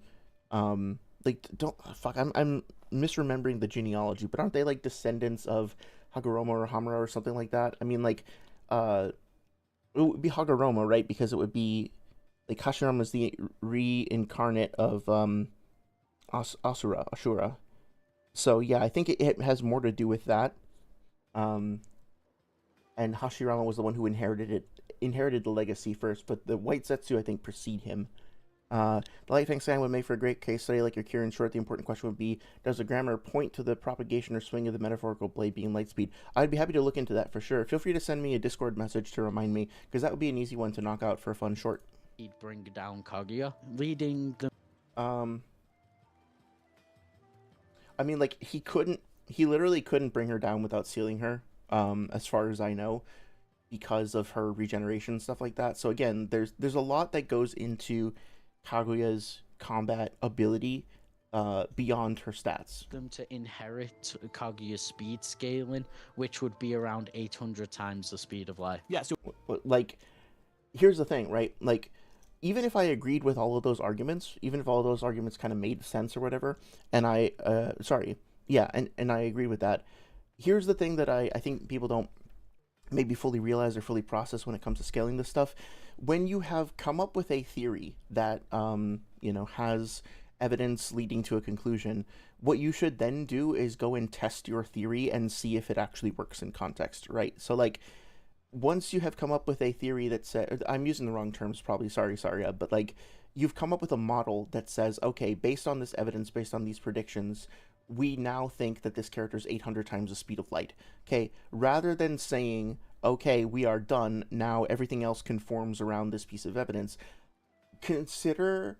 [SPEAKER 1] like, don't fuck, I'm misremembering the genealogy, but aren't they like descendants of Hagoromo or Hamura or something like that? I mean, like, it would be Hagoromo, right? Because it would be like Hashirama is the reincarnate of Ashura. So yeah, I think it has more to do with that. And Hashirama was the one who inherited the legacy first, but the white Zetsu, I think, precede him. The Light Fang Sang would make for a great case study like your Kirin short. The important question would be, does the grammar point to the propagation or swing of the metaphorical blade being light speed? I'd be happy to look into that for sure. Feel free to send me a Discord message to remind me, because that would be an easy one to knock out for a fun short.
[SPEAKER 3] He'd bring down Kaguya, leading the...
[SPEAKER 1] I mean, like, he literally couldn't bring her down without sealing her, as far as I know, because of her regeneration and stuff like that. So again, there's a lot that goes into Kaguya's combat ability beyond her stats.
[SPEAKER 3] Them to inherit Kaguya's speed scaling, which would be around 800 times the speed of light.
[SPEAKER 2] Yeah, so
[SPEAKER 1] like, here's the thing, right? Like, even if I agreed with all of those arguments, even if all of those arguments kind of made sense or whatever, and I agree with that, here's the thing that I think people don't maybe fully realize or fully process when it comes to scaling this stuff. When you have come up with a theory that has evidence leading to a conclusion, what you should then do is go and test your theory and see if it actually works in context, right? So, like, once you have come up with a theory that says, I'm using the wrong terms probably, sorry, but like, you've come up with a model that says, okay, based on this evidence, based on these predictions, we now think that this character is 800 times the speed of light. Okay, rather than saying, okay, we are done, now everything else conforms around this piece of evidence, consider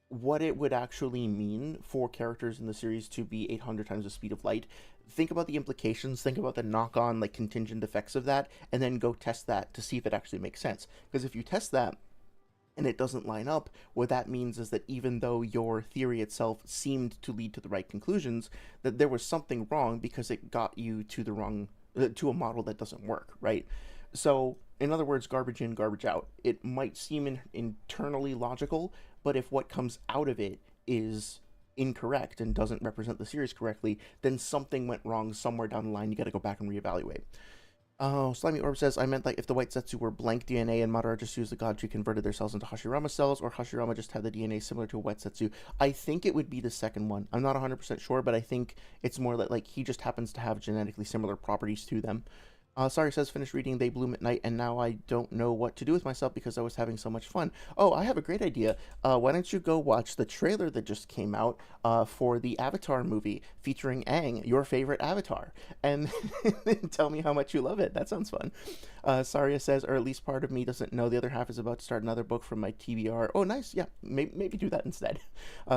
[SPEAKER 1] what it would actually mean for characters in the series to be 800 times the speed of light. Think about the implications, think about the knock-on, like, contingent effects of that, and then go test that to see if it actually makes sense. Because if you test that and it doesn't line up, what that means is that even though your theory itself seemed to lead to the right conclusions, that there was something wrong because it got you to the wrong, to a model that doesn't work, right? So, in other words, garbage in, garbage out. It might seem internally logical, but if what comes out of it is incorrect and doesn't represent the series correctly, then something went wrong somewhere down the line. You got to go back and reevaluate. Oh, Slimy Orb says, I meant like if the white Zetsu were blank DNA and Madara just used the god tree, converted their cells into Hashirama cells, or Hashirama just had the DNA similar to a white Zetsu. I think it would be the second one. I'm not 100% sure, but I think it's more like he just happens to have genetically similar properties to them. Sorry says, finished reading They Bloom at Night, and now I don't know what to do with myself because I was having so much fun. Oh, I have a great idea. Why don't you go watch the trailer that just came out for the Avatar movie featuring Aang, your favorite Avatar, and tell me how much you love it. That sounds fun. Saria says, or at least part of me doesn't know the other half is about to start another book from my TBR. Oh, nice. Yeah, maybe do that instead.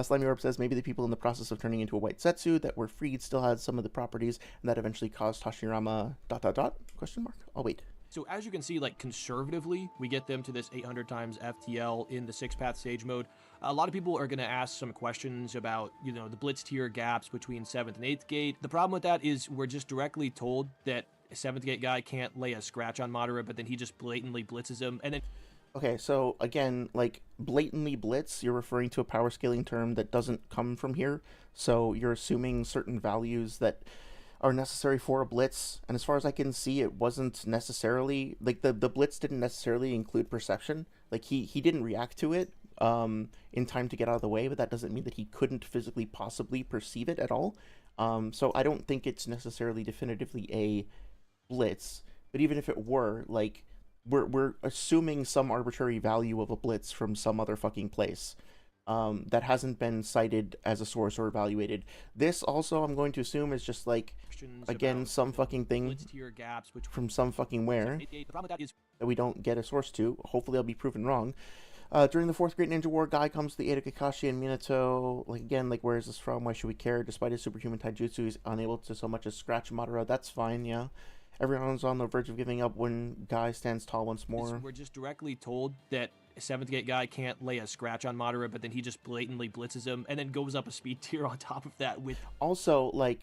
[SPEAKER 1] Slimy Orb says, maybe the people in the process of turning into a white Zetsu that were freed still had some of the properties and that eventually caused Hashirama ... Question mark? I'll wait.
[SPEAKER 2] So as you can see, like, conservatively, we get them to this 800 times FTL in the 6-path stage mode. A lot of people are going to ask some questions about, the blitz tier gaps between 7th and 8th gate. The problem with that is we're just directly told that a 7th gate guy can't lay a scratch on Madara, but then he just blatantly blitzes him, and then...
[SPEAKER 1] Okay, so again, like, blatantly blitz, you're referring to a power scaling term that doesn't come from here, so you're assuming certain values that... are necessary for a blitz, and as far as I can see, it wasn't necessarily like the blitz didn't necessarily include perception. Like he didn't react to it in time to get out of the way, but that doesn't mean that he couldn't physically possibly perceive it at all. So I don't think it's necessarily definitively a blitz, but even if it were, like, we're assuming some arbitrary value of a blitz from some other fucking place that hasn't been cited as a source or evaluated. This also, I'm going to assume, is just like, again, some fucking thing from some fucking where that we don't get a source to. Hopefully I'll be proven wrong. During the Fourth Great Ninja War, Guy comes to the aid of Kakashi and Minato. Like, again, like, where is this from? Why should we care? Despite his superhuman taijutsu, he's unable to so much as scratch Madara. That's fine, yeah. Everyone's on the verge of giving up when Guy stands tall once more.
[SPEAKER 2] We're just directly told that Seventh Gate Guy can't lay a scratch on Madara, but then he just blatantly blitzes him and then goes up a speed tier on top of that with...
[SPEAKER 1] Also, like,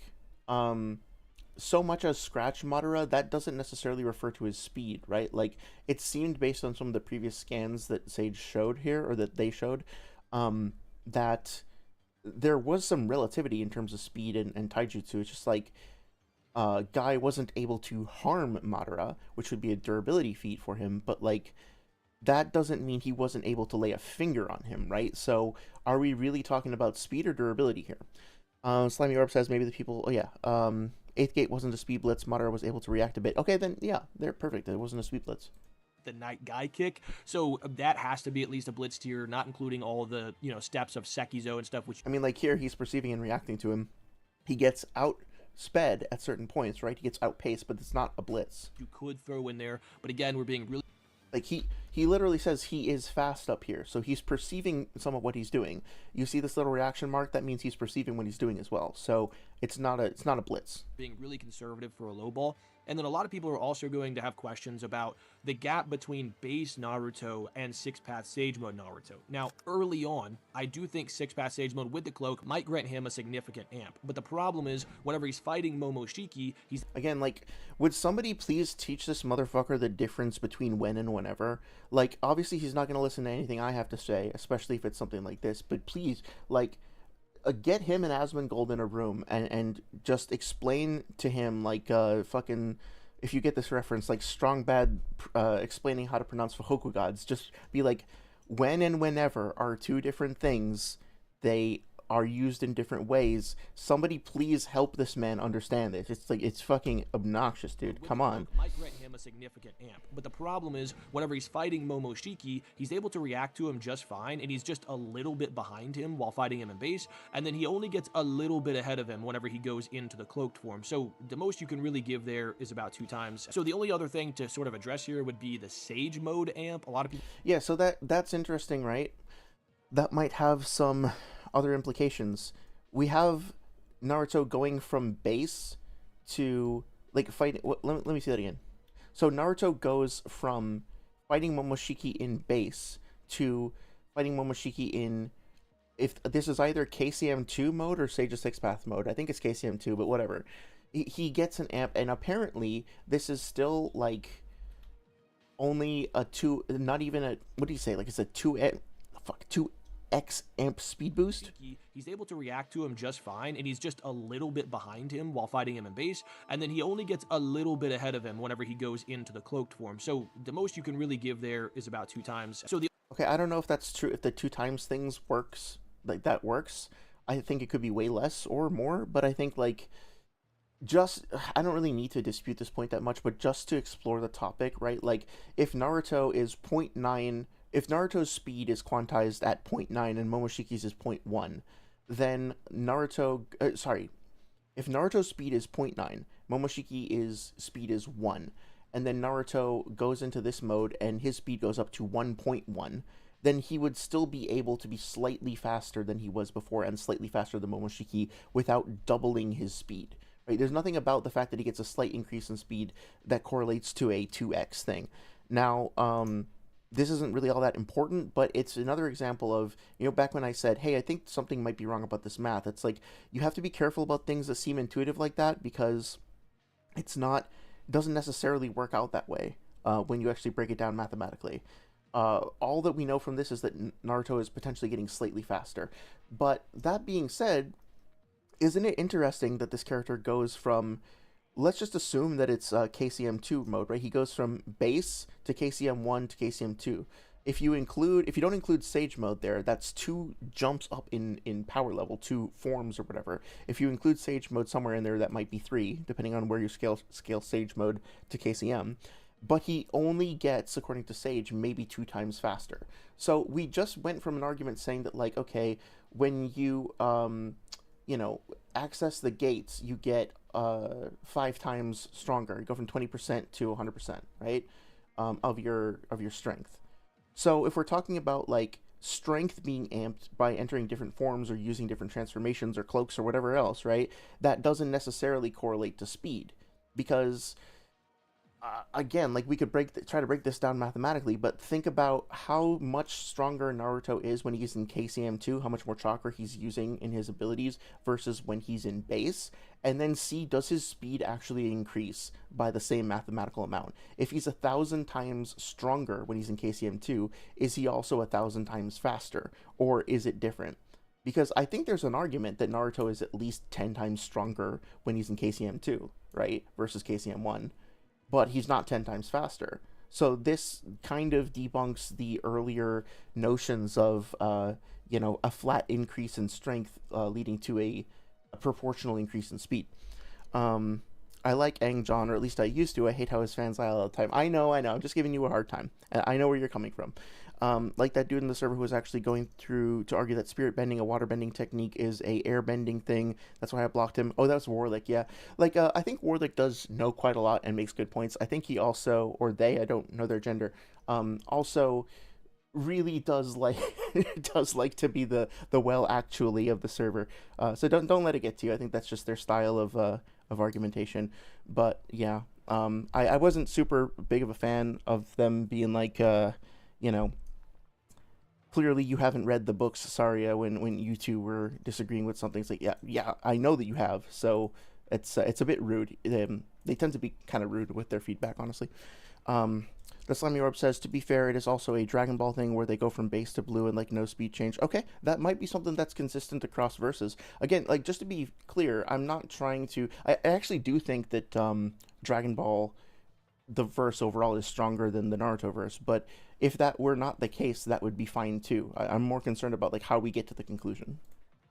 [SPEAKER 1] so much as scratch Madara, that doesn't necessarily refer to his speed, right? Like, it seemed based on some of the previous scans that Sage showed here, or that they showed, that there was some relativity in terms of speed and taijutsu. It's just like, Guy wasn't able to harm Madara, which would be a durability feat for him, but, like, that doesn't mean he wasn't able to lay a finger on him, right? So, are we really talking about speed or durability here? Slimy Orb says maybe the people... Oh, yeah. Eighth Gate wasn't a speed blitz. Madara was able to react a bit. Okay, then, yeah, they're perfect. It wasn't a speed blitz.
[SPEAKER 2] The Night Guy kick. So that has to be at least a blitz tier, not including all the, steps of Sekizo and stuff, which...
[SPEAKER 1] I mean, like, here, he's perceiving and reacting to him. He gets outsped at certain points, right? He gets outpaced, but it's not a blitz.
[SPEAKER 2] You could throw in there, but again, we're being really...
[SPEAKER 1] Like, he literally says he is fast up here, so he's perceiving some of what he's doing. You see this little reaction mark? That means he's perceiving what he's doing as well. So it's not a blitz.
[SPEAKER 2] Being really conservative for a low ball. And then a lot of people are also going to have questions about the gap between base Naruto and 6-Path Sage Mode Naruto. Now, early on, I do think 6-Path Sage Mode with the cloak might grant him a significant amp. But the problem is, whenever he's fighting Momoshiki, he's...
[SPEAKER 1] Again, like, would somebody please teach this motherfucker the difference between when and whenever? Like, obviously he's not going to listen to anything I have to say, especially if it's something like this. But please, like... get him and Asmongold in a room and just explain to him, like, fucking, if you get this reference, like Strong Bad explaining how to pronounce Hoku gods. Just be like, when and whenever are two different things. They are used in different ways. Somebody please help this man understand this. It's like, it's fucking obnoxious, dude. Come on.
[SPEAKER 2] Might grant him a significant amp. But the problem is, whenever he's fighting Momoshiki, he's able to react to him just fine, and he's just a little bit behind him while fighting him in base, and then he only gets a little bit ahead of him whenever he goes into the cloaked form. So the most you can really give there is about 2 times. So the only other thing to sort of address here would be the Sage Mode amp. A lot of people...
[SPEAKER 1] Yeah, so that's interesting, right? That might have some other implications. We have Naruto going from base to, like, fighting... Let me see that again. So Naruto goes from fighting Momoshiki in base to fighting Momoshiki in... If this is either KCM2 mode or Sage of 6-Path mode. I think it's KCM2, but whatever. He gets an amp, and apparently this is still, like, only a 2... Not even a... What do you say? Like, it's a 2... Fuck, 2x amp speed boost.
[SPEAKER 2] He's able to react to him just fine, and he's just a little bit behind him while fighting him in base, and then he only gets a little bit ahead of him whenever he goes into the cloaked form. So the most you can really give there is about 2 times. So the...
[SPEAKER 1] Okay, I don't know if that's true, if the 2 times things works, like, that works. I think it could be way less or more, but I think, like, just, I don't really need to dispute this point that much, but just to explore the topic, right? Like, if Naruto is 0.9... If Naruto's speed is quantized at 0.9 and Momoshiki's is 0.1, then Naruto... If Naruto's speed is 0.9, Momoshiki's speed is 1, and then Naruto goes into this mode and his speed goes up to 1.1, then he would still be able to be slightly faster than he was before and slightly faster than Momoshiki without doubling his speed. Right? There's nothing about the fact that he gets a slight increase in speed that correlates to a 2x thing. Now, this isn't really all that important, but it's another example of, back when I said, hey, I think something might be wrong about this math. It's like, you have to be careful about things that seem intuitive like that, because it doesn't necessarily work out that way when you actually break it down mathematically. All that we know from this is that Naruto is potentially getting slightly faster. But that being said, isn't it interesting that this character goes from, let's just assume that it's KCM2 mode, right? He goes from base to KCM1 to KCM2. If you don't include Sage mode there, that's 2 jumps up in power level, 2 forms or whatever. If you include Sage mode somewhere in there, that might be 3, depending on where you scale Sage mode to KCM. But he only gets, according to Sage, maybe 2 times faster. So we just went from an argument saying that, like, okay, when you access the gates, you get 5 times stronger. You go from 20% to 100%, right? Of your strength. So if we're talking about like strength being amped by entering different forms or using different transformations or cloaks or whatever else, right? That doesn't necessarily correlate to speed, because again, like we could try to break this down mathematically, but think about how much stronger Naruto is when he's in KCM2, how much more chakra he's using in his abilities versus when he's in base, and then see, does his speed actually increase by the same mathematical amount? If he's 1,000 times stronger when he's in KCM2, is he also 1,000 times faster, or is it different? Because I think there's an argument that Naruto is at least 10 times stronger when he's in KCM2, right, versus KCM1. But he's not 10 times faster. So this kind of debunks the earlier notions of, a flat increase in strength leading to a proportional increase in speed. I like Aang John, or at least I used to. I hate how his fans lie all the time. I know. I'm just giving you a hard time. I know where you're coming from. Like that dude in the server who was actually going through to argue that spirit bending, a water bending technique, is a air bending thing. That's why I blocked him. Oh, that was Warlick, yeah. Like, I think Warlick does know quite a lot and makes good points. I think he also, or they, I don't know their gender, also really does like to be the well actually of the server. So don't let it get to you. I think that's just their style of argumentation. But yeah, I wasn't super big of a fan of them being like, clearly you haven't read the books, Saria, when you two were disagreeing with something. It's like, yeah, I know that you have, so it's a bit rude. They tend to be kind of rude with their feedback, honestly. The Slimy Orb says, to be fair, it is also a Dragon Ball thing where they go from base to blue and, like, no speed change. Okay, that might be something that's consistent across verses. Again, like, just to be clear, I'm not trying to... I actually do think that Dragon Ball, the verse overall, is stronger than the Naruto verse, but if that were not the case, that would be fine too. I'm more concerned about like how we get to the conclusion.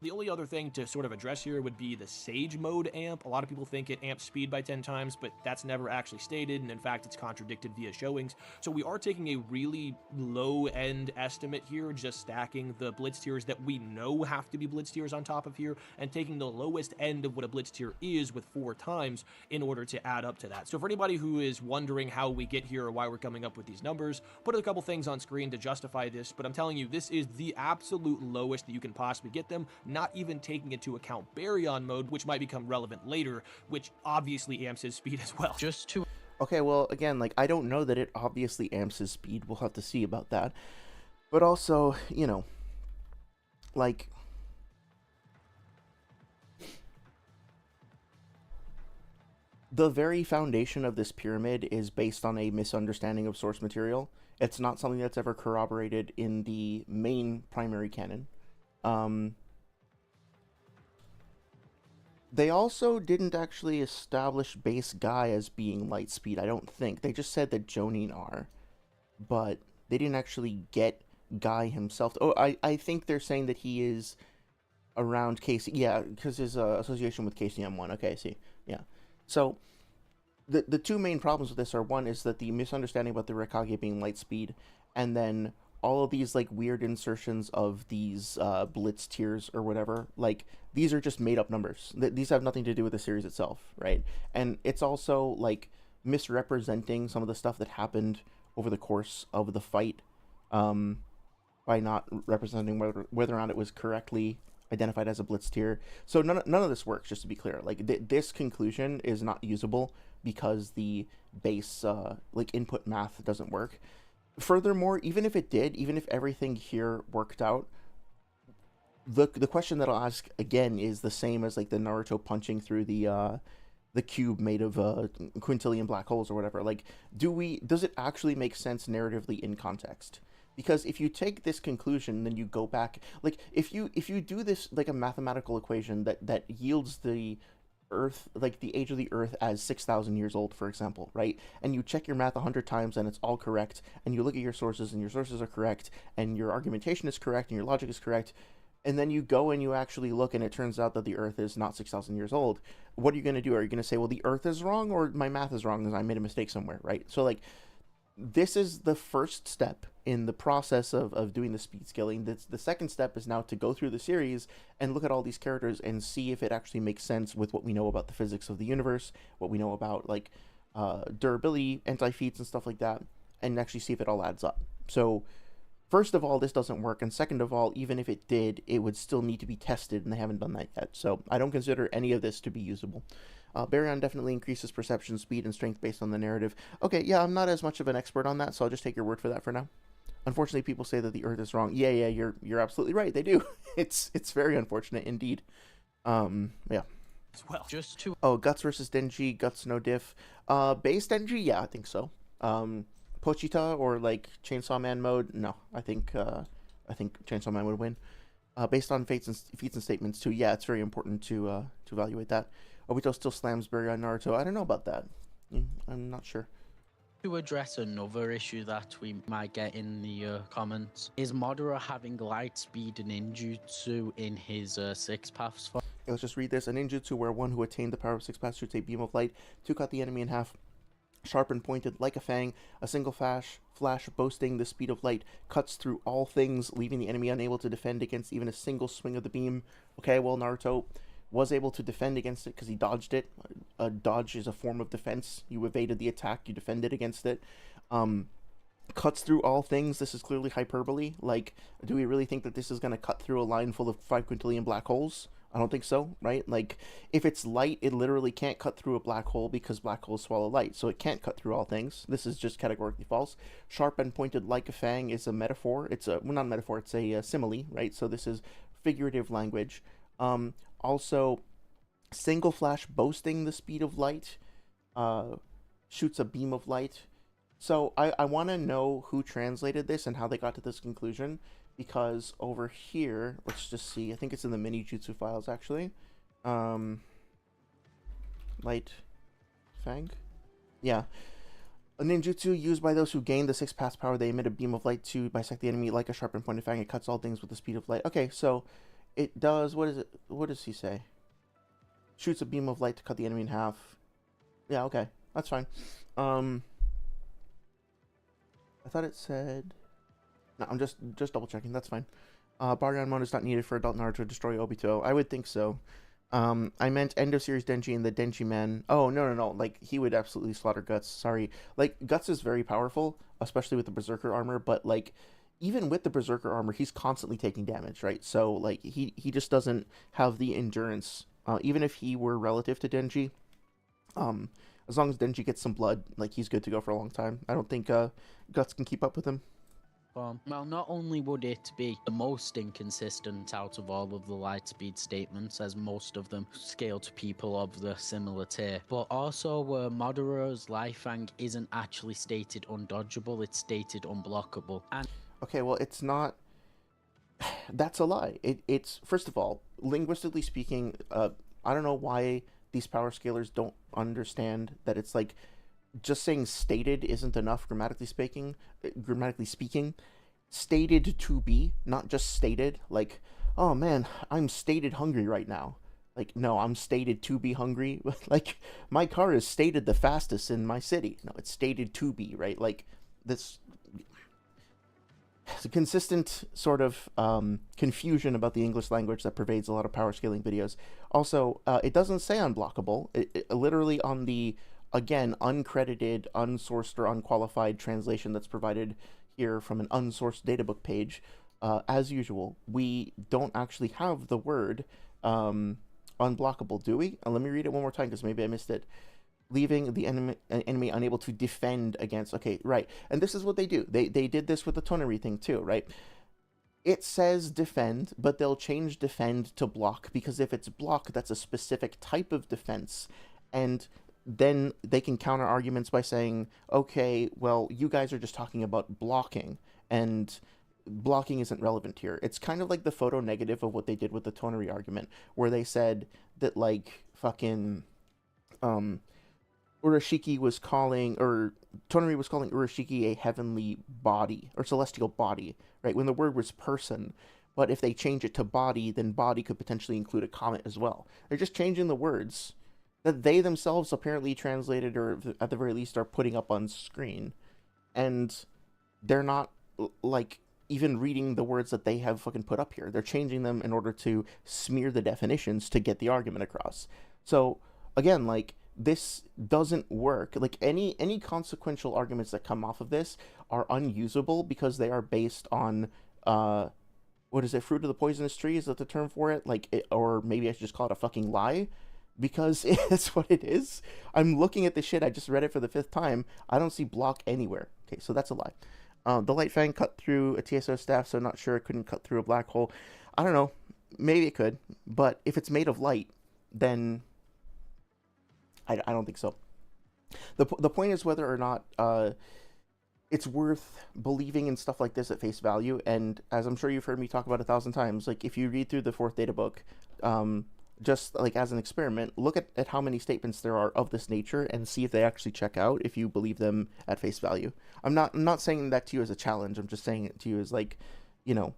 [SPEAKER 2] The only other thing to sort of address here would be the Sage mode amp. A lot of people think it amps speed by 10 times, but that's never actually stated, and in fact, it's contradicted via showings. So we are taking a really low-end estimate here, just stacking the Blitz tiers that we know have to be Blitz tiers on top of here, and taking the lowest end of what a Blitz tier is with 4 times in order to add up to that. So for anybody who is wondering how we get here or why we're coming up with these numbers, put a couple things on screen to justify this, but I'm telling you, this is the absolute lowest that you can possibly get them, not even taking into account Baryon mode, which might become relevant later, which obviously amps his speed as well.
[SPEAKER 3] Just to...
[SPEAKER 1] Okay, well, again, like, I don't know that it obviously amps his speed. We'll have to see about that. But also, like... the very foundation of this pyramid is based on a misunderstanding of source material. It's not something that's ever corroborated in the main primary canon. They also didn't actually establish base Guy as being light speed, I don't think. They just said that Jonin are. But they didn't actually get Guy himself. Oh, I think they're saying that he is around KC... Yeah, because his association with KCM1. Okay, I see. Yeah. So, the two main problems with this are, one is that the misunderstanding about the Raikage being light speed, and then all of these, like, weird insertions of these Blitz tiers or whatever, like, these are just made-up numbers. These have nothing to do with the series itself, right? And it's also, like, misrepresenting some of the stuff that happened over the course of the fight by not representing whether or not it was correctly identified as a Blitz tier. So none of this works, just to be clear. Like, this conclusion is not usable because the base, like, input math doesn't work. Furthermore, even if it did, even if everything here worked out, the question that I'll ask again is the same as like the Naruto punching through the cube made of quintillion black holes or whatever. Like, does it actually make sense narratively in context? Because if you take this conclusion, then you go back, like if you do this like a mathematical equation that yields the Earth, like the age of the Earth as 6,000 years old, for example, right? And you check your math 100 times and it's all correct, and you look at your sources and your sources are correct, and your argumentation is correct, and your logic is correct, and then you go and you actually look and it turns out that the Earth is not 6,000 years old. What are you going to do? Are you going to say, well, the Earth is wrong, or my math is wrong because I made a mistake somewhere, right? So like, this is the first step in the process of doing the speed scaling. The second step is now to go through the series and look at all these characters and see if it actually makes sense with what we know about the physics of the universe, what we know about like durability, anti-feats, and stuff like that, and actually see if it all adds up. So first of all, this doesn't work, and second of all, even if it did, it would still need to be tested, and they haven't done that yet. So I don't consider any of this to be usable. Baryon definitely increases perception, speed, and strength based on the narrative. Okay, yeah, I'm not as much of an expert on that, so I'll just take your word for that for now. Unfortunately, people say that the Earth is wrong. Yeah, you're absolutely right. They do. It's very unfortunate indeed. Yeah.
[SPEAKER 2] Well,
[SPEAKER 3] Just to
[SPEAKER 1] Oh, Guts versus Denji. Guts no diff. Base Denji. Yeah, I think so. Pochita or like Chainsaw Man mode. No, I think Chainsaw Man would win. Based on feats and statements too. Yeah, it's very important to evaluate that. Obito still slams Baryon Naruto. I don't know about that. I'm not sure.
[SPEAKER 3] To address another issue that we might get in the comments, is Madara having light speed and ninjutsu in his six paths form?
[SPEAKER 1] Okay, let's just read this. A ninjutsu where one who attained the power of six paths shoots a beam of light to cut the enemy in half, sharp and pointed like a fang. A single flash boasting the speed of light cuts through all things, leaving the enemy unable to defend against even a single swing of the beam. Okay, well, Naruto was able to defend against it because he dodged it. A dodge is a form of defense. You evaded the attack, you defended against it. Cuts through all things. This is clearly hyperbole. Like, do we really think that this is going to cut through a line full of 5 quintillion black holes? I don't think so, right? Like, if it's light, it literally can't cut through a black hole because black holes swallow light, so it can't cut through all things. This is just categorically false. Sharp and pointed like a fang is a metaphor. It's a, well, not a metaphor, it's a simile, right? So this is figurative language. Also, single flash boasting the speed of light, shoots a beam of light. So I want to know who translated this and how they got to this conclusion, because over here, let's just see, I think it's in the mini jutsu files actually. Light fang? Yeah. A ninjutsu used by those who gain the six paths power, they emit a beam of light to bisect the enemy like a sharp and pointed fang. It cuts all things with the speed of light. Okay, so it does, what is it? What does he say? Shoots a beam of light to cut the enemy in half. Yeah, okay. That's fine. I thought it said... No, I'm just double checking. That's fine. Baryon mode is not needed for adult Naruto to destroy Obito. I would think so. I meant end of series Denji and the Denji men. Oh, no. Like, he would absolutely slaughter Guts. Sorry. Like, Guts is very powerful, especially with the Berserker armor, but, like, even with the Berserker armor, he's constantly taking damage, right? So, like, he just doesn't have the endurance. Even if he were relative to Denji, as long as Denji gets some blood, like, he's good to go for a long time. I don't think Guts can keep up with him.
[SPEAKER 3] Well, not only would it be the most inconsistent out of all of the light speed statements, as most of them scale to people of the similar tier, but also Madara's Lifang isn't actually stated undodgeable, it's stated unblockable. And
[SPEAKER 1] okay, well, it's not... That's a lie. It's, first of all, linguistically speaking, I don't know why these power scalers don't understand that it's like, just saying stated isn't enough grammatically speaking. Stated to be, not just stated. Like, oh man, I'm stated hungry right now. Like, no, I'm stated to be hungry. Like, my car is stated the fastest in my city. No, it's stated to be, right? Like, this... It's a consistent sort of confusion about the English language that pervades a lot of power scaling videos. Also, it doesn't say unblockable. It literally on the, again, uncredited, unsourced, or unqualified translation that's provided here from an unsourced databook page, as usual, we don't actually have the word unblockable, do we? Let me read it one more time because maybe I missed it. Leaving the enemy unable to defend against. Okay, right. And this is what they do. They did this with the Tonari thing too, right? It says defend, but they'll change defend to block, because if it's block, that's a specific type of defense. And then they can counter arguments by saying, okay, well, you guys are just talking about blocking. and blocking isn't relevant here. It's kind of like the photo negative of what they did with the tonary argument, where they said that like fucking Urashiki was calling, or Tonari was calling Urashiki a heavenly body or celestial body, right? When the word was person, but if they change it to body, then body could potentially include a comet as well. They're just changing the words that they themselves apparently translated, or at the very least are putting up on screen, and they're not like even reading the words that they have fucking put up here. They're changing them in order to smear the definitions to get the argument across. So again, like, this doesn't work. Like, any consequential arguments that come off of this are unusable because they are based on what is it, fruit of the poisonous tree, is that the term for it? Like, or maybe I should just call it a fucking lie, because it's what it is. I'm looking at the shit, I just read it for the 5th time. I don't see block anywhere. Okay, so that's a lie. The light fang cut through a TSO staff, so not sure it couldn't cut through a black hole. I don't know, maybe it could, but if it's made of light, then I don't think so. The point is whether or not it's worth believing in stuff like this at face value. And as I'm sure you've heard me talk about 1,000 times, like, if you read through the 4th data book, just like as an experiment, look at how many statements there are of this nature and see if they actually check out if you believe them at face value. I'm not saying that to you as a challenge. I'm just saying it to you as, like, you know,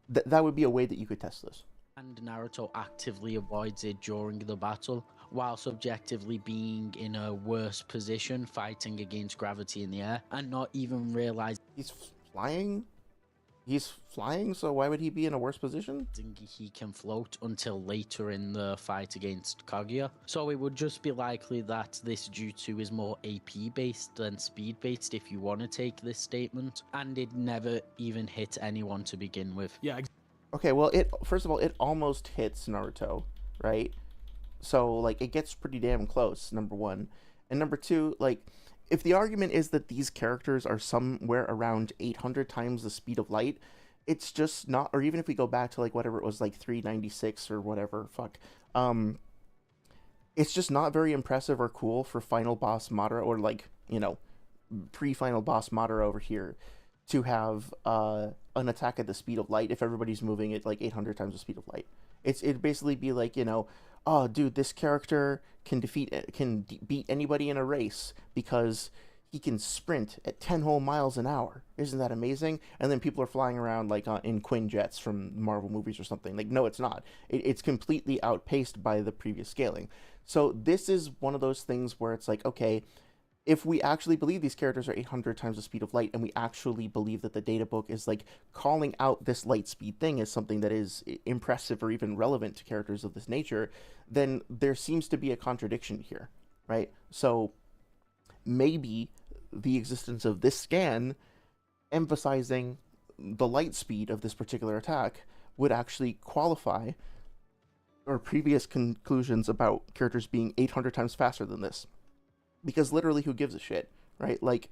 [SPEAKER 1] that would be a way that you could test this.
[SPEAKER 3] And Naruto actively avoids it during the battle, while subjectively being in a worse position, fighting against gravity in the air, and not even realizing
[SPEAKER 1] He's flying? He's flying, so why would he be in a worse position?
[SPEAKER 3] he can float until later in the fight against Kaguya. So it would just be likely that this jutsu is more AP based than speed based, if you want to take this statement, and it never even hit anyone to begin with.
[SPEAKER 2] Yeah.
[SPEAKER 1] Okay, well, first of all, it almost hits Naruto, right? So, like, it gets pretty damn close, number one. And number two, like, if the argument is that these characters are somewhere around 800 times the speed of light, it's just not, or even if we go back to, like, whatever it was, like, 396 or whatever, fuck, it's just not very impressive or cool for final boss Madara, or, like, you know, pre-final boss Madara over here, to have an attack at the speed of light if everybody's moving at, like, 800 times the speed of light. It'd basically be like, you know, oh, dude, this character can beat anybody in a race because he can sprint at 10 whole miles an hour. Isn't that amazing? And then people are flying around like in Quinn jets from Marvel movies or something. Like, no, it's not. It's completely outpaced by the previous scaling. So this is one of those things where it's like, okay, if we actually believe these characters are 800 times the speed of light, and we actually believe that the data book is, like, calling out this light speed thing as something that is impressive or even relevant to characters of this nature, then there seems to be a contradiction here, right? So maybe the existence of this scan emphasizing the light speed of this particular attack would actually qualify our previous conclusions about characters being 800 times faster than this. Because literally, who gives a shit, right? Like,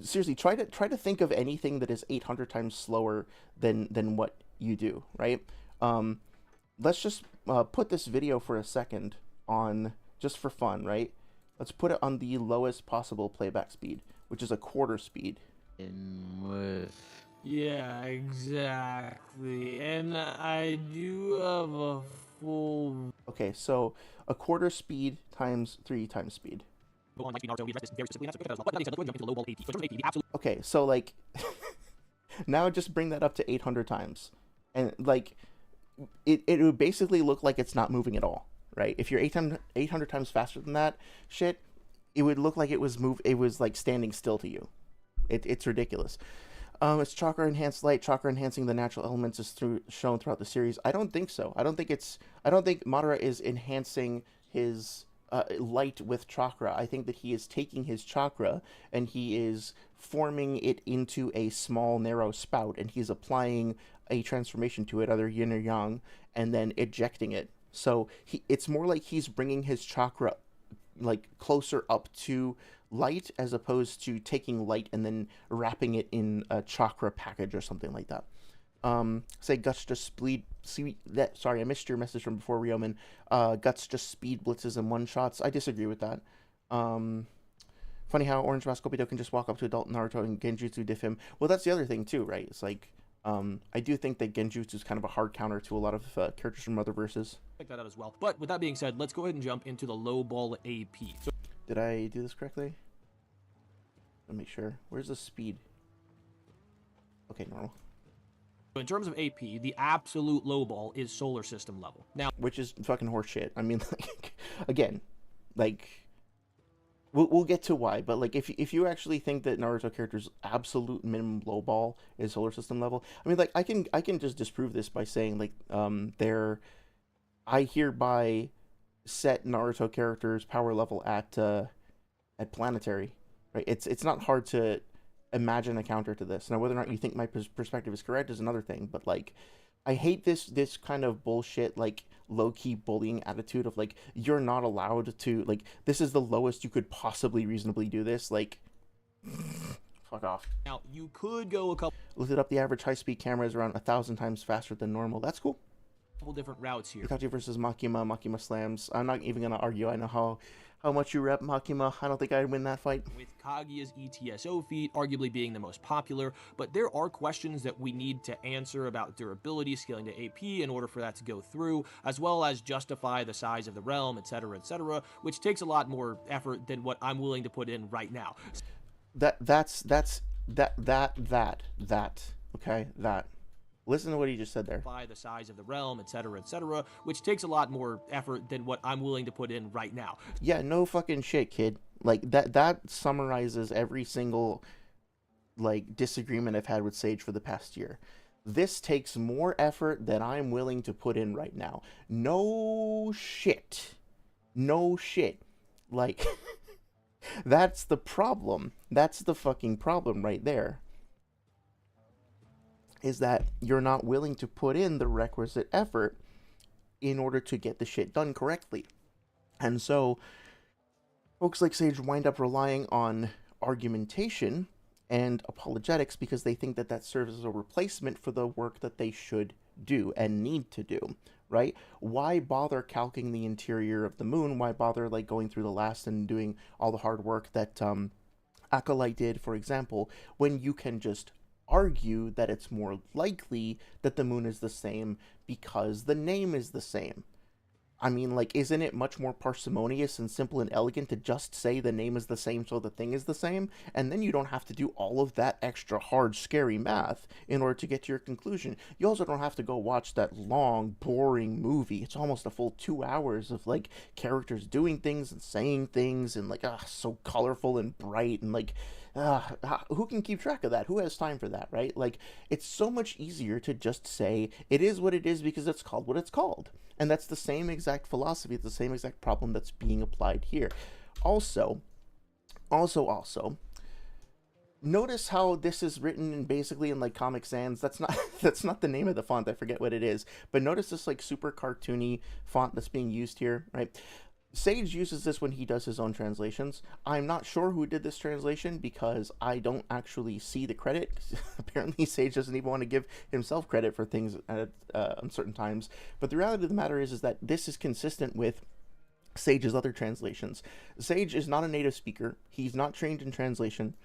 [SPEAKER 1] seriously, try to think of anything that is 800 times slower than what you do, right? Let's just put this video for a second on, just for fun, right? Let's put it on the lowest possible playback speed, which is a quarter speed.
[SPEAKER 2] Yeah, exactly. And I do have a full...
[SPEAKER 1] Okay, so a quarter speed times 3 times speed. Okay, so, like, now just bring that up to 800 times. And, like, it would basically look like it's not moving at all, right? If you're 800 times faster than that shit, it would look like it was like standing still to you. It's ridiculous. It's chakra enhanced light. Chakra enhancing the natural elements is shown throughout the series. I don't think so. I don't think Madara is enhancing his light with chakra. I think that he is taking his chakra and he is forming it into a small narrow spout, and he's applying a transformation to it, either yin or yang, and then ejecting it. So it's more like he's bringing his chakra, like, closer up to light, as opposed to taking light and then wrapping it in a chakra package or something like that. Say Guts just speed sorry, I missed your message from before, Ryoman. Guts just speed blitzes and one shots. I disagree with that. Funny how Orange Mask Obito can just walk up to adult Naruto and Genjutsu diff him. Well, that's the other thing too, right? It's like, I do think that Genjutsu is kind of a hard counter to a lot of characters from other verses.
[SPEAKER 2] Check that out as well. But with that being said, let's go ahead and jump into the low ball AP. So
[SPEAKER 1] Did I do this correctly? Let me make sure. Where's the speed? Okay, normal.
[SPEAKER 2] in terms of AP, the absolute low ball is solar system level. Now,
[SPEAKER 1] Which is fucking horseshit. I mean, like, again, like, we'll get to why, but like, if you actually think that Naruto character's absolute minimum low ball is solar system level, I mean, like, I can just disprove this by saying, like, I hereby set Naruto character's power level at planetary, right? It's not hard to imagine a counter to this. Now, whether or not you think my perspective is correct is another thing, but like, I hate this kind of bullshit, like, low-key bullying attitude of like, you're not allowed to, like, this is the lowest you could possibly reasonably do this, like, fuck off.
[SPEAKER 2] now you could go a couple
[SPEAKER 1] Looked it up, the average high-speed camera is around 1,000 times faster than normal. That's cool.
[SPEAKER 2] different routes here.
[SPEAKER 1] Itachi versus Makima slams. I'm not even gonna argue. I know how much you rep Makima. I don't think I'd win that fight.
[SPEAKER 2] With Kaguya's ETSO feat arguably being the most popular, but there are questions that we need to answer about durability, scaling to AP in order for that to go through, as well as justify the size of the realm, etc., which takes a lot more effort than what I'm willing to put in right now.
[SPEAKER 1] That. Okay, that. Listen to what he just said there.
[SPEAKER 2] By the size of the realm, etc., which takes a lot more effort than what I'm willing to put in right now.
[SPEAKER 1] Yeah, no fucking shit, kid. Like, that summarizes every single, like, disagreement I've had with Sage for the past year. This takes more effort than I'm willing to put in right now. No shit. No shit. Like, that's the problem. That's the fucking problem right there. Is that you're not willing to put in the requisite effort in order to get the shit done correctly. And so folks like Sage wind up relying on argumentation and apologetics because they think that that serves as a replacement for the work that they should do and need to do, right? Why bother calcing the interior of the moon? Why bother, like, going through the last and doing all the hard work that Acolyte did, for example, when you can just argue that it's more likely that the moon is the same because the name is the same? I mean, like, isn't it much more parsimonious and simple and elegant to just say the name is the same so the thing is the same? And then you don't have to do all of that extra hard, scary math in order to get to your conclusion. You also don't have to go watch that long, boring movie. It's almost a full 2 hours of, like, characters doing things and saying things and, like, so colorful and bright and, like, who can keep track of that? Who has time for that, right? Like, it's so much easier to just say it is what it is because it's called what it's called. And that's the same exact philosophy, the same exact problem that's being applied here. Also, notice how this is written in basically in, like, Comic Sans. That's not the name of the font. I forget what it is. But notice this, like, super cartoony font that's being used here, right? Sage uses this when he does his own translations. I'm not sure who did this translation because I don't actually see the credit. Apparently, Sage doesn't even want to give himself credit for things at uncertain times. But the reality of the matter is that this is consistent with Sage's other translations. Sage is not a native speaker. He's not trained in translation.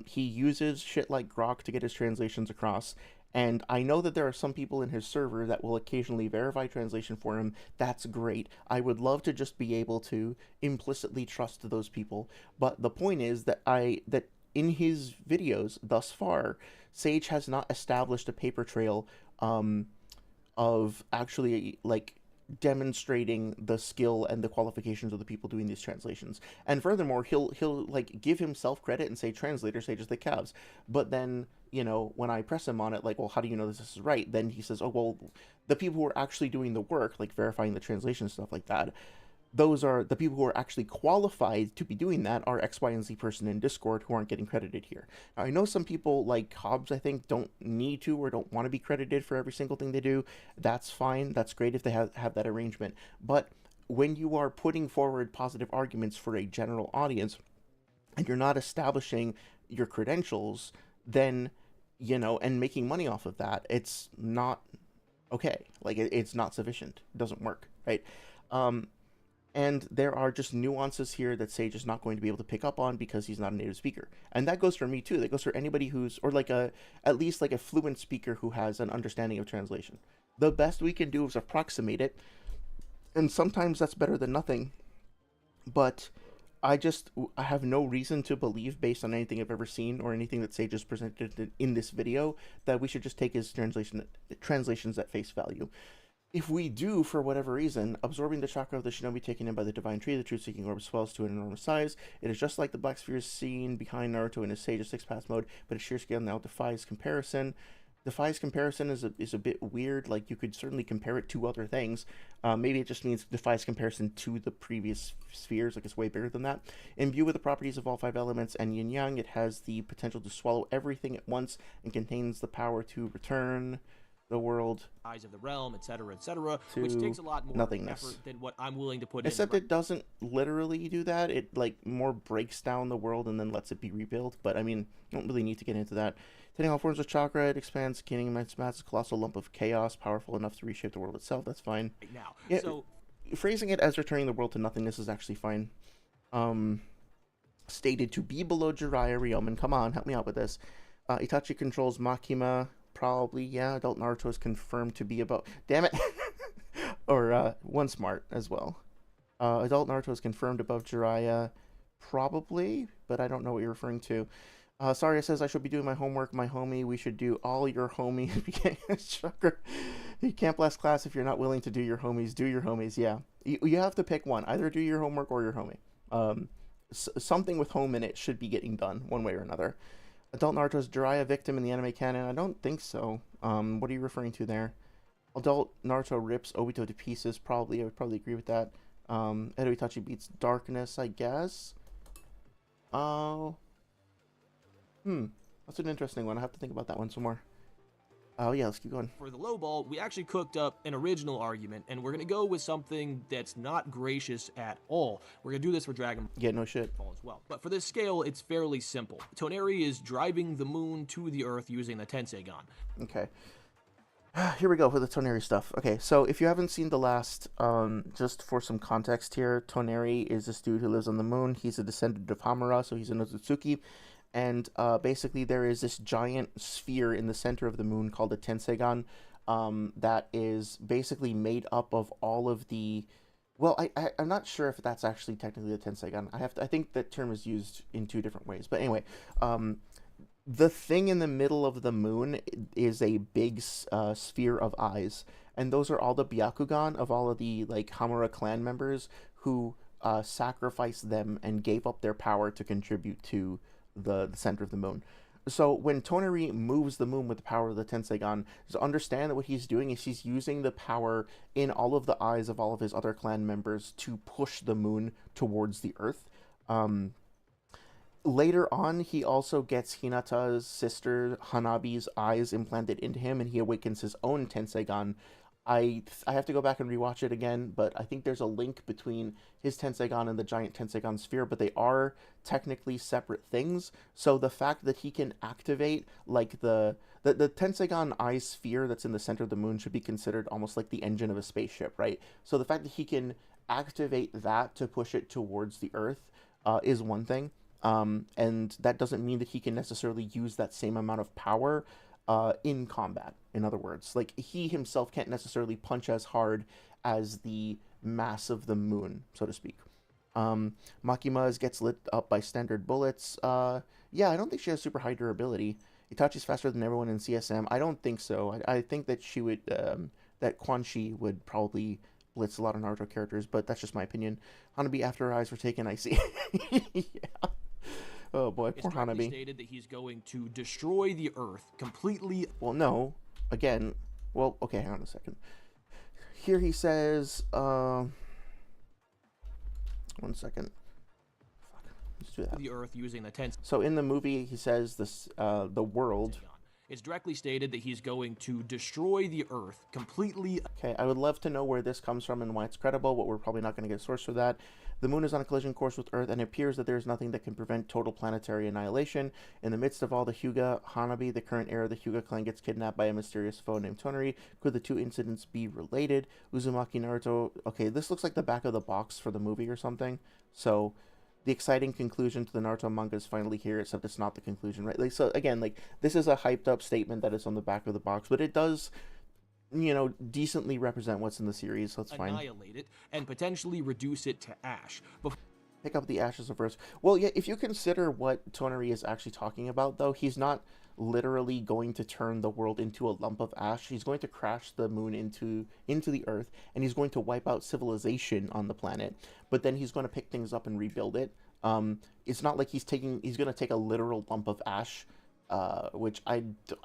[SPEAKER 1] He uses shit like Grok to get his translations across. And I know that there are some people in his server that will occasionally verify translation for him. That's great. I would love to just be able to implicitly trust those people. But the point is that that in his videos thus far, Sage has not established a paper trail of actually, like, demonstrating the skill and the qualifications of the people doing these translations. And furthermore, he'll like give himself credit and say translator Sages the Cavs, but then, you know, when I press him on it, like, well, how do you know this is right? Then he says, oh, well, the people who are actually doing the work, like verifying the translation, stuff like that, those are the people who are actually qualified to be doing that are X, Y, and Z person in Discord who aren't getting credited here. Now, I know some people, like Hobbs, I think, don't need to or don't want to be credited for every single thing they do. That's fine. That's great if they have that arrangement. But when you are putting forward positive arguments for a general audience and you're not establishing your credentials, then, you know, and making money off of that, it's not okay. Like, it's not sufficient. It doesn't work, right? And there are just nuances here that Sage is not going to be able to pick up on because he's not a native speaker. And that goes for me too. That goes for anybody who's, or like at least like a fluent speaker who has an understanding of translation. The best we can do is approximate it. And sometimes that's better than nothing. But I have no reason to believe, based on anything I've ever seen or anything that Sage has presented in this video, that we should just take his translations at face value. If we do, for whatever reason, absorbing the chakra of the shinobi taken in by the divine tree, the truth-seeking orb swells to an enormous size. It is just like the black spheres seen behind Naruto in his Sage 6-path mode, but its sheer scale now defies comparison. Defies comparison is a bit weird. Like, you could certainly compare it to other things. Maybe it just means defies comparison to the previous spheres, like it's way bigger than that. Imbued with the properties of all 5 elements and yin-yang, it has the potential to swallow everything at once and contains the power to return the world
[SPEAKER 2] eyes of the realm, etc., which takes a lot more
[SPEAKER 1] nothingness.
[SPEAKER 2] effort than what I'm willing to put
[SPEAKER 1] Except
[SPEAKER 2] in.
[SPEAKER 1] it doesn't literally do that. It like more breaks down the world and then lets it be rebuilt. But I mean, you don't really need to get into that. Taking all forms of chakra, it expands, gaining immense mass, a colossal lump of chaos, powerful enough to reshape the world itself. That's fine.
[SPEAKER 2] Right now,
[SPEAKER 1] Yeah,
[SPEAKER 2] so
[SPEAKER 1] phrasing it as returning the world to nothingness is actually fine. Stated to be below Jiraiya Ryomen. Come on, help me out with this. Itachi controls Makima. Probably, yeah. Adult Naruto is confirmed to be about... Damn it! Or, one smart as well. Adult Naruto is confirmed above Jiraiya. Probably, but I don't know what you're referring to. Saria says, I should be doing my homework, my homie. We should do all your homies. Shocker. You can't blast class if you're not willing to do your homies. Do your homies, yeah. You have to pick one. Either do your homework or your homie. Something with home in it should be getting done, one way or another. Adult Naruto's Jiraiya victim in the anime canon? I don't think so. What are you referring to there? Adult Naruto rips Obito to pieces. Probably, I would probably agree with that. Edo Itachi beats Darkness, I guess. Oh. That's an interesting one. I have to think about that one some more. Oh yeah, let's keep going.
[SPEAKER 2] For the low ball, we actually cooked up an original argument, and we're going to go with something that's not gracious at all. We're going to do this for Dragon
[SPEAKER 1] Yeah, no shit.
[SPEAKER 2] Ball as well. But for this scale, it's fairly simple. Toneri is driving the moon to the Earth using the Tenseigan.
[SPEAKER 1] Okay. Here we go for the Toneri stuff. Okay, so if you haven't seen the last, just for some context here, Toneri is this dude who lives on the moon. He's a descendant of Hamura, so he's a Nozutsuki. And basically there is this giant sphere in the center of the moon called the Tenseigan that is basically made up of all of the... Well, I'm not sure if that's actually technically the Tenseigan. I think that term is used in 2 different ways. But anyway, the thing in the middle of the moon is a big sphere of eyes. And those are all the Byakugan of all of the like Hamura clan members who sacrificed them and gave up their power to contribute to the center of the moon. So when Toneri moves the moon with the power of the Tenseigan, just understand that what he's doing is he's using the power in all of the eyes of all of his other clan members to push the moon towards the Earth. Later on, he also gets Hinata's sister Hanabi's eyes implanted into him, and he awakens his own Tenseigan. I have to go back and rewatch it again, but I think there's a link between his Tenseigan and the giant Tenseigan sphere, but they are technically separate things. So the fact that he can activate, like, the Tenseigan eye sphere that's in the center of the moon should be considered almost like the engine of a spaceship, right? So the fact that he can activate that to push it towards the Earth is one thing. And that doesn't mean that he can necessarily use that same amount of power in combat. In other words, like, he himself can't necessarily punch as hard as the mass of the moon, so to speak. Makima's gets lit up by standard bullets. Yeah, I don't think she has super high durability. Itachi's faster than everyone in CSM. I don't think so. I think that she would, that Quan Chi would probably blitz a lot of Naruto characters, but that's just my opinion. Hanabi, after her eyes were taken, I see. Yeah. Oh boy, poor Hanabi.
[SPEAKER 2] Stated that he's going to destroy the Earth completely.
[SPEAKER 1] Well, no. Again, well, okay, hang on a second. Here he says, 1 second. Fuck, let's do that.
[SPEAKER 2] The Earth using the Tenseigan.
[SPEAKER 1] So in the movie, he says this, the world.
[SPEAKER 2] It's directly stated that he's going to destroy the Earth completely.
[SPEAKER 1] Okay, I would love to know where this comes from and why it's credible, but we're probably not going to get a source for that. The moon is on a collision course with Earth, and it appears that there is nothing that can prevent total planetary annihilation. In the midst of all the Hyuga Hanabi, the current heir of the Hyuga clan gets kidnapped by a mysterious foe named Tonari. Could the two incidents be related? Uzumaki Naruto... Okay, this looks like the back of the box for the movie or something. So, the exciting conclusion to the Naruto manga is finally here, except it's not the conclusion, right? Like, so, again, like, this is a hyped-up statement that is on the back of the box, but it does... decently represent what's in the series, so that's fine.
[SPEAKER 2] Annihilate it and potentially reduce it to ash.
[SPEAKER 1] Pick up the ashes of Earth. Well, yeah, if you consider what Tonari is actually talking about, though, he's not literally going to turn the world into a lump of ash. He's going to crash the moon into the Earth, and he's going to wipe out civilization on the planet. But then he's going to pick things up and rebuild it. It's not like he's going to take a literal lump of ash. Which I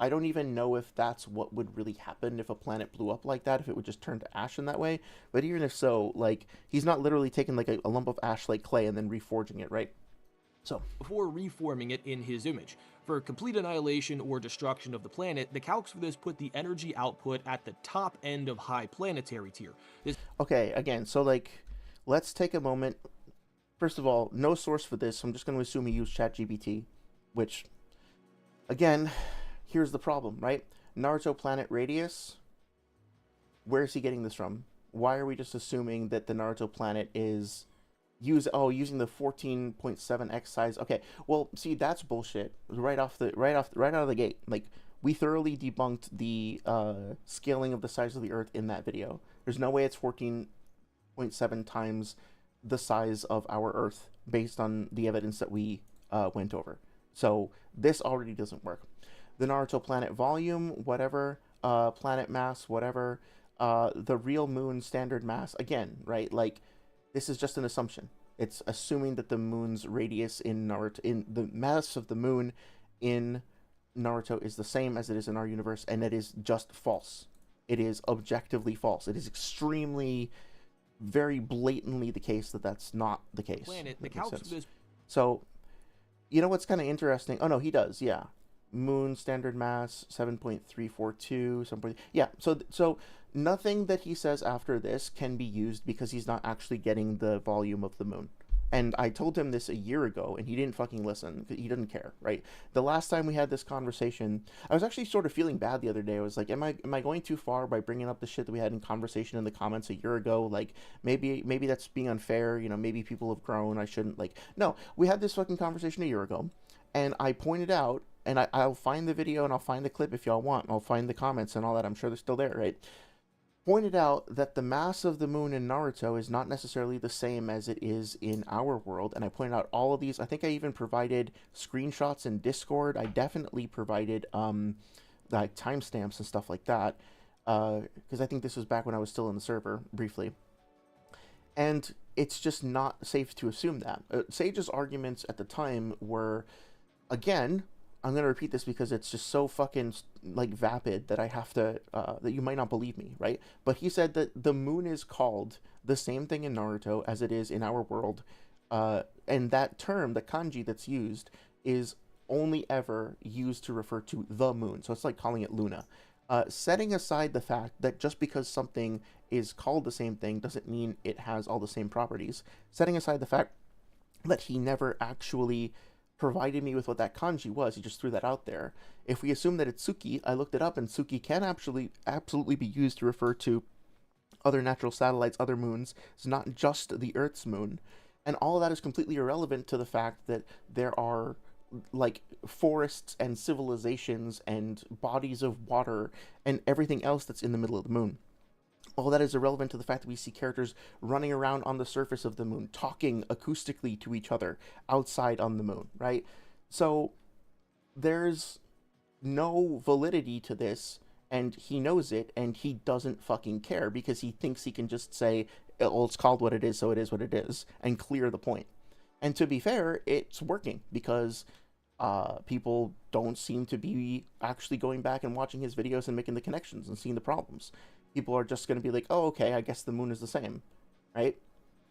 [SPEAKER 1] don't even know if that's what would really happen if a planet blew up like that, if it would just turn to ash in that way. But even if so, like, he's not literally taking like a lump of ash like clay and then reforging it, right? So
[SPEAKER 2] before reforming it in his image. For complete annihilation or destruction of the planet, the calcs for this put the energy output at the top end of high planetary tier.
[SPEAKER 1] Okay, again, so like, let's take a moment. First of all, no source for this, so I'm just going to assume he used ChatGPT, which... Again, here's the problem, right? Naruto planet radius. Where is he getting this from? Why are we just assuming that the Naruto planet is using the 14.7x size? Okay, well, see, that's bullshit. Right out of the gate. Like, we thoroughly debunked the scaling of the size of the Earth in that video. There's no way it's 14.7 times the size of our Earth based on the evidence that we went over. So this already doesn't work. The Naruto planet volume, whatever, planet mass, whatever, the real moon standard mass, again, right? Like, this is just an assumption. It's assuming that the moon's radius in Naruto, in the mass of the moon in Naruto is the same as it is in our universe, and it is just false. It is objectively false. It is extremely, very blatantly the case that that's not the case.
[SPEAKER 2] Planet, the calcs.
[SPEAKER 1] So, you know what's kind of interesting? Oh, no, he does, yeah. Moon standard mass, 7.342, 7. Yeah, so nothing that he says after this can be used because he's not actually getting the volume of the moon. And I told him this a year ago, and he didn't fucking listen. He didn't care, right? The last time we had this conversation, I was actually sort of feeling bad the other day. I was like, am I going too far by bringing up the shit that we had in conversation in the comments a year ago? Like, maybe that's being unfair. Maybe people have grown. I shouldn't, like... No, we had this fucking conversation a year ago, and I pointed out, and I'll find the video and I'll find the clip if y'all want. I'll find the comments and all that. I'm sure they're still there, right? Pointed out that the mass of the moon in Naruto is not necessarily the same as it is in our world, and I pointed out all of these. I think I even provided screenshots in Discord. I definitely provided like timestamps and stuff like that, because I think this was back when I was still in the server briefly. And it's just not safe to assume that. Sage's arguments at the time were, again, I'm going to repeat this because it's just so fucking, like, vapid that I have to, that you might not believe me, right? But he said that the moon is called the same thing in Naruto as it is in our world, and that term, the kanji that's used, is only ever used to refer to the moon. So it's like calling it Luna. Setting aside the fact that just because something is called the same thing doesn't mean it has all the same properties. Setting aside the fact that he never actually provided me with what that kanji was, he just threw that out there. If we assume that it's Suki, I looked it up, and Suki can absolutely be used to refer to other natural satellites, other moons. It's not just the Earth's moon. And all of that is completely irrelevant to the fact that there are, like, forests and civilizations and bodies of water and everything else that's in the middle of the moon. All that is irrelevant to the fact that we see characters running around on the surface of the moon, talking acoustically to each other outside on the moon, right? So there's no validity to this, and he knows it, and he doesn't fucking care because he thinks he can just say, well, it's called what it is, so it is what it is, and clear the point. And to be fair, it's working because people don't seem to be actually going back and watching his videos and making the connections and seeing the problems. People are just going to be like, oh, okay, I guess the moon is the same, right?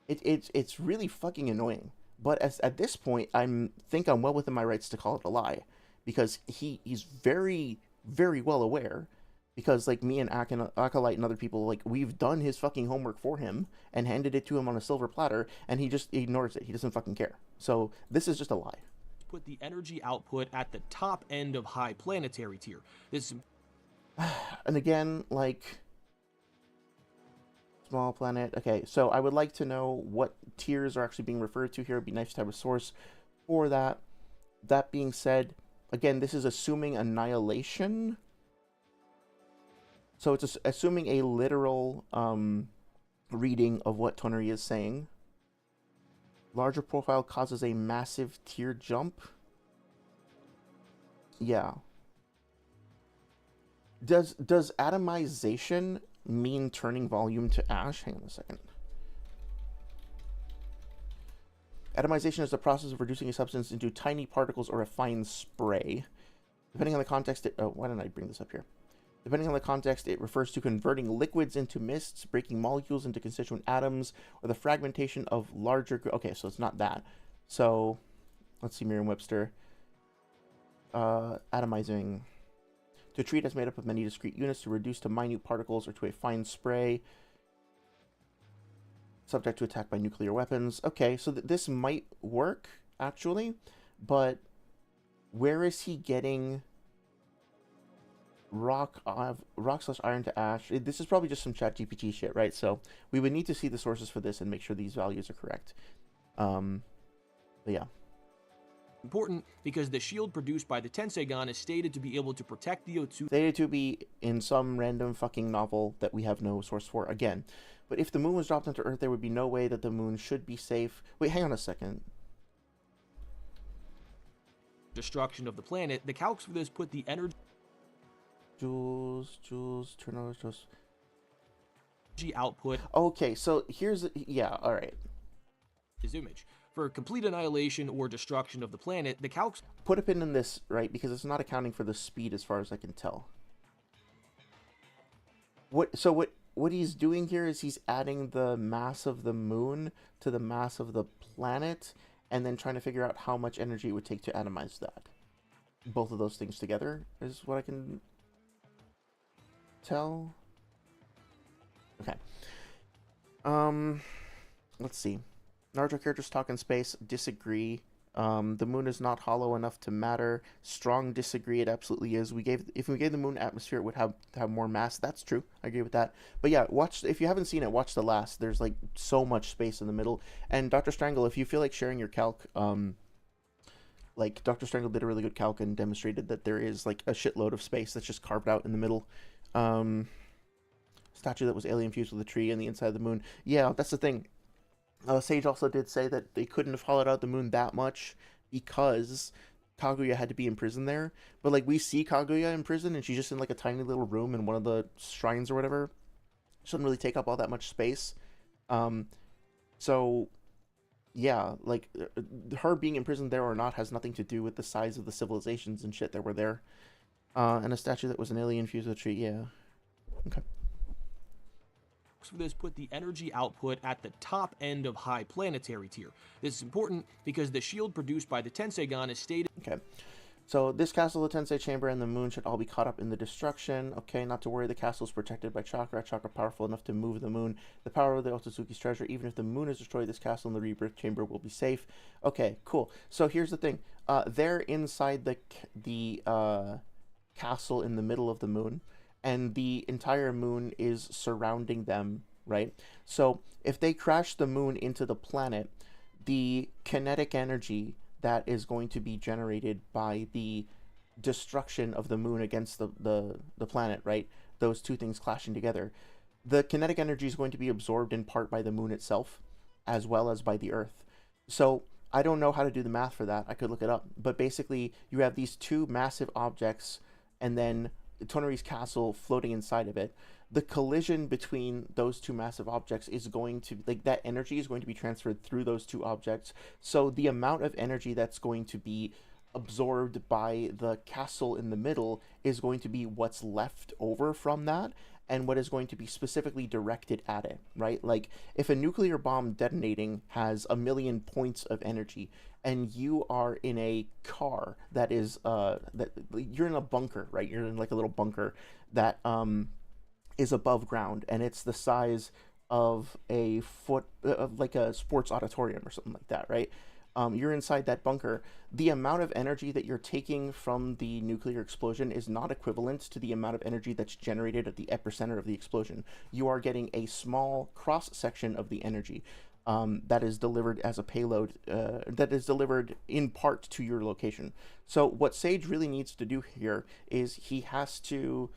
[SPEAKER 1] It's really fucking annoying. But at this point, think I'm well within my rights to call it a lie, because he's very very well aware, because like me and Acolyte and other people, like we've done his fucking homework for him and handed it to him on a silver platter, and he just ignores it. He doesn't fucking care. So this is just a lie.
[SPEAKER 2] Put the energy output at the top end of high planetary tier. This is
[SPEAKER 1] And again, like, small planet. Okay, so I would like to know what tiers are actually being referred to here. It'd be nice to have a source for that. That being said, again, this is assuming annihilation. So it's assuming a literal reading of what Toneri is saying. Larger profile causes a massive tier jump. Yeah. Does atomization mean turning volume to ash? Hang on a second. Atomization is the process of reducing a substance into tiny particles or a fine spray. Depending on the context, why didn't I bring this up here? Depending on the context, it refers to converting liquids into mists, breaking molecules into constituent atoms, or the fragmentation of larger... Okay, so it's not that. So, let's see, Merriam-Webster. Atomizing. To treat as made up of many discrete units, to reduce to minute particles, or to a fine spray. Subject to attack by nuclear weapons. Okay, so this might work, actually, but where is he getting rock/iron to ash? This is probably just some ChatGPT shit, right? So we would need to see the sources for this and make sure these values are correct. But yeah.
[SPEAKER 2] important because the shield produced by the Tenseigan is stated to be able to protect the O2.
[SPEAKER 1] Stated to be in some random fucking novel that we have no source for again. But if the moon was dropped onto Earth, there would be no way that the moon should be safe. Wait, hang on a second.
[SPEAKER 2] Destruction of the planet. The calcs for this put the energy
[SPEAKER 1] Turnovers.
[SPEAKER 2] output.
[SPEAKER 1] Okay, so here's... Yeah, alright.
[SPEAKER 2] His image. For complete annihilation or destruction of the planet, the calcs...
[SPEAKER 1] Put a pin in this, right? Because it's not accounting for the speed as far as I can tell. What he's doing here is he's adding the mass of the moon to the mass of the planet, and then trying to figure out how much energy it would take to atomize that. Both of those things together is what I can tell. Okay. Let's see. Naruto characters talk in space. Disagree. The moon is not hollow enough to matter. Strong disagree. It absolutely is. If we gave the moon atmosphere, it would have more mass. That's true. I agree with that. But yeah, watch, if you haven't seen it, watch the last. There's like so much space in the middle. And Dr. Strangle, if you feel like sharing your calc, like Dr. Strangle did a really good calc and demonstrated that there is like a shitload of space that's just carved out in the middle. Statue that was alien fused with a tree and the inside of the moon. Yeah, that's the thing. Sage also did say that they couldn't have hollowed out the moon that much because Kaguya had to be in prison there. But, like, we see Kaguya in prison, and she's just in, like, a tiny little room in one of the shrines or whatever. She doesn't really take up all that much space. So, yeah, like, her being in prison there or not has nothing to do with the size of the civilizations and shit that were there. And a statue that was an alien fused with a tree, yeah. Okay.
[SPEAKER 2] For this put the energy output at the top end of high planetary tier. This is important because the shield produced by the Tenseigan is stated...
[SPEAKER 1] Okay, so this castle, the Tensei Chamber, and the moon should all be caught up in the destruction. Okay, not to worry, the castle is protected by chakra. Chakra powerful enough to move the moon. The power of the Otsutsuki's treasure. Even if the moon is destroyed, this castle and the rebirth chamber will be safe. Okay, cool. So here's the thing. They're inside the castle in the middle of the moon, and the entire moon is surrounding them, right? So if they crash the moon into the planet, the kinetic energy that is going to be generated by the destruction of the moon against the planet, right? Those two things clashing together. The kinetic energy is going to be absorbed in part by the moon itself, as well as by the Earth. So I don't know how to do the math for that. I could look it up. But basically, you have these two massive objects, and then Toneri's castle floating inside of it. The collision between those two massive objects is going to, like, that energy is going to be transferred through those two objects. So the amount of energy that's going to be absorbed by the castle in the middle is going to be what's left over from that, and what is going to be specifically directed at it, right? Like, if a nuclear bomb detonating has 1,000,000 points of energy, and you are in a car that is that you're in a bunker, right? You're in like a little bunker that is above ground, and it's the size of a foot of like a sports auditorium or something like that, right? You're inside that bunker. The amount of energy that you're taking from the nuclear explosion is not equivalent to the amount of energy that's generated at the epicenter of the explosion. You are getting a small cross section of the energy that is delivered as a payload, that is delivered in part to your location. So what Sage really needs to do here is he has to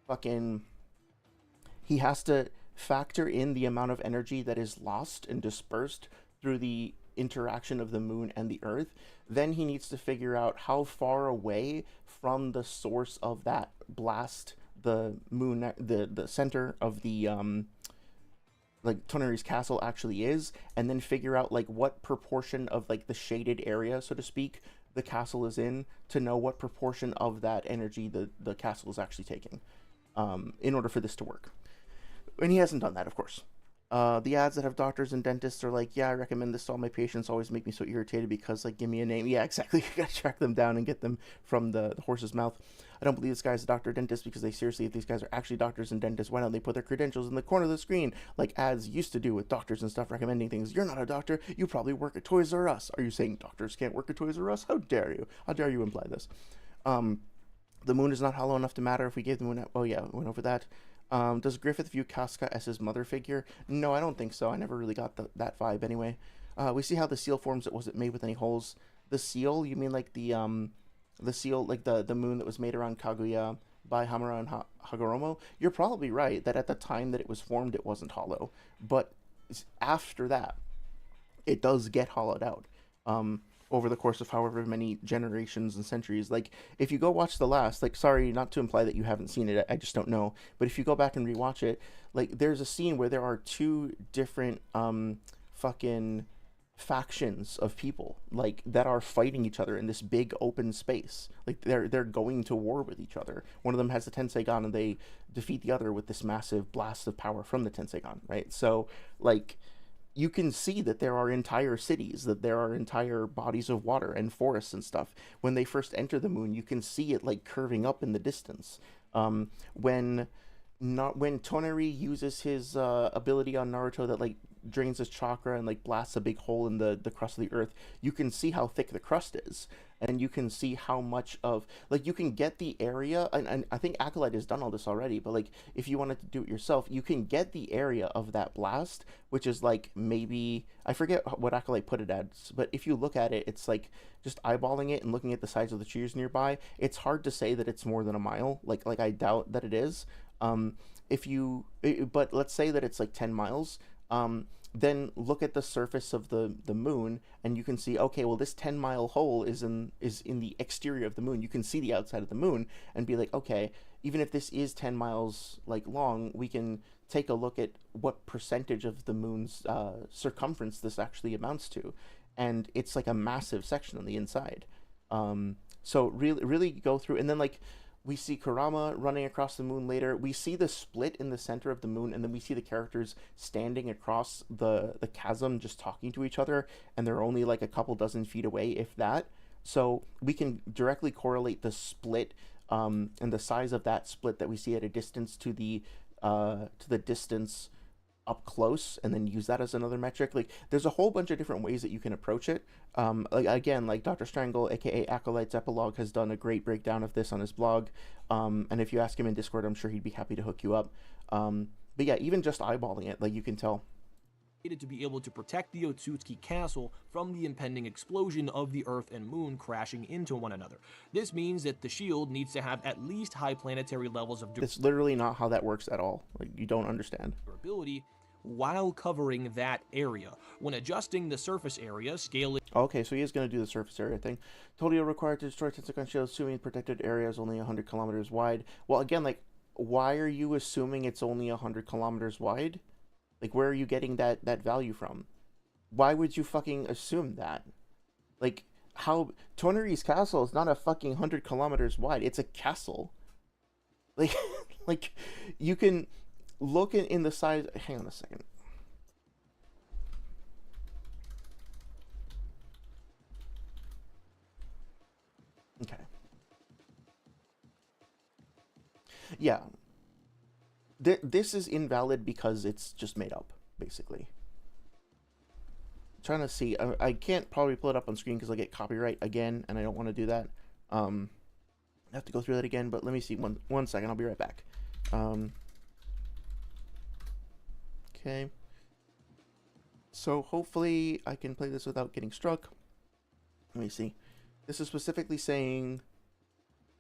[SPEAKER 1] fucking he has to factor in the amount of energy that is lost and dispersed through the interaction of the moon and the earth. Then he needs to figure out how far away from the source of that blast the moon, the center of the like Toneri's castle actually is, and then figure out like what proportion of like the shaded area, so to speak, the castle is in, to know what proportion of that energy the castle is actually taking, in order for this to work. And he hasn't done that, of course. The ads that have doctors and dentists are like, yeah, I recommend this to all my patients, always make me so irritated because, like, give me a name. Yeah, exactly. You gotta track them down and get them from the horse's mouth. I don't believe this guy's a doctor or dentist because if these guys are actually doctors and dentists, why don't they put their credentials in the corner of the screen like ads used to do with doctors and stuff recommending things? You're not a doctor. You probably work at Toys R Us. Are you saying doctors can't work at Toys R Us? How dare you? How dare you imply this? The moon is not hollow enough to matter if we gave the moon... Oh, yeah, we went over that. Does Griffith view Casca as his mother figure? No, I don't think so. I never really got that vibe anyway. We see how the seal forms. It wasn't made with any holes. The seal? You mean like the seal, like the moon that was made around Kaguya by Hamura and Hagoromo? You're probably right that at the time that it was formed, it wasn't hollow. But after that, it does get hollowed out. Over the course of however many generations and centuries. Like, if you go watch the last, like, sorry, not to imply that you haven't seen it, I just don't know, but if you go back and rewatch it, like, there's a scene where there are two different fucking factions of people, like, that are fighting each other in this big open space. Like, they're going to war with each other. One of them has the Tenseigan, and they defeat the other with this massive blast of power from the Tenseigan, right? So, like, you can see that there are entire cities, that there are entire bodies of water and forests and stuff. When they first enter the moon, you can see it like curving up in the distance. When Toneri uses his ability on Naruto that like drains his chakra and like blasts a big hole in the crust of the earth, you can see how thick the crust is, and you can see how much of, like, you can get the area, and I think Acolyte has done all this already, but like if you wanted to do it yourself, you can get the area of that blast, which is like, maybe, I forget what Acolyte put it as, but if you look at it, it's like, just eyeballing it and looking at the size of the trees nearby, it's hard to say that it's more than a mile. Like I doubt that it is. But let's say that it's like 10 miles. Then look at the surface of the moon, and you can see, okay, well, this 10-mile hole is in the exterior of the moon. You can see the outside of the moon and be like, okay, even if this is 10 miles like long, we can take a look at what percentage of the moon's circumference this actually amounts to, and it's like a massive section on the inside. So really go through, and then like, we see Kurama running across the moon later. We see the split in the center of the moon, and then we see the characters standing across the chasm just talking to each other, and they're only like a couple dozen feet away, if that. So we can directly correlate the split and the size of that split that we see at a distance to the distance up close, and then use that as another metric. Like, there's a whole bunch of different ways that you can approach it. Like, again, like Dr. Strangle, aka Acolyte's Epilogue, has done a great breakdown of this on his blog, and if you ask him in Discord, I'm sure he'd be happy to hook you up. But yeah, even just eyeballing it, like, you can tell.
[SPEAKER 2] To be able to protect the Otsutsuki castle from the impending explosion of the Earth and Moon crashing into one another. This means that the shield needs to have at least high planetary levels of
[SPEAKER 1] It's literally not how that works at all. Like, you don't understand.
[SPEAKER 2] durability while covering that area. When adjusting the surface area, scaling...
[SPEAKER 1] Okay, so he is going to do the surface area thing. Told you required to destroy Tenseigan shield, assuming protected area is only 100 kilometers wide. Well, again, like, why are you assuming it's only 100 kilometers wide? Like, where are you getting that value from? Why would you fucking assume that? Like, how... Toneri's castle is not a fucking 100 kilometers wide. It's a castle. Like, like, you can look in the size... Hang on a second. Yeah, this is invalid because it's just made up, basically. Trying to see. I can't probably pull it up on screen because I'll get copyright again, and I don't want to do that. I have to go through that again, but let me see. One second. I'll be right back. Okay. So hopefully I can play this without getting struck. Let me see. This is specifically saying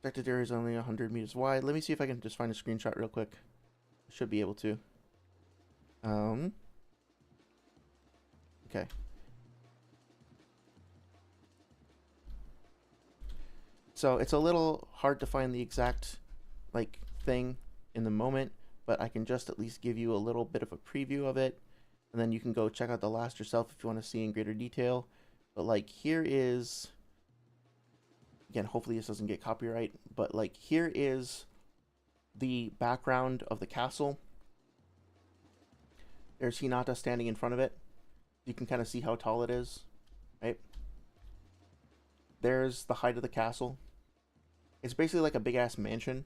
[SPEAKER 1] affected area is only 100 meters wide. Let me see if I can just find a screenshot real quick. Should be able to. Okay. So it's a little hard to find the exact like thing in the moment, but I can just at least give you a little bit of a preview of it, and then you can go check out the last yourself if you want to see in greater detail. But like here is, again, hopefully this doesn't get copyright, but like here is the background of the castle. There's Hinata standing in front of it. You can kind of see how tall it is, right? There's the height of the castle. It's basically like a big ass mansion.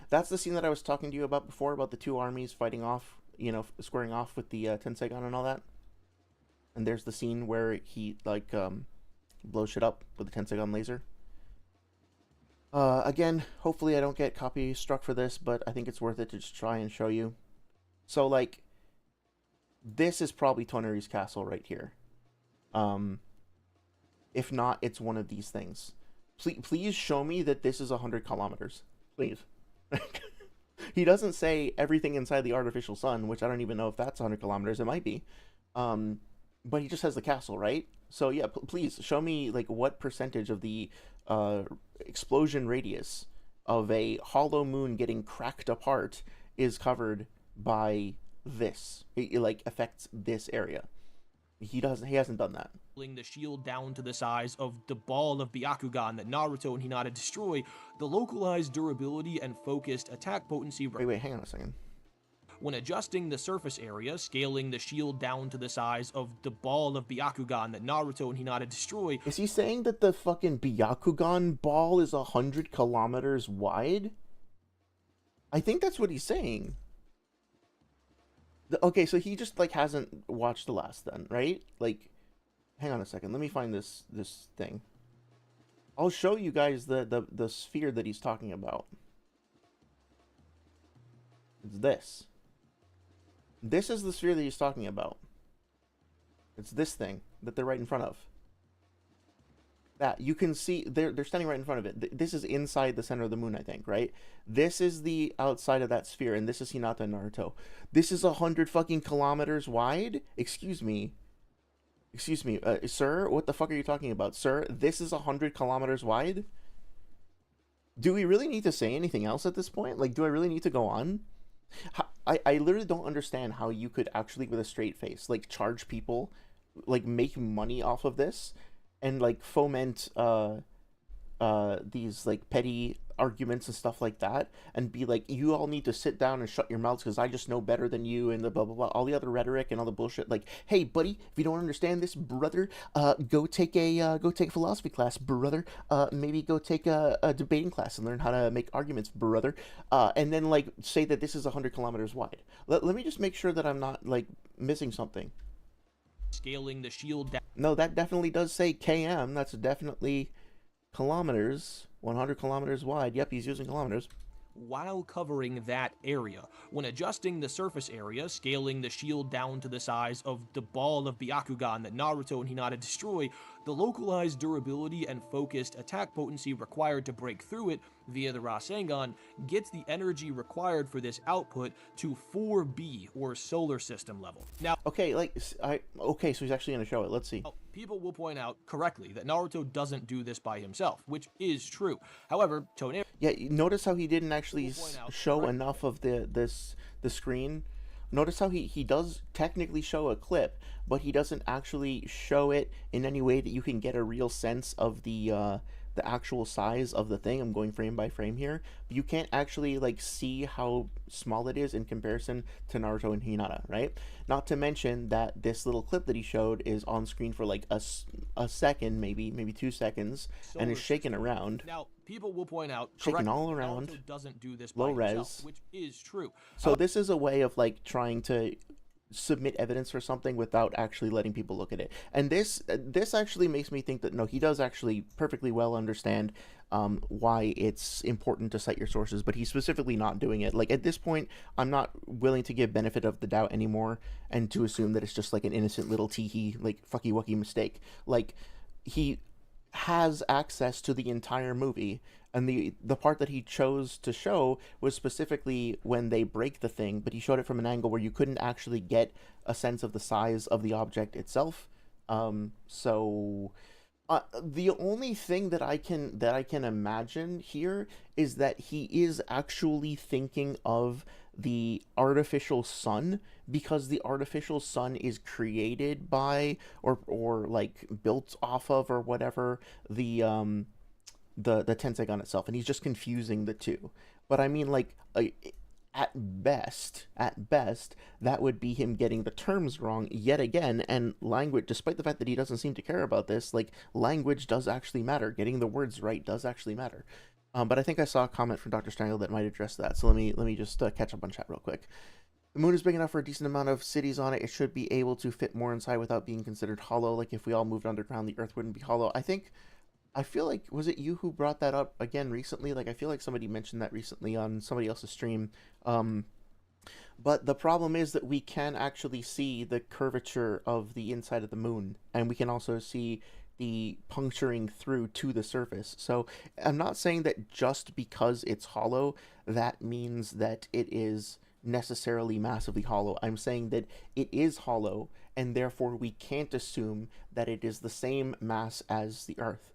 [SPEAKER 1] That's the scene that I was talking to you about before, about the two armies fighting off, you know, squaring off with the Tenseigan and all that. And there's the scene where he like blows shit up with the Tenseigan laser. Again, hopefully I don't get copy struck for this, but I think it's worth it to just try and show you. So like, this is probably Toneri's castle right here. If not, it's one of these things. Please show me that this is 100 kilometers. Please. He doesn't say everything inside the artificial sun, which I don't even know if that's 100 kilometers. It might be. But he just has the castle, right? So yeah, please show me like what percentage of the explosion radius of a hollow moon getting cracked apart is covered by this. It like affects this area. He hasn't done that.
[SPEAKER 2] The shield down to the size of the ball of Byakugan that Naruto and Hinata destroy, the localized durability and focused attack potency.
[SPEAKER 1] Wait, hang on a second.
[SPEAKER 2] When adjusting the surface area, scaling the shield down to the size of the ball of Byakugan that Naruto and Hinata destroy.
[SPEAKER 1] Is he saying that the fucking Byakugan ball is 100 kilometers wide? I think that's what he's saying. Okay, so he just like hasn't watched the last then, right? Like, hang on a second. Let me find this thing. I'll show you guys the sphere that he's talking about. It's this. This is the sphere that he's talking about. It's this thing that they're right in front of. That you can see, they're standing right in front of it. This is inside the center of the moon, I think, right? This is the outside of that sphere, and this is Hinata and Naruto. This is 100 fucking kilometers wide? Excuse me, sir? What the fuck are you talking about, sir? This is 100 kilometers wide? Do we really need to say anything else at this point? Like, do I really need to go on? I literally don't understand how you could actually, with a straight face, like, charge people, like, make money off of this, and like foment these like petty arguments and stuff like that, and be like, you all need to sit down and shut your mouths because I just know better than you, and the blah blah blah, all the other rhetoric and all the bullshit. Like, hey buddy, if you don't understand this, brother, go take a philosophy class, brother. Maybe go take a debating class and learn how to make arguments, brother. And then like say that this is 100 kilometers wide. Let me just make sure that I'm not like missing something.
[SPEAKER 2] Scaling the shield down.
[SPEAKER 1] No, that definitely does say km. That's definitely kilometers. 100 kilometers wide. Yep, he's using kilometers.
[SPEAKER 2] While covering that area. When adjusting the surface area, scaling the shield down to the size of the ball of Byakugan that Naruto and Hinata destroy, the localized durability and focused attack potency required to break through it via the Rasengan gets the energy required for this output to 4B, or solar system level. Now,
[SPEAKER 1] okay, like, okay, so he's actually going to show it. Let's see.
[SPEAKER 2] People will point out correctly that Naruto doesn't do this by himself, which is true. However, Toneri...
[SPEAKER 1] Yeah, notice how he didn't actually show enough of the screen. Notice how he does technically show a clip, but he doesn't actually show it in any way that you can get a real sense of the actual size of the thing. I'm going frame by frame here, but you can't actually like see how small it is in comparison to Naruto and Hinata, right? Not to mention that this little clip that he showed is on screen for like a second, maybe 2 seconds, and is shaking around.
[SPEAKER 2] Now, people will point out
[SPEAKER 1] Shaking
[SPEAKER 2] correctly,
[SPEAKER 1] all around.
[SPEAKER 2] Naruto doesn't do this
[SPEAKER 1] Low
[SPEAKER 2] by himself,
[SPEAKER 1] res.
[SPEAKER 2] which is true.
[SPEAKER 1] So this is a way of like trying to submit evidence for something without actually letting people look at it. And this actually makes me think that no, he does actually perfectly well understand why it's important to cite your sources, but he's specifically not doing it. Like at this point, I'm not willing to give benefit of the doubt anymore and to assume that it's just like an innocent little teehee, like fucky wucky mistake. Like he has access to the entire movie, and the part that he chose to show was specifically when they break the thing, but he showed it from an angle where you couldn't actually get a sense of the size of the object itself. So the only thing that I can imagine here is that he is actually thinking of the artificial sun, because the artificial sun is created by or like built off of or whatever the Tensegon itself, and he's just confusing the two. But I mean, like, at best, that would be him getting the terms wrong yet again. And language, despite the fact that he doesn't seem to care about this, like, language does actually matter. Getting the words right does actually matter. But I think I saw a comment from Dr. Strangle that might address that. So let me just catch up on chat real quick. The moon is big enough for a decent amount of cities on it. It should be able to fit more inside without being considered hollow. Like, if we all moved underground, the Earth wouldn't be hollow. I feel like, was it you who brought that up again recently? Like, I feel like somebody mentioned that recently on somebody else's stream. But the problem is that we can actually see the curvature of the inside of the moon, and we can also see the puncturing through to the surface. So I'm not saying that just because it's hollow, that means that it is necessarily massively hollow. I'm saying that it is hollow, and therefore we can't assume that it is the same mass as the Earth.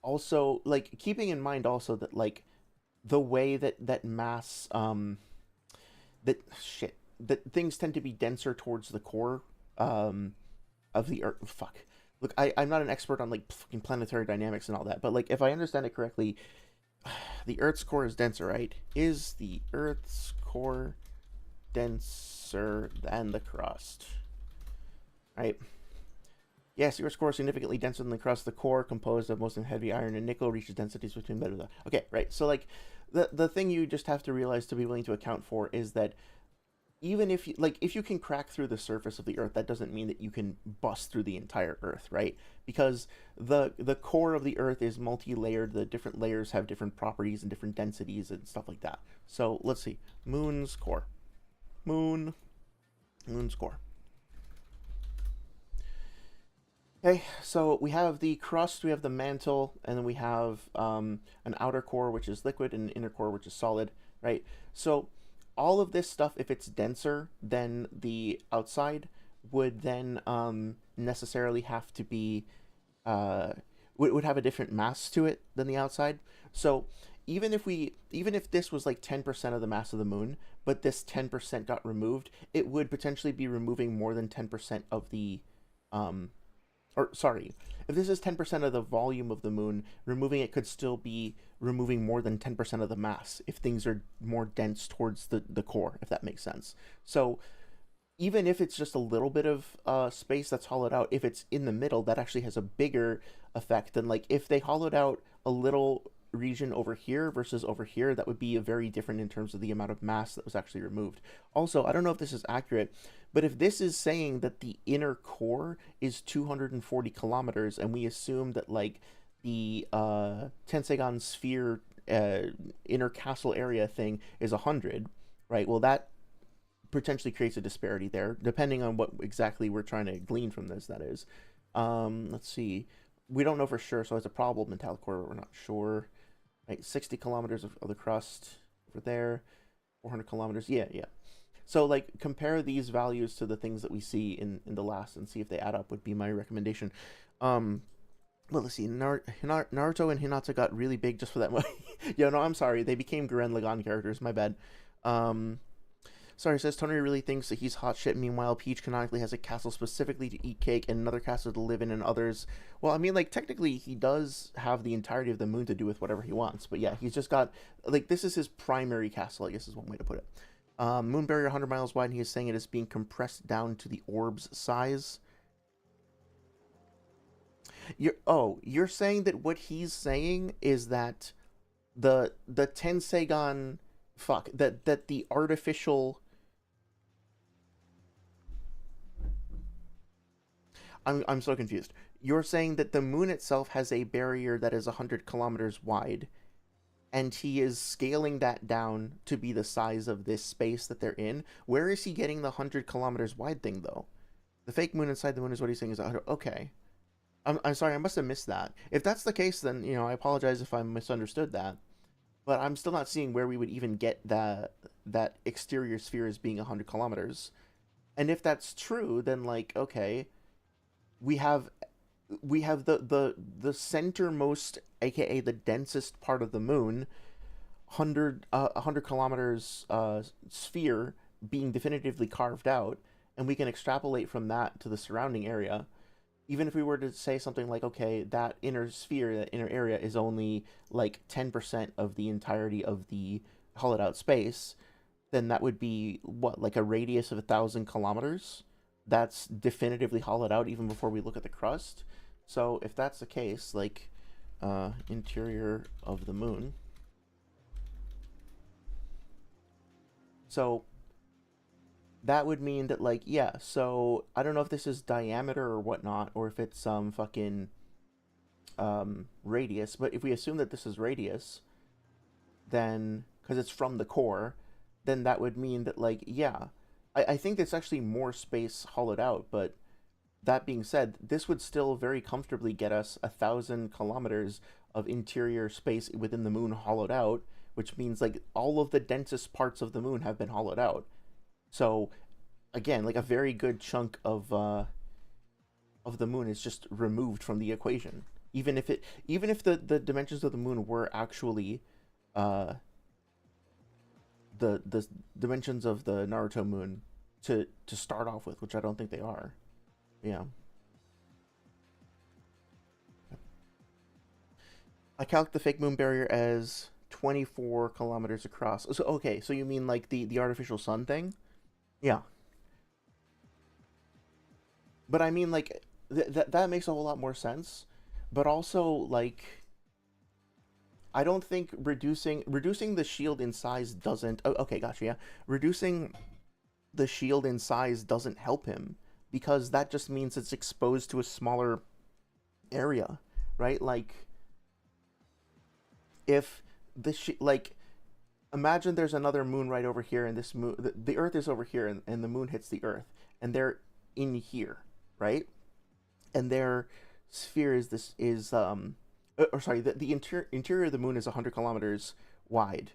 [SPEAKER 1] Also, like, keeping in mind also that, like, the way that mass that things tend to be denser towards the core of the Earth. Fuck, look, I'm not an expert on like fucking planetary dynamics and all that, but like, if I understand it correctly, the Earth's core is denser, right? Is the Earth's core denser than the crust, right? Yes, the Earth's core is significantly denser than the crust. The core, composed of mostly heavy iron and nickel, reaches densities between blah, blah, blah. Okay, right. So like, the thing you just have to realize to be willing to account for is that even if you, like, if you can crack through the surface of the Earth, that doesn't mean that you can bust through the entire Earth, right? Because the core of the Earth is multi-layered. The different layers have different properties and different densities and stuff like that. So let's see. Moon's core. Moon's core. Okay, so we have the crust, we have the mantle, and then we have an outer core, which is liquid, and an inner core, which is solid, right? So all of this stuff, if it's denser than the outside, would then necessarily have to be, would have a different mass to it than the outside. So even if this was like 10% of the mass of the moon, but this 10% got removed, it would potentially be removing more than 10% of the, or sorry, if this is 10% of the volume of the moon, removing it could still be removing more than 10% of the mass if things are more dense towards the core, if that makes sense. So even if it's just a little bit of space that's hollowed out, if it's in the middle, that actually has a bigger effect than, like, if they hollowed out a little region over here versus over here, that would be a very different in terms of the amount of mass that was actually removed. Also, I don't know if this is accurate, but if this is saying that the inner core is 240 kilometers, and we assume that, like, the Tensegon sphere inner castle area thing is 100, right? Well, that potentially creates a disparity there, depending on what exactly we're trying to glean from this, that is. Let's see. We don't know for sure, so it's a probable metallic core, but we're not sure. Right, 60 kilometers of the crust over there, 400 kilometers. Yeah. So, like, compare these values to the things that we see in the last and see if they add up would be my recommendation. Well, let's see. Naruto and Hinata got really big just for that movie. Yeah, no, I'm sorry. They became Gurren Lagann characters. My bad. Sorry, says Tony really thinks that he's hot shit. Meanwhile, Peach canonically has a castle specifically to eat cake and another castle to live in, and others. Well, I mean, like, technically he does have the entirety of the moon to do with whatever he wants. But yeah, he's just got, like, this is his primary castle, I guess is one way to put it. Moon barrier 100 miles wide, and he is saying it is being compressed down to the orb's size. You're saying that what he's saying is that the Tensegan, fuck, that the artificial. I'm so confused. You're saying that the moon itself has a barrier that is 100 kilometers wide, and he is scaling that down to be the size of this space that they're in. Where is he getting the 100 kilometers wide thing, though? The fake moon inside the moon is what he's saying is 100. Okay. I'm sorry, I must have missed that. If that's the case, then, I apologize if I misunderstood that. But I'm still not seeing where we would even get that exterior sphere as being 100 kilometers. And if that's true, then, like, okay, we have the centermost, aka the densest part of the moon, 100 kilometers sphere being definitively carved out, and we can extrapolate from that to the surrounding area. Even if we were to say something like, okay, that inner sphere, that inner area is only like 10% of the entirety of the hollowed out space, then that would be what, like a radius of 1,000 kilometers? That's definitively hollowed out even before we look at the crust. So if that's the case, like, interior of the moon. So that would mean that, like, yeah, so I don't know if this is diameter or whatnot, or if it's some fucking radius, but if we assume that this is radius, then, because it's from the core, then that would mean that, like, yeah, I think it's actually more space hollowed out, but that being said, this would still very comfortably get us 1,000 kilometers of interior space within the moon hollowed out, which means, like, all of the densest parts of the moon have been hollowed out. So, again, like, a very good chunk of the moon is just removed from the equation. Even if the dimensions of the moon were actually the dimensions of the Naruto moon to start off with, which I don't think they are. Yeah. I calc the fake moon barrier as 24 kilometers across. So okay, so you mean like the artificial sun thing? Yeah. But I mean, like, that makes a whole lot more sense. But also, like, I don't think reducing the shield in size doesn't. Oh, okay, gotcha. Yeah, reducing the shield in size doesn't help him, because that just means it's exposed to a smaller area, right? Like, if like, imagine there's another moon right over here, and this moon, the Earth is over here, and the moon hits the Earth, and they're in here, right? And their sphere is or sorry, the interior of the moon is 100 kilometers wide,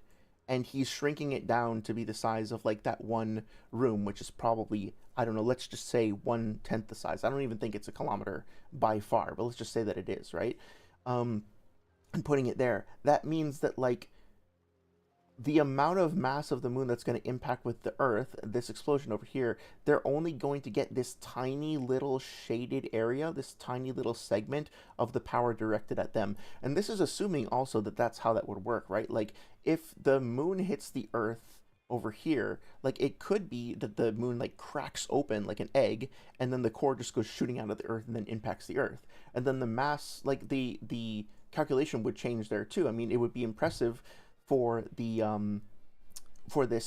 [SPEAKER 1] and he's shrinking it down to be the size of, like, that one room, which is probably, I don't know, let's just say 1/10 the size. I don't even think it's a kilometer by far, but let's just say that it is, right? And putting it there, that means that, like, the amount of mass of the moon that's going to impact with the Earth, this explosion over here, they're only going to get this tiny little shaded area, this tiny little segment of the power directed at them. And this is assuming also that that's how that would work, right? Like, if the moon hits the Earth over here, like, it could be that the moon, like, cracks open like an egg, and then the core just goes shooting out of the Earth and then impacts the Earth. And then the mass, like, the calculation would change there too. I mean, it would be impressive for the for the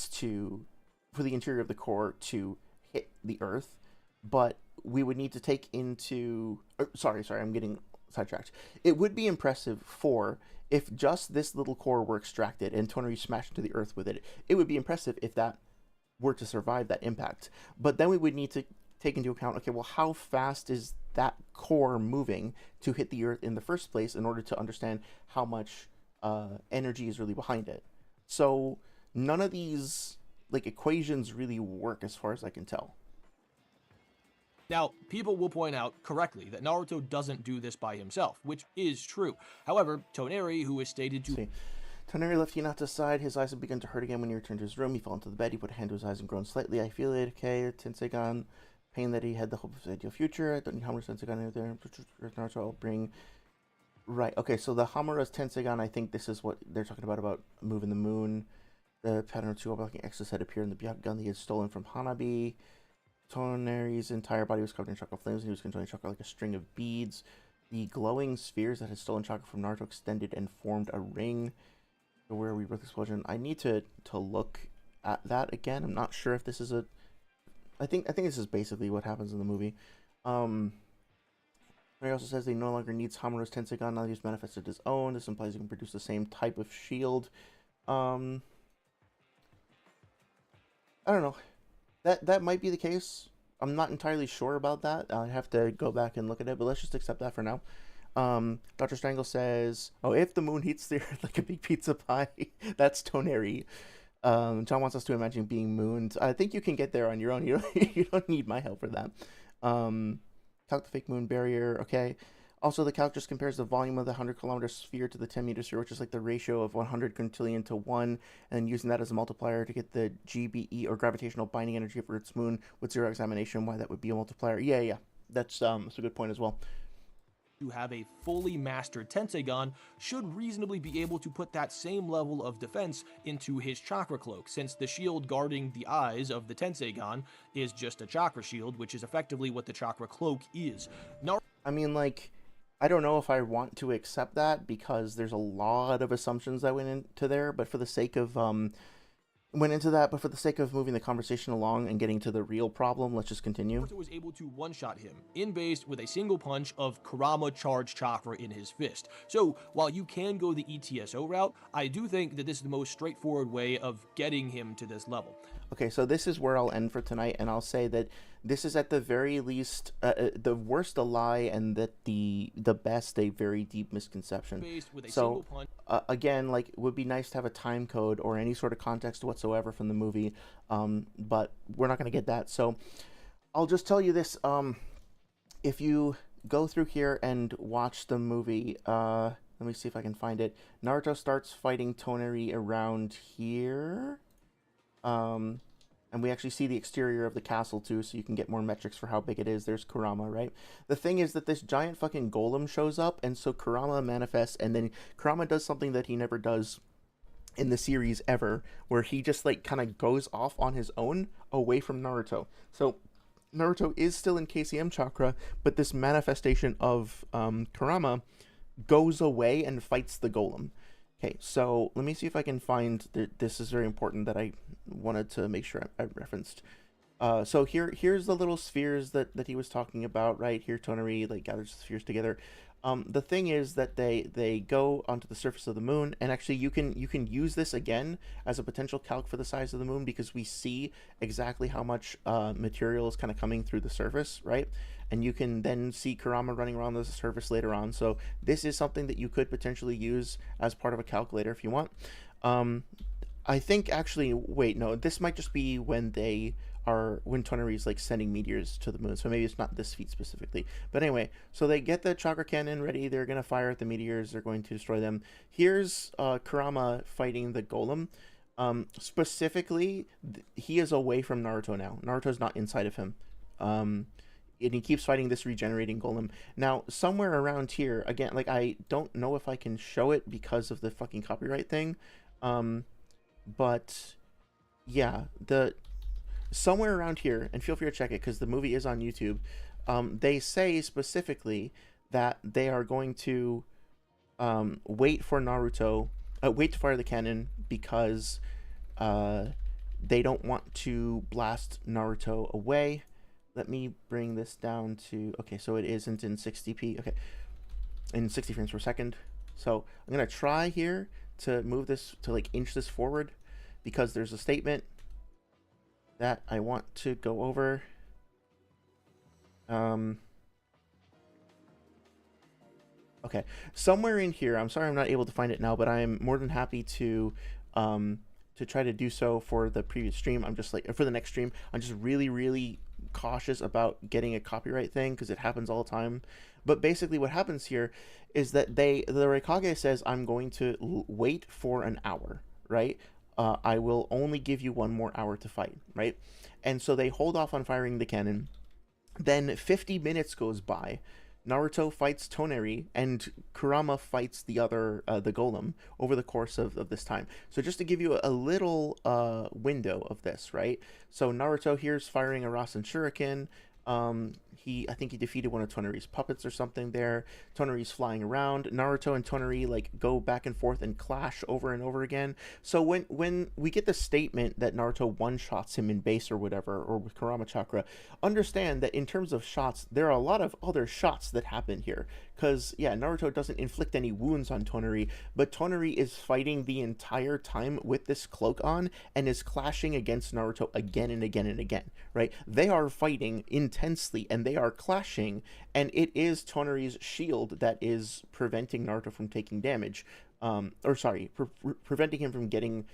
[SPEAKER 1] interior of the core to hit the Earth, but we would need to take into sorry, I'm getting sidetracked. It would be impressive for if just this little core were extracted and totally smashed into the Earth with it. It would be impressive if that were to survive that impact. But then we would need to take into account, okay, well, how fast is that core moving to hit the Earth in the first place, in order to understand how much energy is really behind it. So none of these, like, equations really work as far as I can tell.
[SPEAKER 2] Now, people will point out correctly that Naruto doesn't do this by himself, which is true. However, Toneri, who is stated to...
[SPEAKER 1] See. Toneri left Hinata's side. His eyes had begun to hurt again when he returned to his room. He fell into the bed. He put a hand to his eyes and groaned slightly. I feel it, okay, Tensegan. Pain that he had the hope of his ideal future. I don't need how much Tensegan in there. Naruto will bring... Right, okay, so the Hamura's Tensegan, I think this is what they're talking about moving the moon. The pattern of two blocking X's had appeared in the gun he had stolen from Hanabi. Toneri's entire body was covered in chakra flames, and he was controlling chakra like a string of beads. The glowing spheres that had stolen chakra from Naruto extended and formed a ring. So where are we with explosion? I need to look at that again. I'm not sure if this is a. I think this is basically what happens in the movie. He also says he no longer needs Hamaru's Tensegon, now he's manifested his own. This implies he can produce the same type of shield. I don't know. That might be the case. I'm not entirely sure about that. I have to go back and look at it, but let's just accept that for now. Dr. Strangle says, "Oh, if the moon heats the earth like a big pizza pie, that's Toneri." John wants us to imagine being mooned. I think you can get there on your own. You don't need my help for that. Calc the fake moon barrier. Okay. Also, the calc just compares the volume of the 100-kilometer sphere to the 10-meter sphere, which is like the ratio of 100 quintillion to 1, and then using that as a multiplier to get the GBE, or gravitational binding energy for its moon, with zero examination, why that would be a multiplier. Yeah. That's a good point as well.
[SPEAKER 2] To have a fully mastered Tensegon should reasonably be able to put that same level of defense into his chakra cloak, since the shield guarding the eyes of the Tensegon is just a chakra shield, which is effectively what the chakra cloak is.
[SPEAKER 1] I mean, like, I don't know if I want to accept that, because there's a lot of assumptions that went into there, but for the sake of moving the conversation along and getting to the real problem, let's just continue.
[SPEAKER 2] Naruto was able to one-shot him in base with a single punch of Kurama charged chakra in his fist. So while you can go the ETSO route, I do think that this is the most straightforward way of getting him to this level.
[SPEAKER 1] Okay, so this is where I'll end for tonight, and I'll say that this is at the very least the worst a lie, and that the best a very deep misconception. So again, like, it would be nice to have a time code or any sort of context whatsoever from the movie, but we're not going to get that. So I'll just tell you this: if you go through here and watch the movie, let me see if I can find it. Naruto starts fighting Toneri around here. And we actually see the exterior of the castle too, so you can get more metrics for how big it is. There's Kurama, right? The thing is that this giant fucking golem shows up, and so Kurama manifests, and then Kurama does something that he never does in the series ever, where he just, like, kind of goes off on his own away from Naruto. So Naruto is still in KCM chakra, but this manifestation of Kurama goes away and fights the golem. Okay, so let me see if I can find this is very important that I wanted to make sure I referenced. So here's the little spheres that he was talking about, right? Here Toneri, like, gathers the spheres together. The thing is that they go onto the surface of the moon, and actually you can use this again as a potential calc for the size of the moon, because we see exactly how much material is kind of coming through the surface, right? And you can then see Kurama running around the surface later on. So this is something that you could potentially use as part of a calculator if you want. I think actually, wait, no, this might just be when Toneri is, like, sending meteors to the moon. So maybe it's not this feat specifically. But anyway, so they get the chakra cannon ready. They're going to fire at the meteors. They're going to destroy them. Here's Kurama fighting the golem. Specifically, he is away from Naruto now. Naruto's not inside of him. And he keeps fighting this regenerating golem. Now, somewhere around here, again, like, I don't know if I can show it because of the fucking copyright thing. But yeah, somewhere around here, and feel free to check it because the movie is on YouTube. They say specifically that they are going to wait for Naruto, wait to fire the cannon, because they don't want to blast Naruto away. Let me bring this down to, okay, so it isn't in 60p, okay, in 60 frames per second. So I'm going to try here to move this, to, like, inch this forward, because there's a statement that I want to go over. Okay, somewhere in here, I'm sorry I'm not able to find it now, but I'm more than happy to try to do so for the previous stream. I'm just, like, for the next stream, I'm just really cautious about getting a copyright thing, because it happens all the time. But basically what happens here is that the Raikage says, I'm going to wait for an hour, right? I will only give you 1 more hour to fight, right? And so they hold off on firing the cannon. Then 50 minutes goes by. Naruto fights Toneri, and Kurama fights the other, the golem, over the course of this time. So just to give you a little window of this, right? So Naruto here's firing a Rasen Shuriken. I think he defeated one of Toneri's puppets or something there. Toneri's flying around. Naruto and Toneri like go back and forth and clash over and over again. So when we get the statement that Naruto one shots him in base or whatever, or with Kurama Chakra, understand that in terms of shots, there are a lot of other shots that happen here. Because yeah, Naruto doesn't inflict any wounds on Toneri, but Toneri is fighting the entire time with this cloak on and is clashing against Naruto again and again and again. Right? They are fighting intensely and they are clashing, and it is Toneri's shield that is preventing Naruto from taking damage. Or sorry, preventing him from getting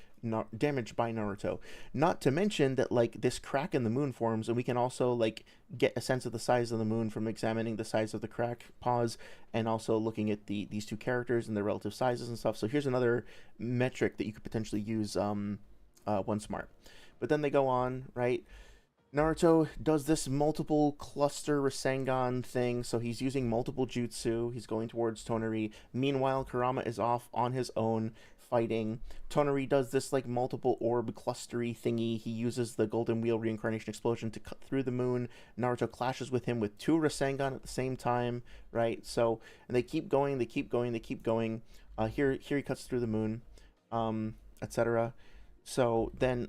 [SPEAKER 1] damaged by Naruto. Not to mention that like this crack in the moon forms, and we can also like get a sense of the size of the moon from examining the size of the crack, pause, and also looking at these two characters and their relative sizes and stuff. So here's another metric that you could potentially use one smart. But then they go on, right? Naruto does this multiple cluster Rasengan thing, so he's using multiple jutsu. He's going towards Toneri. Meanwhile, Kurama is off on his own fighting. Toneri does this like multiple orb clustery thingy. He uses the Golden Wheel Reincarnation Explosion to cut through the moon. Naruto clashes with him with two Rasengan at the same time, right? So, and they keep going, they keep going, they keep going. Here he cuts through the moon, etc. So then,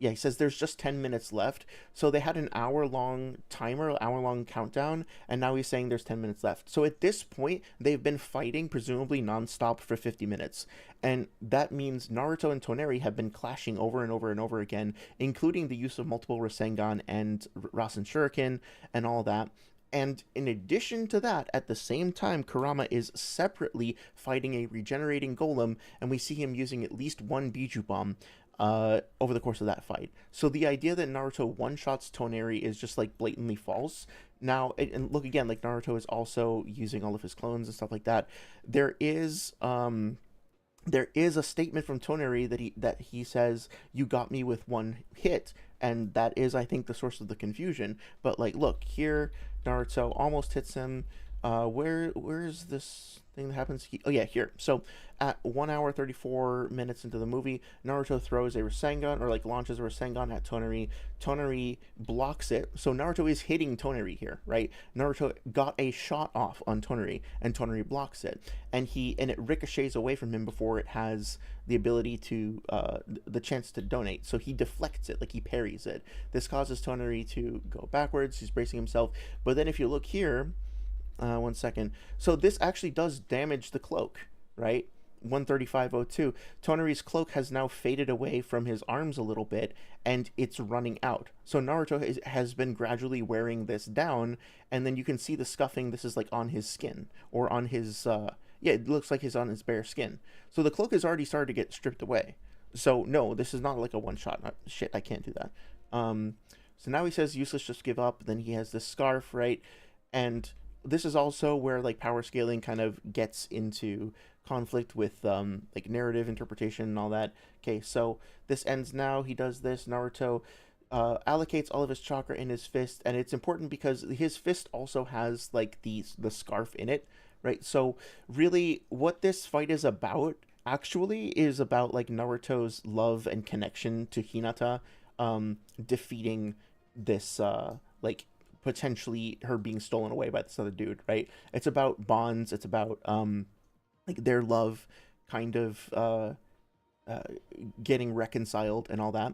[SPEAKER 1] yeah, he says there's just 10 minutes left. So they had an hour-long timer, hour-long countdown, and now he's saying there's 10 minutes left. So at this point, they've been fighting, presumably nonstop, for 50 minutes. And that means Naruto and Toneri have been clashing over and over and over again, including the use of multiple Rasengan and Rasen Shuriken and all that. And in addition to that, at the same time, Kurama is separately fighting a regenerating golem, and we see him using at least one Biju Bomb over the course of that fight. So the idea that Naruto one-shots Toneri is just like blatantly false. Now, and look again, like Naruto is also using all of his clones and stuff like that. There is a statement from Toneri that he says, "You got me with one hit," and that is, I think, the source of the confusion. But like, look here, Naruto almost hits him. Where is this thing that happens? Oh yeah, here. So at 1 hour 34 minutes into the movie, Naruto throws a Rasengan, or like launches a Rasengan at Toneri. Toneri blocks it. So Naruto is hitting Toneri here, right? Naruto got a shot off on Toneri, and Toneri blocks it, and it ricochets away from him before it has the ability to the chance to donate. So he deflects it, like he parries it. This causes Toneri to go backwards. He's bracing himself, but then if you look here. 1 second. So this actually does damage the cloak, right? 135.02. Toneri's cloak has now faded away from his arms a little bit, and it's running out. So Naruto has been gradually wearing this down, and then you can see the scuffing. This is like on his skin, or on his, yeah, it looks like he's on his bare skin. So the cloak has already started to get stripped away. So no, this is not like a one-shot. Shit, I can't do that. So now he says useless, just give up. Then he has this scarf, right? And this is also where like power scaling kind of gets into conflict with like narrative interpretation and all that. Okay, so this ends now. He does this. Naruto allocates all of his chakra in his fist, and it's important because his fist also has like the scarf in it, right? So really, what this fight is about actually is about like Naruto's love and connection to Hinata, defeating this like potentially her being stolen away by this other dude, right? It's about bonds. It's about like their love kind of getting reconciled and all that.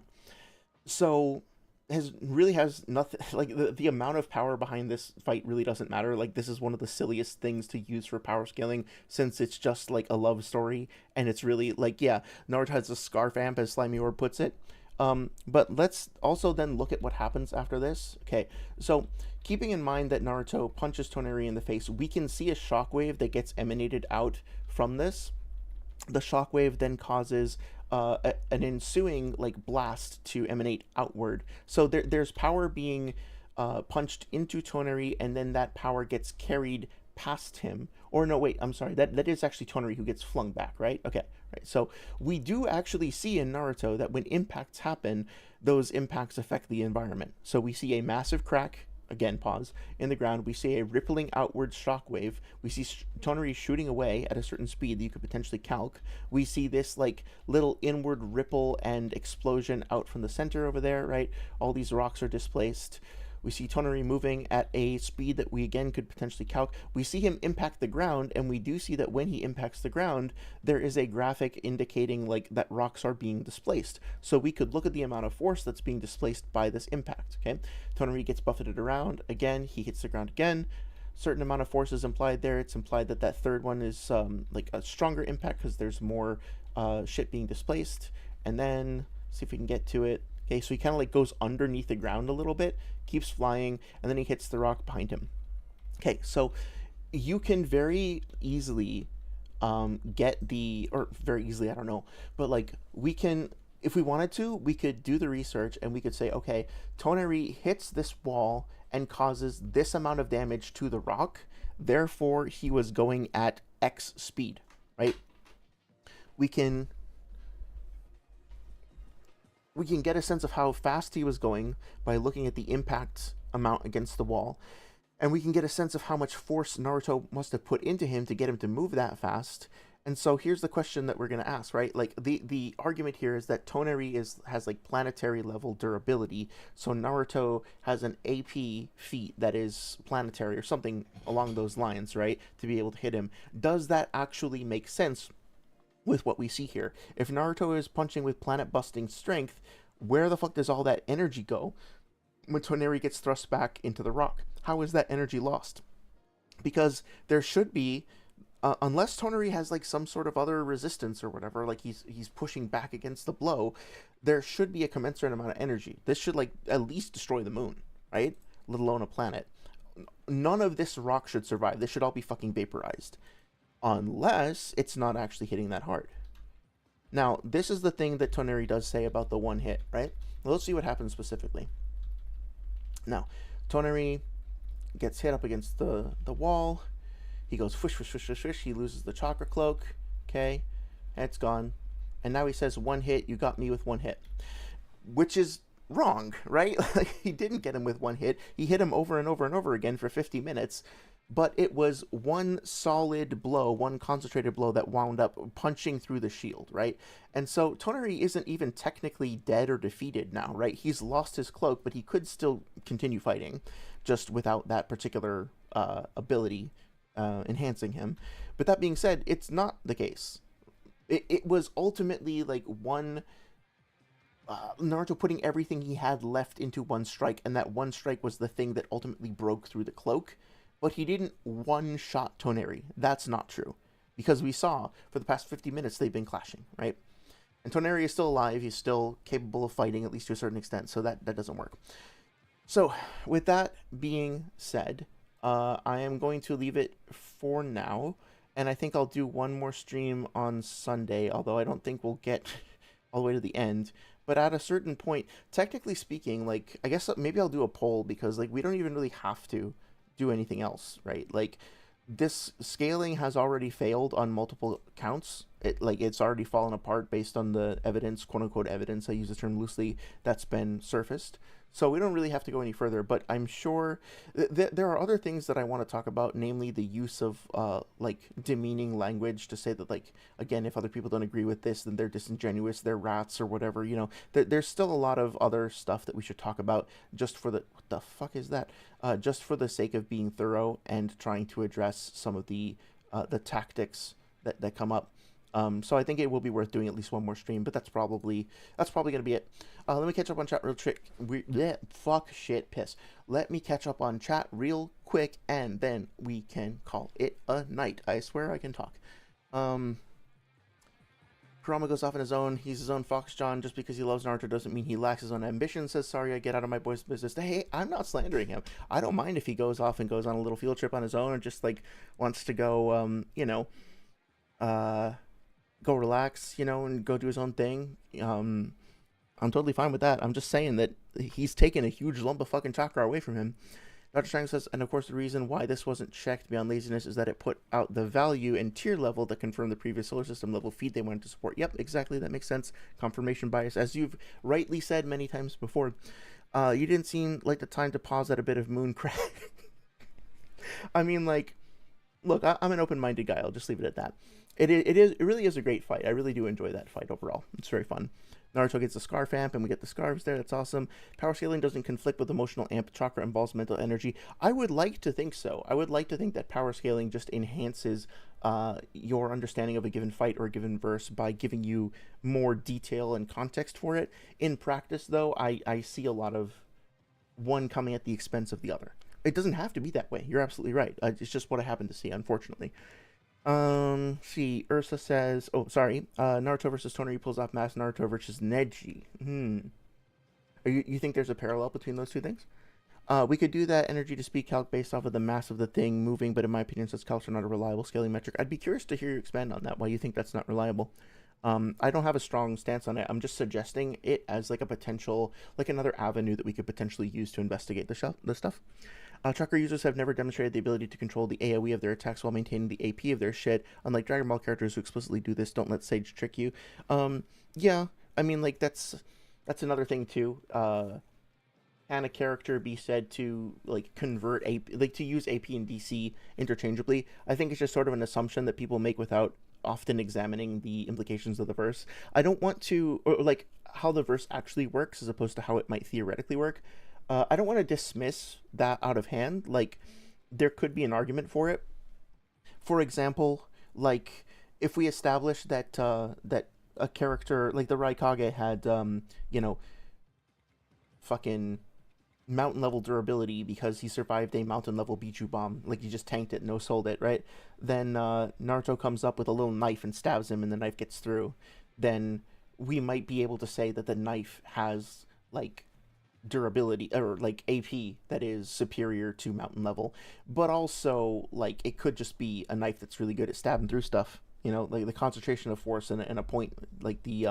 [SPEAKER 1] So has nothing, like the amount of power behind this fight really doesn't matter. Like this is one of the silliest things to use for power scaling, since it's just like a love story, and it's really like, yeah, Naruto has a scarf amp, as Slimy Orb puts it. But let's also then look at what happens after this. Okay, so keeping in mind that Naruto punches Toneri in the face, we can see a shockwave that gets emanated out from this. The shockwave then causes an ensuing like blast to emanate outward. So there's power being punched into Toneri, and then that power gets carried past him. Or no, wait, I'm sorry. That is actually Toneri who gets flung back, right? Okay, right. So we do actually see in Naruto that when impacts happen, those impacts affect the environment. So we see a massive crack, again, pause, in the ground. We see a rippling outward shockwave. We see Toneri shooting away at a certain speed that you could potentially calc. We see this like little inward ripple and explosion out from the center over there, right? All these rocks are displaced. We see Tonari moving at a speed that we again could potentially calc. We see him impact the ground, and we do see that when he impacts the ground, there is a graphic indicating like that rocks are being displaced. So we could look at the amount of force that's being displaced by this impact. Okay, Tonari gets buffeted around again. He hits the ground again. Certain amount of force is implied there. It's implied that that third one is like a stronger impact because there's more shit being displaced. And then see if we can get to it. Okay, so he kind of like goes underneath the ground a little bit, keeps flying, and then he hits the rock behind him. Okay, so you can very easily get the, or very easily, I don't know, but like we can, if we wanted to, we could do the research and we could say, okay, Tonari hits this wall and causes this amount of damage to the rock, therefore he was going at X speed, right? We can get a sense of how fast he was going by looking at the impact amount against the wall. And we can get a sense of how much force Naruto must have put into him to get him to move that fast. And so here's the question that we're going to ask, right? Like the argument here is that Tonari has like planetary level durability. So Naruto has an AP feat that is planetary or something along those lines, right? To be able to hit him. Does that actually make sense with what we see here? If Naruto is punching with planet-busting strength, where the fuck does all that energy go when Tonari gets thrust back into the rock? How is that energy lost? Because there should be, unless Tonari has like some sort of other resistance or whatever, like he's pushing back against the blow, there should be a commensurate amount of energy. This should like at least destroy the moon, right? Let alone a planet. None of this rock should survive. This should all be fucking vaporized. Unless it's not actually hitting that hard. Now, this is the thing that Tonari does say about the one hit, right? Well, let's see what happens specifically. Now, Tonari gets hit up against the wall. He goes whoosh, whoosh, whoosh, whoosh, whoosh. He loses the chakra cloak. Okay, it's gone. And now he says, one hit, you got me with one hit. Which is wrong, right? He didn't get him with one hit. He hit him over and over and over again for 50 minutes. But it was one solid blow, one concentrated blow that wound up punching through the shield, right? And so Tonari isn't even technically dead or defeated now, right? He's lost his cloak, but he could still continue fighting, just without that particular ability enhancing him. But that being said, it's not the case. It was ultimately like one... Naruto putting everything he had left into one strike, and that one strike was the thing that ultimately broke through the cloak. But he didn't one-shot Tonari. That's not true. Because we saw, for the past 50 minutes, they've been clashing, right? And Tonari is still alive. He's still capable of fighting, at least to a certain extent, so that doesn't work. So, with that being said, I am going to leave it for now. And I think I'll do one more stream on Sunday, although I don't think we'll get all the way to the end. But at a certain point, technically speaking, like, I guess maybe I'll do a poll, because, like, we don't even really have to do anything else, right? Like, this scaling has already failed on multiple counts. It's already fallen apart based on the evidence, quote unquote evidence, I use the term loosely, that's been surfaced. So we don't really have to go any further, but I'm sure there are other things that I want to talk about, namely the use of like demeaning language to say that, like, again, if other people don't agree with this, then they're disingenuous, they're rats or whatever, you know. There's still a lot of other stuff that we should talk about just for the, what the fuck is that? Just for the sake of being thorough and trying to address some of the tactics that come up. So I think it will be worth doing at least one more stream, but that's probably going to be it. Let me catch up on chat real quick. Let me catch up on chat real quick, and then we can call it a night. I swear I can talk. Kurama goes off on his own. He's his own Fox John. Just because he loves Naruto doesn't mean he lacks his own ambition, says sorry, I get out of my boy's business. Hey, I'm not slandering him. I don't mind if he goes off and goes on a little field trip on his own, or just, like, wants to go, go relax, and go do his own thing. I'm totally fine with that. I'm just saying that he's taken a huge lump of fucking chakra away from him. Dr. Chang says, and of course the reason why this wasn't checked beyond laziness is that it put out the value and tier level that confirmed the previous solar system level feed they wanted to support. Yep, exactly, that makes sense. Confirmation bias, as you've rightly said many times before. You didn't seem like the time to pause at a bit of moon crack. I mean, like, look, I'm an open-minded guy. I'll just leave it at that. It really is a great fight. I really do enjoy that fight overall. It's very fun. Naruto gets the scarf amp, and we get the scarves there. That's awesome. Power scaling doesn't conflict with emotional amp. Chakra involves mental energy. I would like to think so. I would like to think that power scaling just enhances your understanding of a given fight or a given verse by giving you more detail and context for it. In practice, though, I see a lot of one coming at the expense of the other. It doesn't have to be that way. You're absolutely right. It's just what I happen to see, unfortunately. See, Ursa says, oh, sorry, Naruto versus Tonari pulls off mass Naruto versus Neji. You think there's a parallel between those two things? We could do that energy to speed calc based off of the mass of the thing moving, but in my opinion, such calcs are not a reliable scaling metric. I'd be curious to hear you expand on that, why you think that's not reliable. I don't have a strong stance on it. I'm just suggesting it as like a potential, like another avenue that we could potentially use to investigate this stuff. Chakra users have never demonstrated the ability to control the AoE of their attacks while maintaining the AP of their shit. Unlike Dragon Ball characters who explicitly do this, don't let Sage trick you. Yeah, I mean, like, that's another thing, too. Can a character be said to, like, convert AP, like, to use AP and DC interchangeably? I think it's just sort of an assumption that people make without often examining the implications of the verse. I don't want to, or, like, how the verse actually works as opposed to how it might theoretically work. I don't want to dismiss that out of hand. Like, there could be an argument for it. For example, like, if we establish that that a character like the Raikage had, you know, fucking mountain level durability because he survived a mountain level Bichu bomb, like he just tanked it, no sold it, right? Then Naruto comes up with a little knife and stabs him, and the knife gets through. Then we might be able to say that the knife has like durability or like AP that is superior to mountain level, but also like it could just be a knife that's really good at stabbing through stuff. You know, like the concentration of force and a point, like the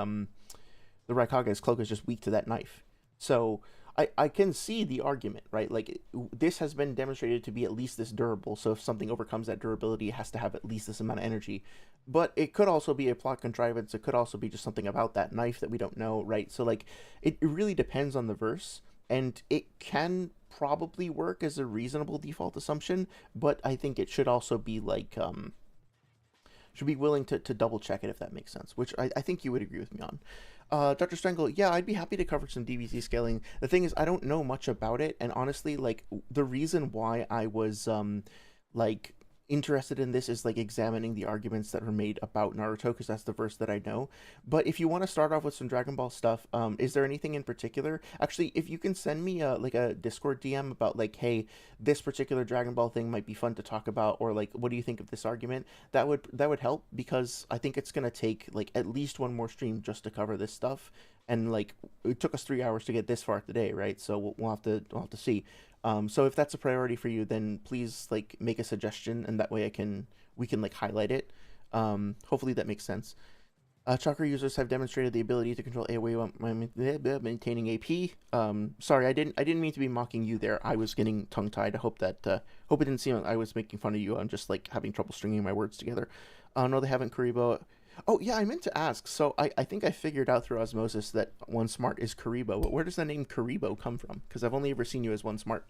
[SPEAKER 1] Raikage's cloak is just weak to that knife. So I can see the argument, right? Like, this has been demonstrated to be at least this durable, so if something overcomes that durability, it has to have at least this amount of energy. But it could also be a plot contrivance, it could also be just something about that knife that we don't know, right? So, like, it really depends on the verse, and it can probably work as a reasonable default assumption, but I think it should also be, like, should be willing to double check it if that makes sense, which I think you would agree with me on. Dr. Strangle, yeah, I'd be happy to cover some DBZ scaling. The thing is, I don't know much about it, and honestly, like, the reason why I was, like, interested in this is, like, examining the arguments that were made about Naruto, because that's the verse that I know. But if you want to start off with some Dragon Ball stuff, is there anything in particular? Actually, if you can send me, like, a Discord DM about, like, hey, this particular Dragon Ball thing might be fun to talk about, or, like, what do you think of this argument? That would help, because I think it's going to take, like, at least one more stream just to cover this stuff. And, like, it took us 3 hours to get this far today, right? So we'll have to see. So if that's a priority for you, then please, like, make a suggestion, and that way we can like highlight it. Hopefully that makes sense. Chakra users have demonstrated the ability to control AoE while maintaining AP. Sorry, I didn't mean to be mocking you there. I was getting tongue tied. I hope that hope it didn't seem like I was making fun of you. I'm just like having trouble stringing my words together. No, they haven't, Karibo. Oh, yeah, I meant to ask. So I think I figured out through osmosis that One Smart is Karibo, but where does the name Karibo come from? Because I've only ever seen you as One Smart.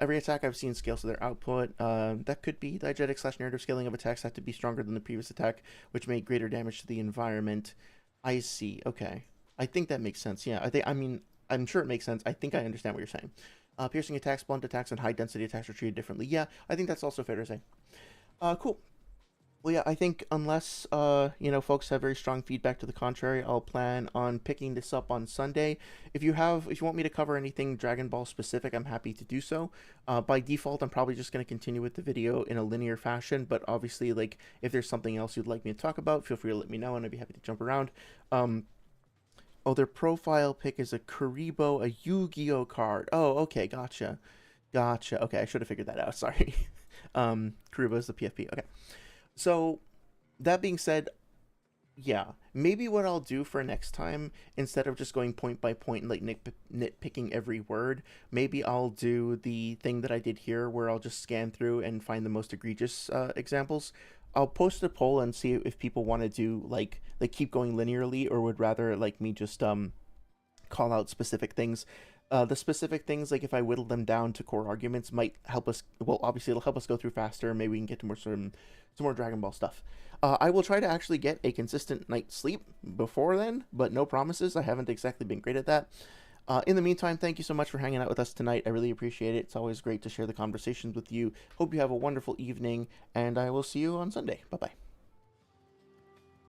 [SPEAKER 1] Every attack I've seen scales to their output. That could be diegetic/narrative scaling of attacks have to be stronger than the previous attack, which made greater damage to the environment. I see. Okay. I think that makes sense. Yeah, I'm sure it makes sense. I think I understand what you're saying. Piercing attacks, blunt attacks, and high-density attacks are treated differently. Yeah, I think that's also fair to say. Cool. Well, yeah, I think unless, folks have very strong feedback to the contrary, I'll plan on picking this up on Sunday. If you want me to cover anything Dragon Ball specific, I'm happy to do so. By default, I'm probably just going to continue with the video in a linear fashion, but obviously, like, if there's something else you'd like me to talk about, feel free to let me know, and I'd be happy to jump around. Their profile pic is a Karibo, a Yu-Gi-Oh card. Oh, okay, gotcha. Okay, I should have figured that out, sorry. Karibo is the PFP, okay. So, that being said, yeah, maybe what I'll do for next time, instead of just going point by point and like nitpicking every word, maybe I'll do the thing that I did here where I'll just scan through and find the most egregious examples. I'll post a poll and see if people want to do like keep going linearly or would rather like me just call out specific things. The specific things, like if I whittle them down to core arguments, might help us. Well, obviously it'll help us go through faster. Maybe we can get to some more Dragon Ball stuff. I will try to actually get a consistent night's sleep before then, but no promises. I haven't exactly been great at that. In the meantime, thank you so much for hanging out with us tonight. I really appreciate it. It's always great to share the conversations with you. Hope you have a wonderful evening, and I will see you on Sunday. Bye bye.